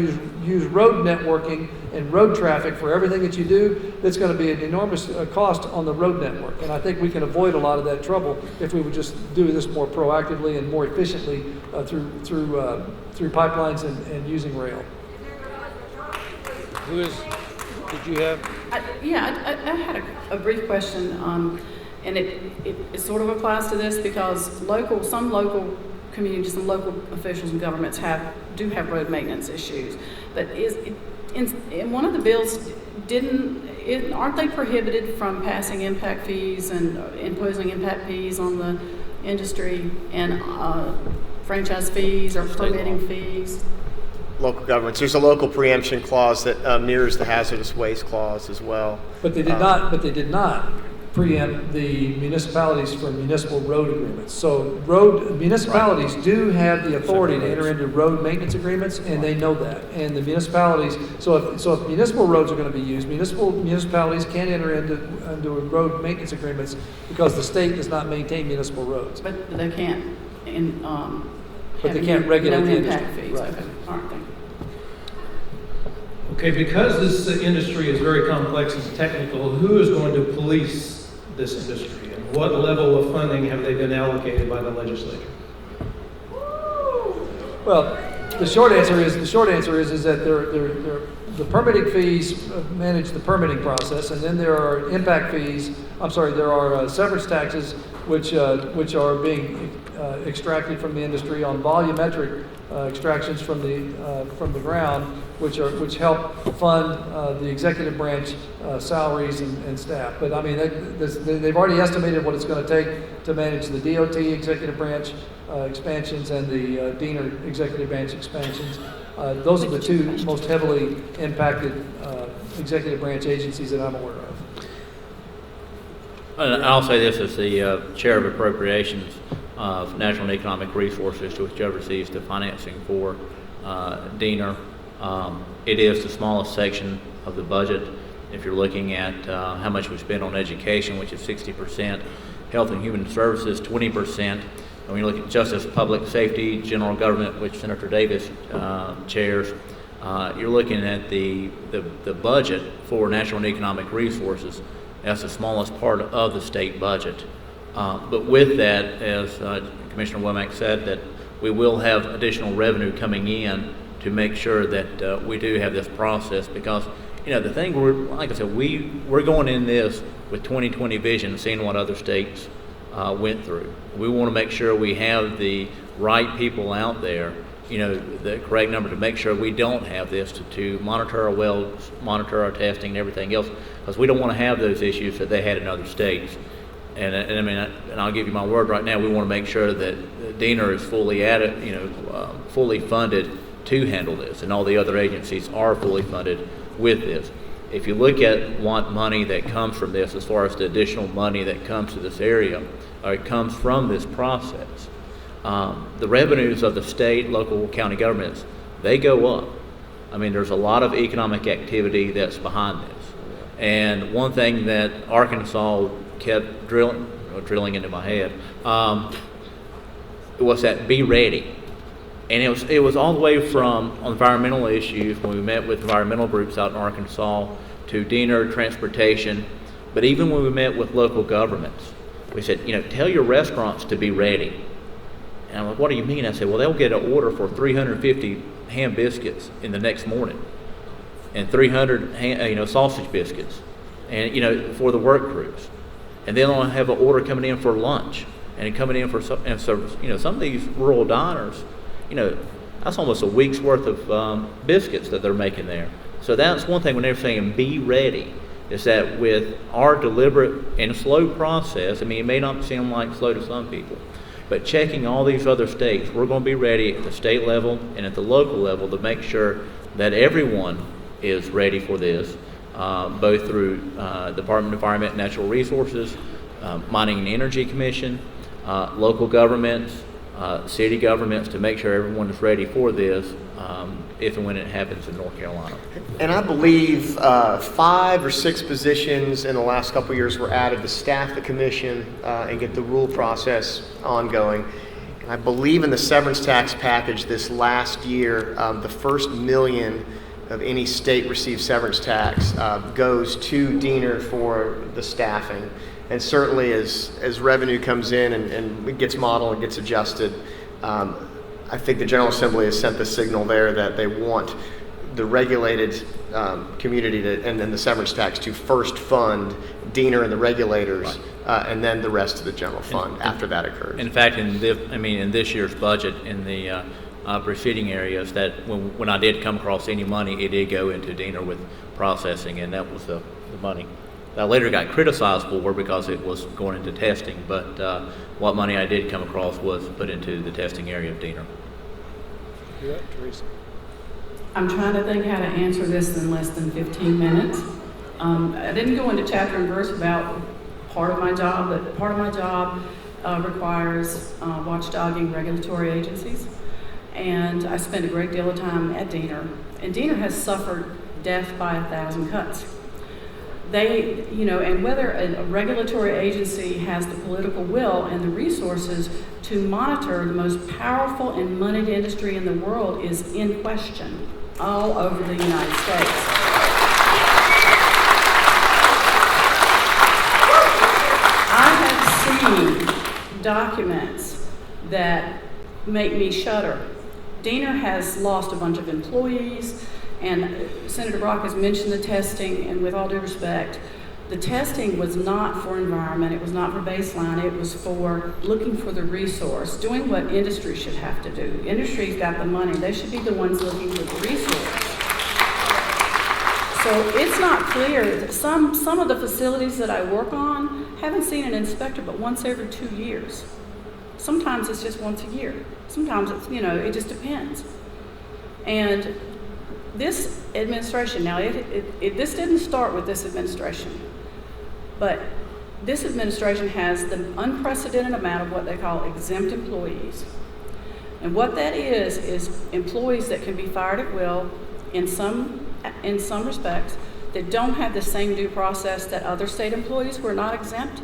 use road networking and road traffic for everything that you do, that's going to be an enormous cost on the road network. And I think we can avoid a lot of that trouble if we would just do this more proactively and more efficiently through pipelines and using rail. Did you have? I had a brief question, and it sort of applies to this because some local communities and local officials and governments do have road maintenance issues. But in one of the bills, aren't they prohibited from passing impact fees and imposing impact fees on the industry and franchise fees or permitting fees? Local governments. There's a local preemption clause that mirrors the hazardous waste clause as well. But they did not. But they did not preempt the municipalities for municipal road agreements. So municipalities do have the authority to enter into road maintenance agreements, and they know that. And the municipalities. So if municipal roads are going to be used, municipalities can enter into road maintenance agreements because the state does not maintain municipal roads. But they can't. But they can't regulate the impact industry. fees. Right. Okay. All right. Thank you. Okay, because this industry is very complex and technical, who is going to police this industry? And what level of funding have they been allocated by the legislature? Well, the short answer is that the permitting fees manage the permitting process, and then there are impact fees. There are severance taxes which are being extracted from the industry on volumetric extractions from the ground, which help fund the executive branch salaries and staff. But I mean, they've already estimated what it's going to take to manage the DOT executive branch expansions and the Diener executive branch expansions. Those are the two most heavily impacted executive branch agencies that I'm aware of. And I'll say this as the chair of appropriations of Natural and Economic Resources, which oversees the financing for Diener. It is the smallest section of the budget. If you're looking at how much we spend on education, which is 60%, health and human services, 20%. And when you look at justice, public safety, general government, which Senator Davis chairs, you're looking at the budget for natural and economic resources. That's the smallest part of the state budget. But with that, as Commissioner Womack said, that we will have additional revenue coming in to make sure that we do have this process, because the thing like I said, we're going in this with 20/20 vision, seeing what other states went through. We want to make sure we have the right people out there, the correct number to make sure we don't have this to monitor our wells, monitor our testing and everything else, because we don't want to have those issues that they had in other states. And I mean, and I'll give you my word right now, we want to make sure that Diener is fully fully funded to handle this, and all the other agencies are fully funded with this. If you look at what money that comes from this, as far as the additional money that comes to this area, or it comes from this process, the revenues of the state, local, county governments, they go up. I mean, there's a lot of economic activity that's behind this. And one thing that Arkansas kept drilling into my head was that be ready. And it was all the way from environmental issues when we met with environmental groups out in Arkansas to Diener transportation, but even when we met with local governments, we said, tell your restaurants to be ready. And I'm like, what do you mean? I said, well, they'll get an order for 350 ham biscuits in the next morning, and 300 sausage biscuits, and for the work crews, and then they'll have an order coming in for lunch and coming in for some of these rural diners. That's almost a week's worth of biscuits that they're making there. So that's one thing when they're saying be ready, is that with our deliberate and slow process, I mean, it may not seem like slow to some people, but checking all these other states, we're going to be ready at the state level and at the local level to make sure that everyone is ready for this, both through Department of Environment and Natural Resources, Mining and Energy Commission, local governments, city governments to make sure everyone is ready for this if and when it happens in North Carolina. And I believe 5 or 6 positions in the last couple of years were added to staff the commission and get the rule process ongoing. And I believe in the severance tax package this last year, the first $1 million of any state received severance tax goes to Diener for the staffing. And certainly as revenue comes in and it gets modeled and gets adjusted, I think the General Assembly has sent the signal there that they want the regulated community and then the severance tax to first fund Diener and the regulators, and then the rest of the general fund after that occurs. In fact, in this year's budget, in the preceding areas, that when I did come across any money, it did go into Diener with processing, and that was the money. I later got criticized for because it was going into testing, but what money I did come across was put into the testing area of Diener. You're up, Teresa. I'm trying to think how to answer this in less than 15 minutes. I didn't go into chapter and verse about part of my job, but part of my job requires watchdogging regulatory agencies. And I spend a great deal of time at Diener. And Diener has suffered death by 1,000 cuts. And whether a regulatory agency has the political will and the resources to monitor the most powerful and moneyed industry in the world is in question all over the United States. I have seen documents that make me shudder. Diener has lost a bunch of employees. And Senator Brock has mentioned the testing, and with all due respect, the testing was not for environment, it was not for baseline, it was for looking for the resource, doing what industry should have to do. Industry's got the money, they should be the ones looking for the resource. So it's not clear that some of the facilities that I work on haven't seen an inspector but once every 2 years. Sometimes it's just once a year. Sometimes it's, it just depends. And this administration, now this didn't start with this administration, but this administration has the unprecedented amount of what they call exempt employees. And what that is employees that can be fired at will in some respects that don't have the same due process that other state employees who are not exempt.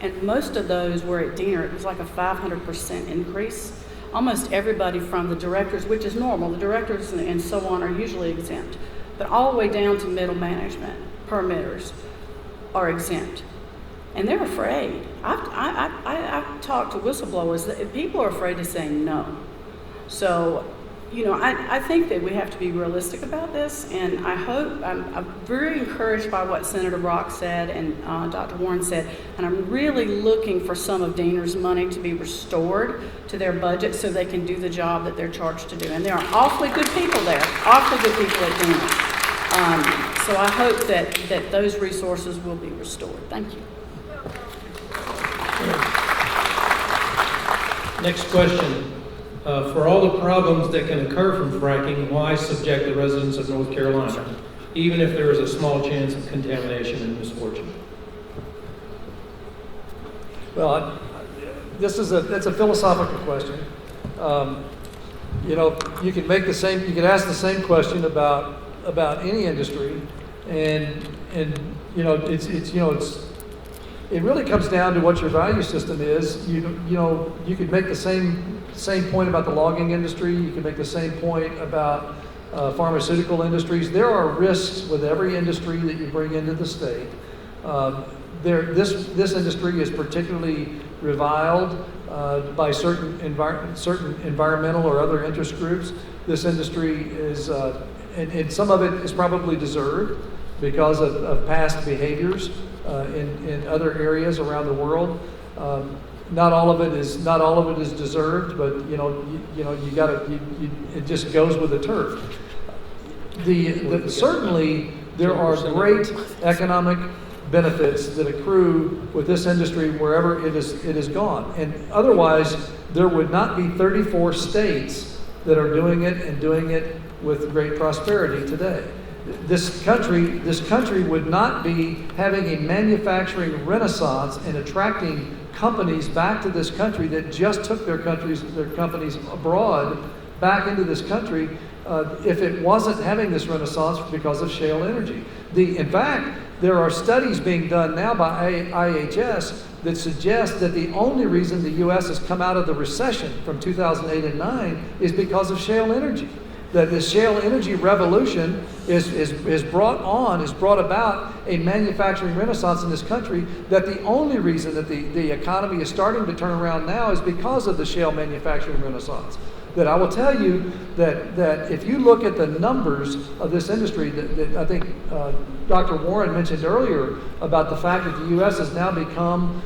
And most of those were at Diener. It was like a 500% increase. Almost everybody from the directors, which is normal, the directors and so on are usually exempt, but all the way down to middle management, permitters are exempt. And they're afraid. I've talked to whistleblowers that people are afraid to say no. So, I think that we have to be realistic about this, and I'm very encouraged by what Senator Brock said and Dr. Warren said, and I'm really looking for some of Diener's money to be restored to their budget so they can do the job that they're charged to do. And there are awfully good people there, awfully good people at Diener. So I hope that those resources will be restored. Thank you. Next question. For all the problems that can occur from fracking, why subject the residents of North Carolina, even if there is a small chance of contamination and misfortune? Well, that's a philosophical question. You could ask the same question about any industry, and it really comes down to what your value system is. You could make the same point about the logging industry. You can make the same point about pharmaceutical industries. There are risks with every industry that you bring into the state. This industry is particularly reviled by certain environmental or other interest groups. This industry is, and some of it is probably deserved because of past behaviors in other areas around the world. Not all of it is deserved, but it just goes with the turf. Certainly there are great economic benefits that accrue with this industry wherever it is gone, and otherwise there would not be 34 states that are doing it and doing it with great prosperity today. this country would not be having a manufacturing renaissance and attracting companies back to this country that just took their companies abroad back into this country if it wasn't having this renaissance because of shale energy. In fact, there are studies being done now by IHS that suggest that the only reason the U.S. has come out of the recession from 2008 and 9 is because of shale energy. That the shale energy revolution is brought about a manufacturing renaissance in this country, that the only reason that the economy is starting to turn around now is because of the shale manufacturing renaissance. That I will tell you that if you look at the numbers of this industry, that I think Dr. Warren mentioned earlier about the fact that the U.S. has now become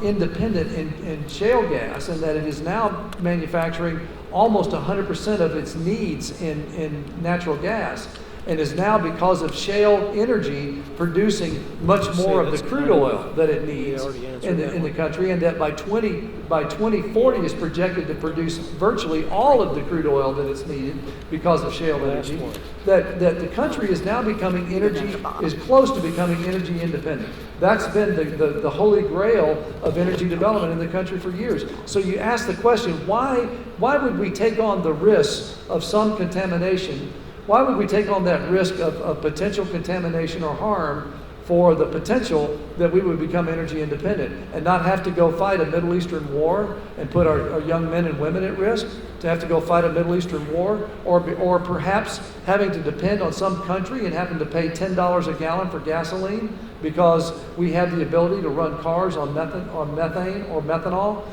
independent in shale gas, and that it is now manufacturing almost 100% of its needs in natural gas, and is now, because of shale energy, producing much more of the crude oil that it needs in the country, and that by 2040 is projected to produce virtually all of the crude oil that it's needed because of shale energy. That the country is now is close to becoming energy independent. That's been the holy grail of energy development in the country for years. So you ask the question, why would we take on the risk of some contamination? Why would we take on that risk of potential contamination or harm for the potential that we would become energy independent and not have to go fight a Middle Eastern war and put our young men and women at risk, to have to go fight a Middle Eastern war, or perhaps having to depend on some country and having to pay $10 a gallon for gasoline because we have the ability to run cars on methane or methanol?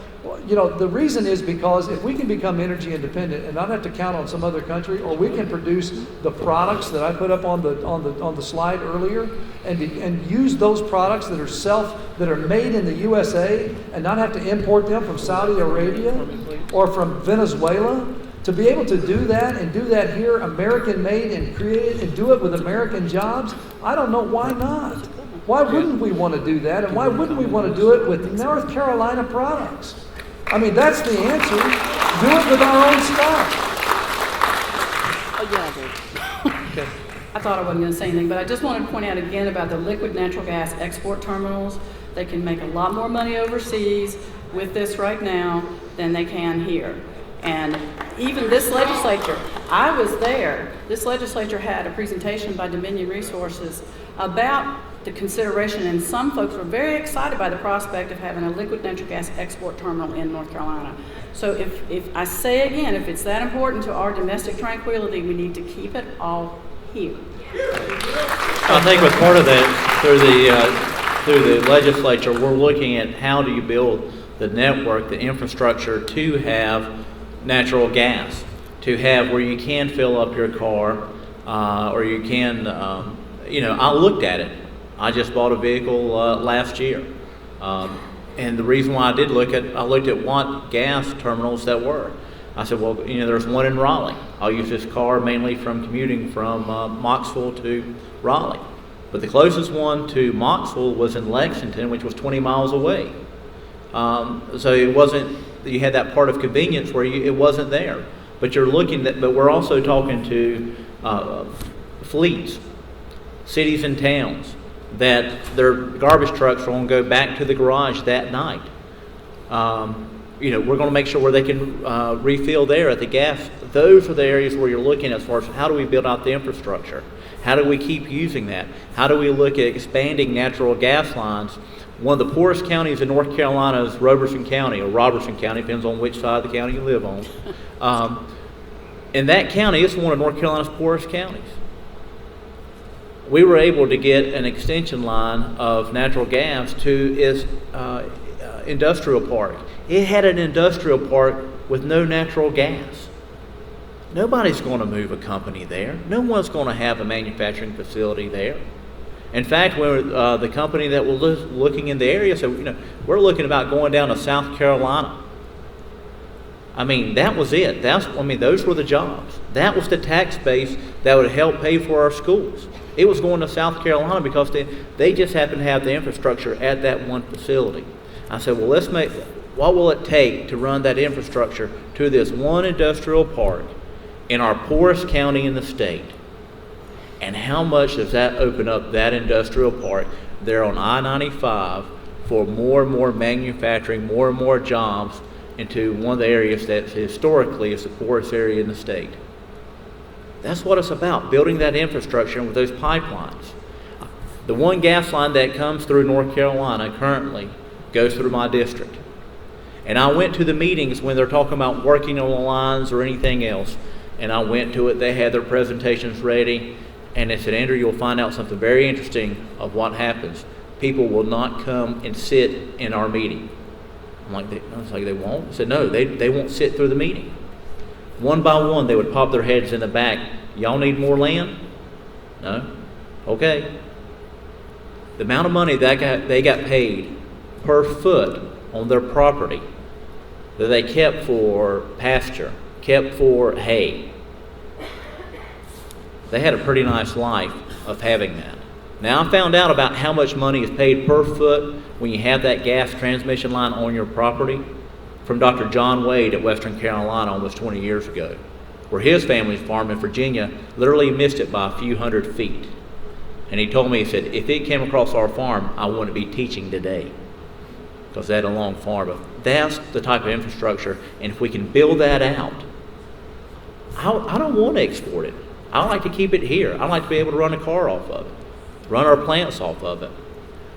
You know, the reason is because if we can become energy independent and not have to count on some other country, or we can produce the products that I put up on the slide earlier, and use those products that are made in the USA and not have to import them from Saudi Arabia or from Venezuela, to be able to do that and do that here, American made and created, and do it with American jobs, I don't know why not. Why wouldn't we want to do that? And why wouldn't we want to do it with North Carolina products? I mean, that's the answer. Do it with our own stuff. Oh, yeah, I did. I thought I wasn't going to say anything, but I just wanted to point out again about the liquid natural gas export terminals. They can make a lot more money overseas with this right now than they can here. And even this legislature, I was there, this legislature had a presentation by Dominion Resources about the consideration, and some folks were very excited by the prospect of having a liquid natural gas export terminal in North Carolina. So if I say again, if it's that important to our domestic tranquility, we need to keep it all here. I think with part of that, through the legislature, we're looking at how do you build the network, the infrastructure to have natural gas, to have where you can fill up your car, or you can, I looked at it. I just bought a vehicle last year. And the reason why I looked at what gas terminals that were. I said, well, there's one in Raleigh. I'll use this car mainly from commuting from Moxville to Raleigh. But the closest one to Moxville was in Lexington, which was 20 miles away. So it wasn't, you had that part of convenience where it wasn't there. But but we're also talking to fleets, cities and towns, that their garbage trucks are going to go back to the garage that night. We're going to make sure where they can refill there at the gas. Those are the areas where you're looking as far as how do we build out the infrastructure? How do we keep using that? How do we look at expanding natural gas lines? One of the poorest counties in North Carolina is Robertson County, or Robertson County, depends on which side of the county you live on. In that county, it's one of North Carolina's poorest counties. We were able to get an extension line of natural gas to its industrial park. It had an industrial park with no natural gas. Nobody's going to move a company there. No one's going to have a manufacturing facility there. In fact, the company that was looking in the area said, we're looking about going down to South Carolina. I mean, that was it. Those were the jobs. That was the tax base that would help pay for our schools. It was going to South Carolina because they just happened to have the infrastructure at that one facility. I said, well, what will it take to run that infrastructure to this one industrial park in our poorest county in the state? And how much does that open up that industrial park there on I-95 for more and more manufacturing, more and more jobs into one of the areas that historically is the poorest area in the state? That's what it's about, building that infrastructure with those pipelines. The one gas line that comes through North Carolina currently goes through my district. And I went to the meetings when they're talking about working on the lines or anything else. And I went to it, they had their presentations ready. And they said, Andrew, you'll find out something very interesting of what happens. People will not come and sit in our meeting. I was like, they won't? I said, no, they won't sit through the meeting. One by one, they would pop their heads in the back. Y'all need more land? No? Okay. The amount of money they got paid per foot on their property that they kept for pasture, kept for hay. They had a pretty nice life of having that. Now, I found out about how much money is paid per foot when you have that gas transmission line on your property from Dr. John Wade at Western Carolina almost 20 years ago, where his family's farm in Virginia literally missed it by a few hundred feet. And he told me, he said, if it came across our farm, I wouldn't be teaching today because they had a long farm. But that's the type of infrastructure, and if we can build that out, I don't want to export it. I like to keep it here. I like to be able to run a car off of it, run our plants off of it.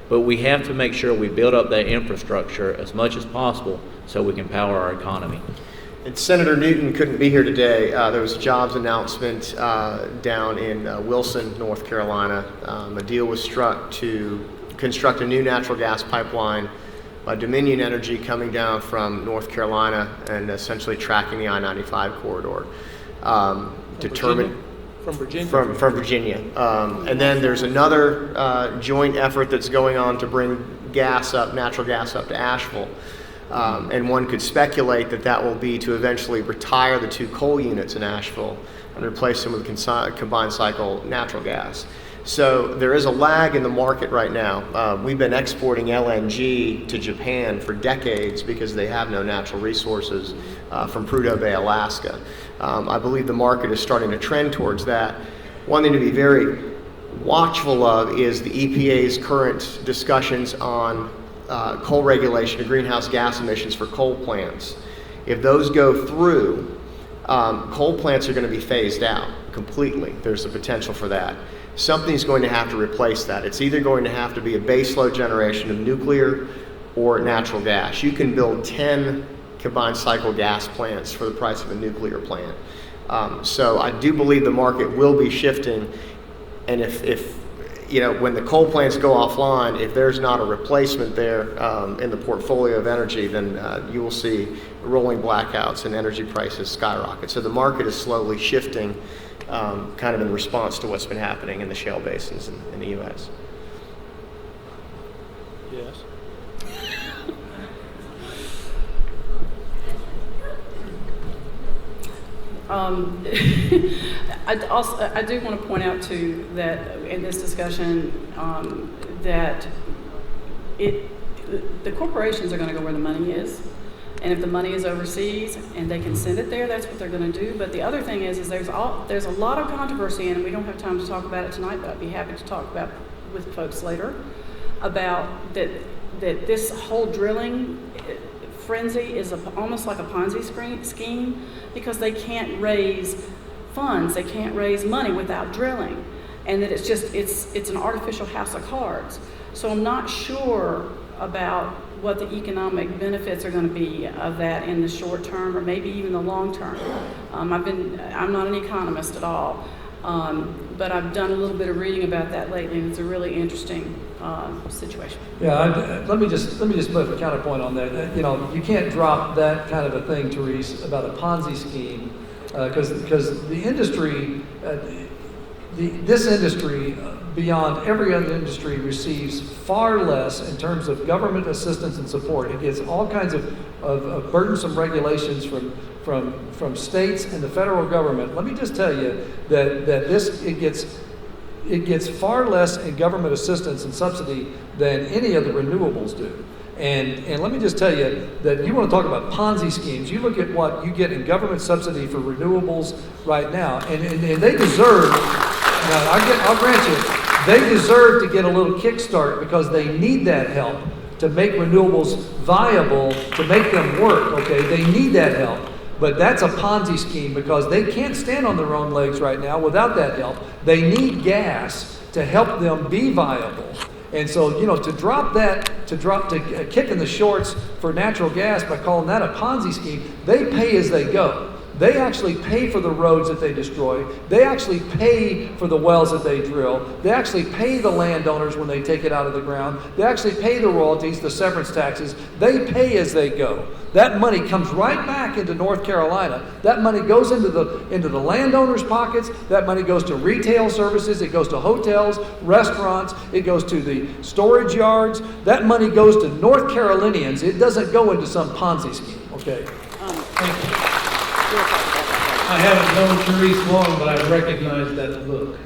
But we have to make sure we build up that infrastructure as much as possible so we can power our economy. And Senator Newton couldn't be here today. There was a jobs announcement down in Wilson, North Carolina. A deal was struck to construct a new natural gas pipeline by Dominion Energy coming down from North Carolina and essentially tracking the I-95 corridor. From Virginia? From Virginia. And then there's another joint effort that's going on to bring natural gas up to Asheville. And one could speculate that will be to eventually retire the 2 coal units in Asheville and replace them with combined cycle natural gas. So there is a lag in the market right now. We've been exporting LNG to Japan for decades because they have no natural resources from Prudhoe Bay, Alaska. I believe the market is starting to trend towards that. One thing to be very watchful of is the EPA's current discussions on coal regulation of greenhouse gas emissions for coal plants. If those go through, coal plants are going to be phased out completely. There's a potential for that. Something's going to have to replace that. It's either going to have to be a baseload generation of nuclear or natural gas. You can build 10 combined cycle gas plants for the price of a nuclear plant. So I do believe the market will be shifting, and if when the coal plants go offline, if there's not a replacement there in the portfolio of energy, then you will see rolling blackouts and energy prices skyrocket. So the market is slowly shifting kind of in response to what's been happening in the shale basins in the U.S. Yes. I do want to point out too that in this discussion that the corporations are going to go where the money is, and if the money is overseas and they can send it there, that's what they're going to do. But the other thing is there's a lot of controversy, and we don't have time to talk about it tonight, but I'd be happy to talk about with folks later about that this whole drilling frenzy is almost like a Ponzi scheme because they can't raise funds, they can't raise money without drilling, and that it's an artificial house of cards. So I'm not sure about what the economic benefits are going to be of that in the short term or maybe even the long term. I'm not an economist at all, but I've done a little bit of reading about that lately, and it's a really interesting situation. Yeah, let me just put a counterpoint on there. You can't drop that kind of a thing, Therese, about a Ponzi scheme, because the industry, this industry, beyond every other industry, receives far less in terms of government assistance and support. It gets all kinds of burdensome regulations from states and the federal government. Let me just tell you that it gets far less in government assistance and subsidy than any of the renewables do. And let me just tell you that you want to talk about Ponzi schemes. You look at what you get in government subsidy for renewables right now, and they deserve Now, I'll grant you, they deserve to get a little kickstart because they need that help to make renewables viable, to make them work, okay? They need that help. But that's a Ponzi scheme because they can't stand on their own legs right now without that help. They need gas to help them be viable. And so, you know, to kick in the shorts for natural gas by calling that a Ponzi scheme, they pay as they go. They actually pay for the roads that they destroy. They actually pay for the wells that they drill. They actually pay the landowners when they take it out of the ground. They actually pay the royalties, the severance taxes. They pay as they go. That money comes right back into North Carolina. That money goes into the landowners' pockets. That money goes to retail services. It goes to hotels, restaurants. It goes to the storage yards. That money goes to North Carolinians. It doesn't go into some Ponzi scheme, okay? Thank you. I haven't known Therese long, but I recognize that look.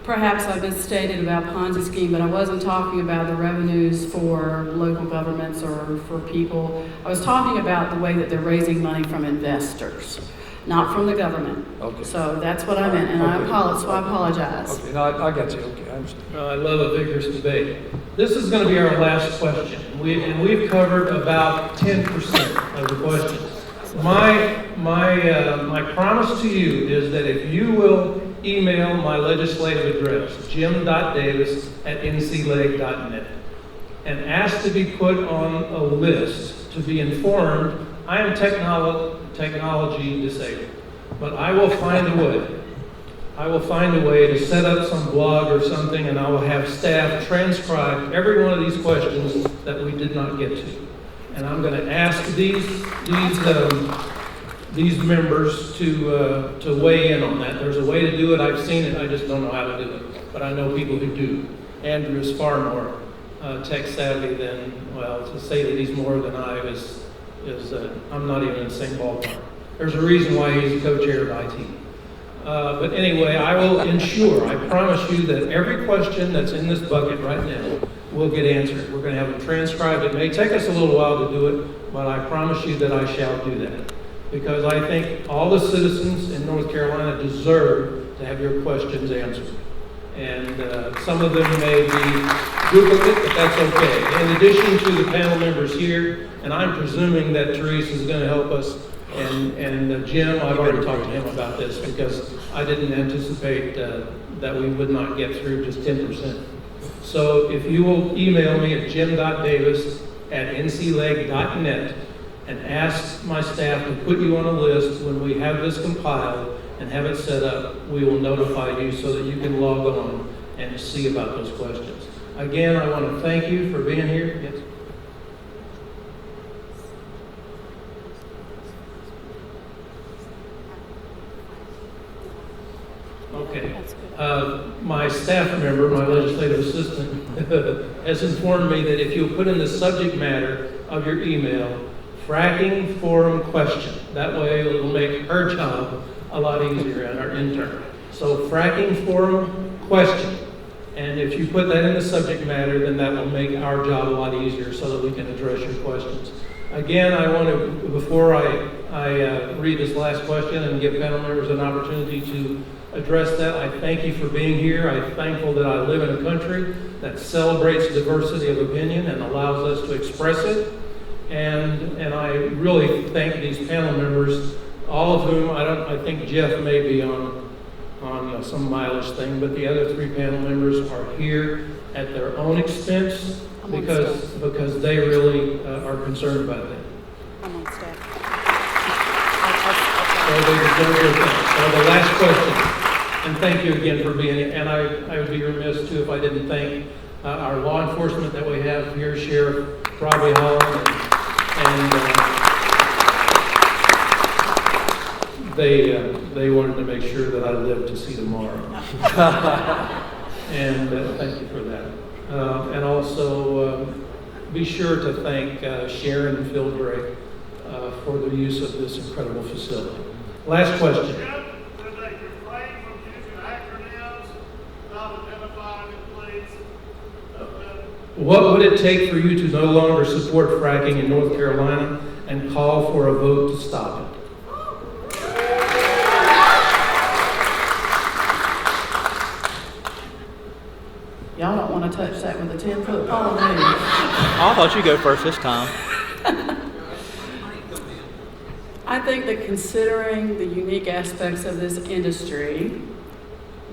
Perhaps I misstated about Ponzi scheme, but I wasn't talking about the revenues for local governments or for people. I was talking about the way that they're raising money from investors, not from the government. Okay. So that's what I meant, and Okay. I apologize. Okay, no, I got you. Okay, I understand. I love a vigorous debate. This is going to be our last question. We've covered about 10% of the questions. My promise to you is that if you will email my legislative address, jim.davis@ncleg.net, and ask to be put on a list to be informed, I am technology disabled, but I will find a way. I will find a way to set up some blog or something, and I will have staff transcribe every one of these questions that we did not get to. And I'm going to ask these members to weigh in on that. There's a way to do it. I've seen it. I just don't know how to do it. But I know people who do. Andrew is far more tech savvy than, well, to say that he's more than I is I'm not even in the same ballpark. There's a reason why he's the co-chair of IT. But anyway, I will ensure, I promise you that every question that's in this bucket right now will get answered. We're going to have them transcribed. It may take us a little while to do it, but I promise you that I shall do that. Because I think all the citizens in North Carolina deserve to have your questions answered. And some of them may be duplicate, but that's okay. In addition to the panel members here, and I'm presuming that Therese is going to help us, and Jim, I've already talked to him about this because I didn't anticipate that we would not get through just 10%. So if you will email me at jim.davis@ncleg.net and ask my staff to put you on a list when we have this compiled and have it set up, we will notify you so that you can log on and see about those questions. Again, I want to thank you for being here. Yes. Okay. My staff member, my legislative assistant, has informed me that if you'll put in the subject matter of your email, fracking forum question, that way it'll make her job a lot easier and our intern. So fracking forum question, and if you put that in the subject matter, then that will make our job a lot easier so that we can address your questions. Again, I want to, before I read this last question and give panel members an opportunity to address that, I thank you for being here. I'm thankful that I live in a country that celebrates diversity of opinion and allows us to express it. And I really thank these panel members, all of whom, I think Jeff may be on some mileage thing, but the other three panel members are here at their own expense because they really are concerned about that. I'm on staff. So they deserve your thanks. So the last question, and thank you again for being here, and I would be remiss too if I didn't thank our law enforcement that we have here, Sheriff Robbie Holland, and they wanted to make sure that I lived to see tomorrow. And thank you for that. And also be sure to thank Sharon and Phil Drake for the use of this incredible facility. Last question. Would they refrain from using acronyms, not identifying it, please? What would it take for you to no longer support fracking in North Carolina and call for a vote to stop it? Y'all don't want to touch that with a 10-foot pole, do you? I thought you'd go first this time. I think that considering the unique aspects of this industry,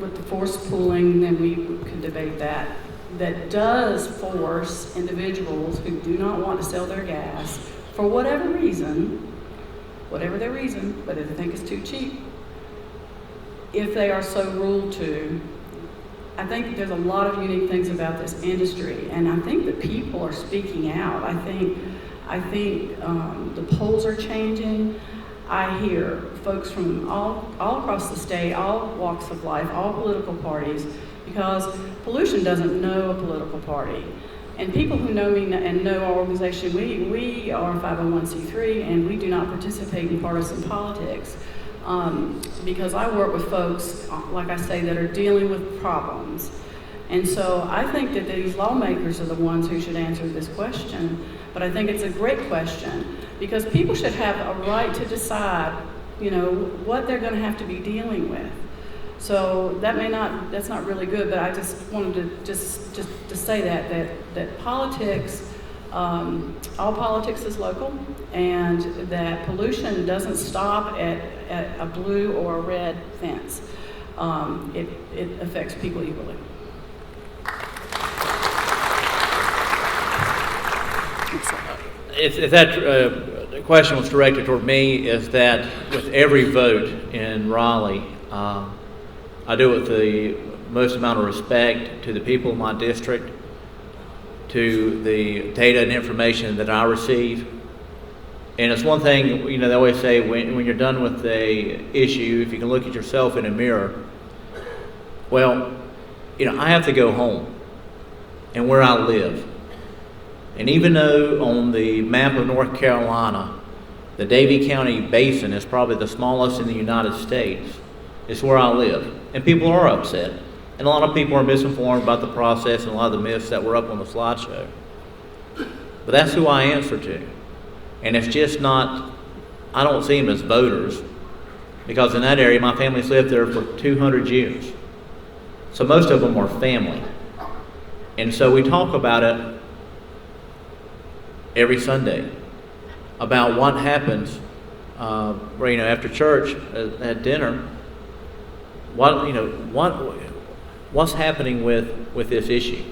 with the forced pooling, then we could debate that, that does force individuals who do not want to sell their gas for whatever their reason, whether they think it's too cheap, if they are so ruled to. I think there's a lot of unique things about this industry, and I think the people are speaking out. I think the polls are changing. I hear folks from all across the state, all walks of life, all political parties, because pollution doesn't know a political party. And people who know me and know our organization, we are 501c3, and we do not participate in partisan politics. Because I work with folks, like I say, that are dealing with problems. And so I think that these lawmakers are the ones who should answer this question. But I think it's a great question, because people should have a right to decide, what they're going to have to be dealing with. So that's not really good, but I just wanted to just to say that politics, all politics is local, and that pollution doesn't stop at a blue or a red fence. It affects people equally. If that question was directed toward me, is that with every vote in Raleigh, I do it with the most amount of respect to the people of my district, to the data and information that I receive. And it's one thing, they always say when you're done with a issue, if you can look at yourself in a mirror, well, I have to go home and where I live. And even though on the map of North Carolina, the Davie County Basin is probably the smallest in the United States, it's where I live. And people are upset. And a lot of people are misinformed about the process and a lot of the myths that were up on the slideshow. But that's who I answer to. And it's just not, I don't see them as voters, because in that area, my family's lived there for 200 years. So most of them are family. And so we talk about it every Sunday, about what happens, after church at dinner, what's happening with this issue.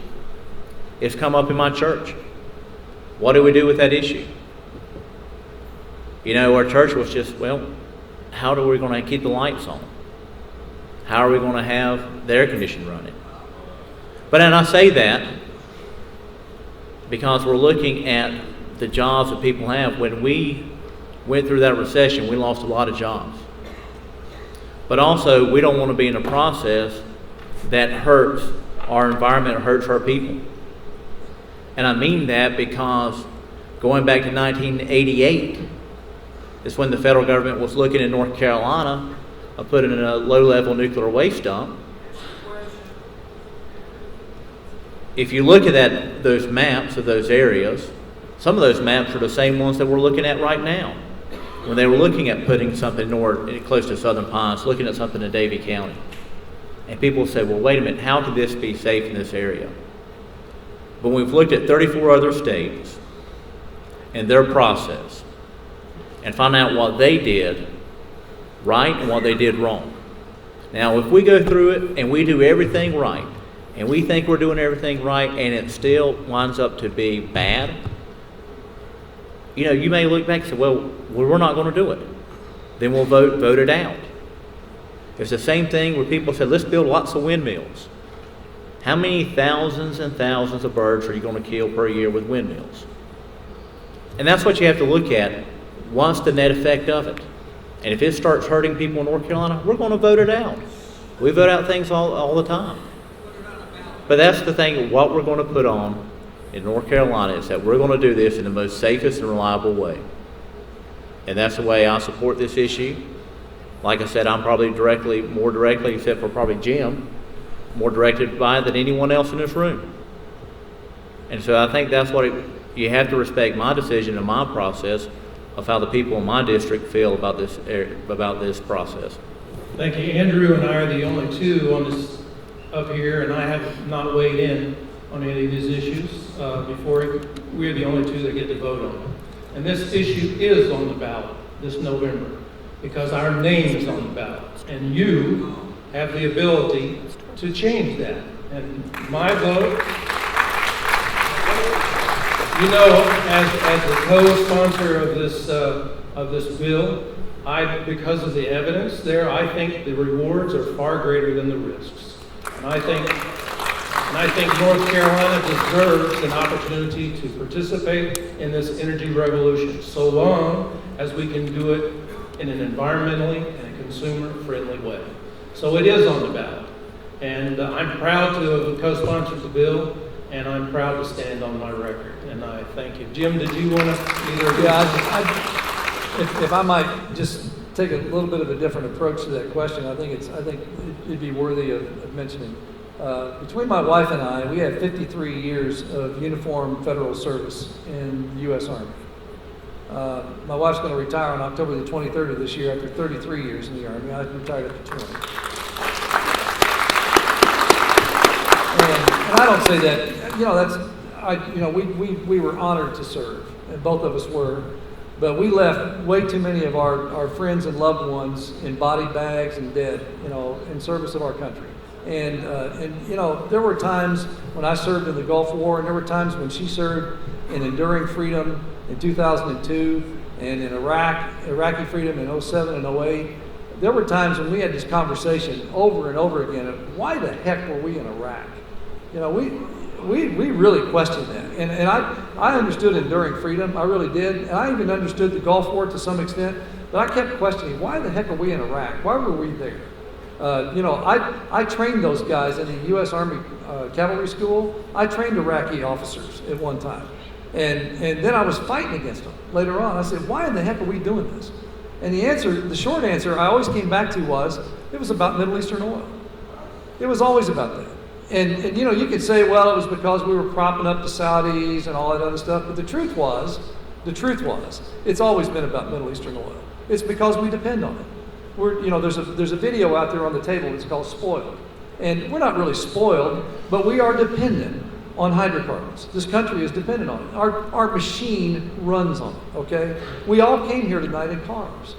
It's come up in my church. What do we do with that issue? Our church was just, how are we going to keep the lights on? How are we going to have the air conditioning running? But and I say that because we're looking at the jobs that people have. When we went through that recession, we lost a lot of jobs. But also, we don't want to be in a process that hurts our environment or hurts our people. And I mean that because going back to 1988 is when the federal government was looking in North Carolina of putting in a low-level nuclear waste dump. If you look at those maps of those areas, some of those maps are the same ones that we're looking at right now. When they were looking at putting something close to Southern Pines, looking at something in Davie County. And people say, well, wait a minute, how could this be safe in this area? But we've looked at 34 other states and their process and find out what they did right and what they did wrong. Now, if we go through it and we do everything right, and we think we're doing everything right, and it still winds up to be bad, you may look back and say, well, we're not going to do it. Then we'll vote it out. It's the same thing where people said, let's build lots of windmills. How many thousands and thousands of birds are you going to kill per year with windmills? And that's what you have to look at. What's the net effect of it? And if it starts hurting people in North Carolina, we're going to vote it out. We vote out things all the time. But that's the thing, what we're going to put on in North Carolina is that we're going to do this in the most safest and reliable way. And that's the way I support this issue. Like I said, I'm probably more directly, except for probably Jim, more directed by it than anyone else in this room. And so I think that's what you have to respect my decision and my process of how the people in my district feel about this process. Thank you. Andrew and I are the only two on this up here, and I have not weighed in on any of these issues before. We're the only two that get to vote on it. And this issue is on the ballot this November because our name is on the ballot. And you have the ability to change that. And my vote, you know, as the co-sponsor of this bill, because of the evidence there, I think the rewards are far greater than the risks. And I think North Carolina deserves an opportunity to participate in this energy revolution, so long as we can do it in an environmentally and a consumer-friendly way. So it is on the ballot. And I'm proud to have co-sponsored the bill, and I'm proud to stand on my record. And I thank you. Jim, did you want to either? Yeah, if I might just take a little bit of a different approach to that question, I think it'd be worthy of mentioning. Between my wife and I, we have 53 years of uniform federal service in the U.S. Army. My wife's going to retire on October the 23rd of this year after 33 years in the Army. I retired after 20. And I don't say that, we were honored to serve, and both of us were. But we left way too many of our friends and loved ones in body bags and dead, in service of our country. And there were times when I served in the Gulf War, and there were times when she served in Enduring Freedom in 2002, and in Iraqi Freedom in 07 and 08. There were times when we had this conversation over and over again of why the heck were we in Iraq? We really questioned that. And I understood Enduring Freedom, I really did. And I even understood the Gulf War to some extent, but I kept questioning, why the heck are we in Iraq? Why were we there? I trained those guys in the U.S. Army Cavalry School. I trained Iraqi officers at one time. And then I was fighting against them later on. I said, why in the heck are we doing this? And the short answer I always came back to was, it was about Middle Eastern oil. It was always about that. And you could say, well, it was because we were propping up the Saudis and all that other stuff. But the truth was, it's always been about Middle Eastern oil. It's because we depend on it. There's a video out there on the table that's called Spoiled. And we're not really spoiled, but we are dependent on hydrocarbons. This country is dependent on it. Our machine runs on it, okay? We all came here tonight in cars.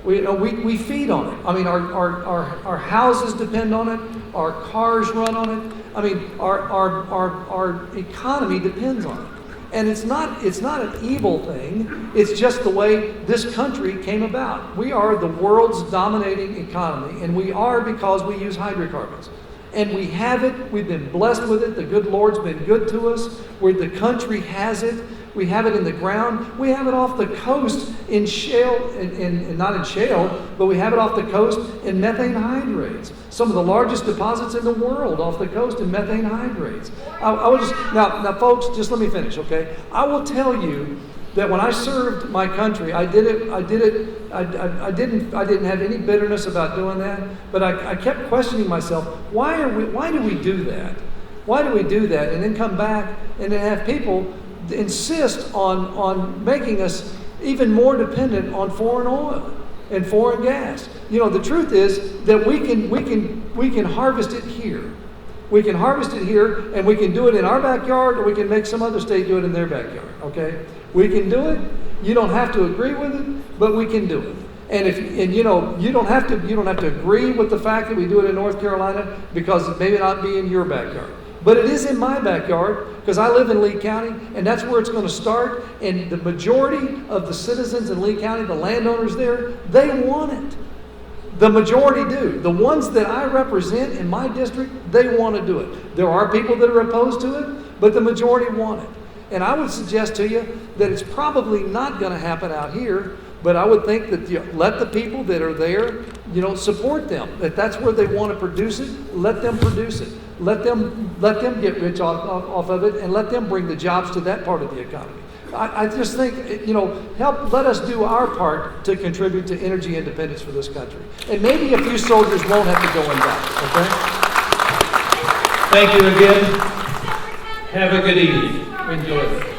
We feed on it. I mean, our houses depend on it. Our cars run on it. I mean, our economy depends on it. And it's not an evil thing. It's just the way this country came about. We are the world's dominating economy, and we are because we use hydrocarbons. And we have it. We've been blessed with it. The good Lord's been good to us. Where the country has it. We have it in the ground. We have it off the coast in shale, and not in shale, but we have it off the coast in methane hydrates. Some of the largest deposits in the world off the coast in methane hydrates. Now, folks, just let me finish, okay? I will tell you that when I served my country, I didn't have any bitterness about doing that, but I kept questioning myself, why do we do that? Why do we do that? And then come back and then have people insist on making us even more dependent on foreign oil and foreign gas. The truth is that we can harvest it here. We can harvest it here, and we can do it in our backyard, or we can make some other state do it in their backyard. Okay, we can do it. You don't have to agree with it, but we can do it. And you don't have to agree with the fact that we do it in North Carolina, because it may not be in your backyard. But it is in my backyard, because I live in Lee County, and that's where it's going to start. And the majority of the citizens in Lee County, the landowners there, they want it. The majority do. The ones that I represent in my district, they want to do it. There are people that are opposed to it, but the majority want it. And I would suggest to you that it's probably not going to happen out here, but I would think that let the people that are there, support them. If that's where they want to produce it, let them produce it. Let them get rich off of it, and let them bring the jobs to that part of the economy. I just think, let us do our part to contribute to energy independence for this country. And maybe a few soldiers won't have to go and die, okay? Thank you again. Have a good evening. Enjoy it.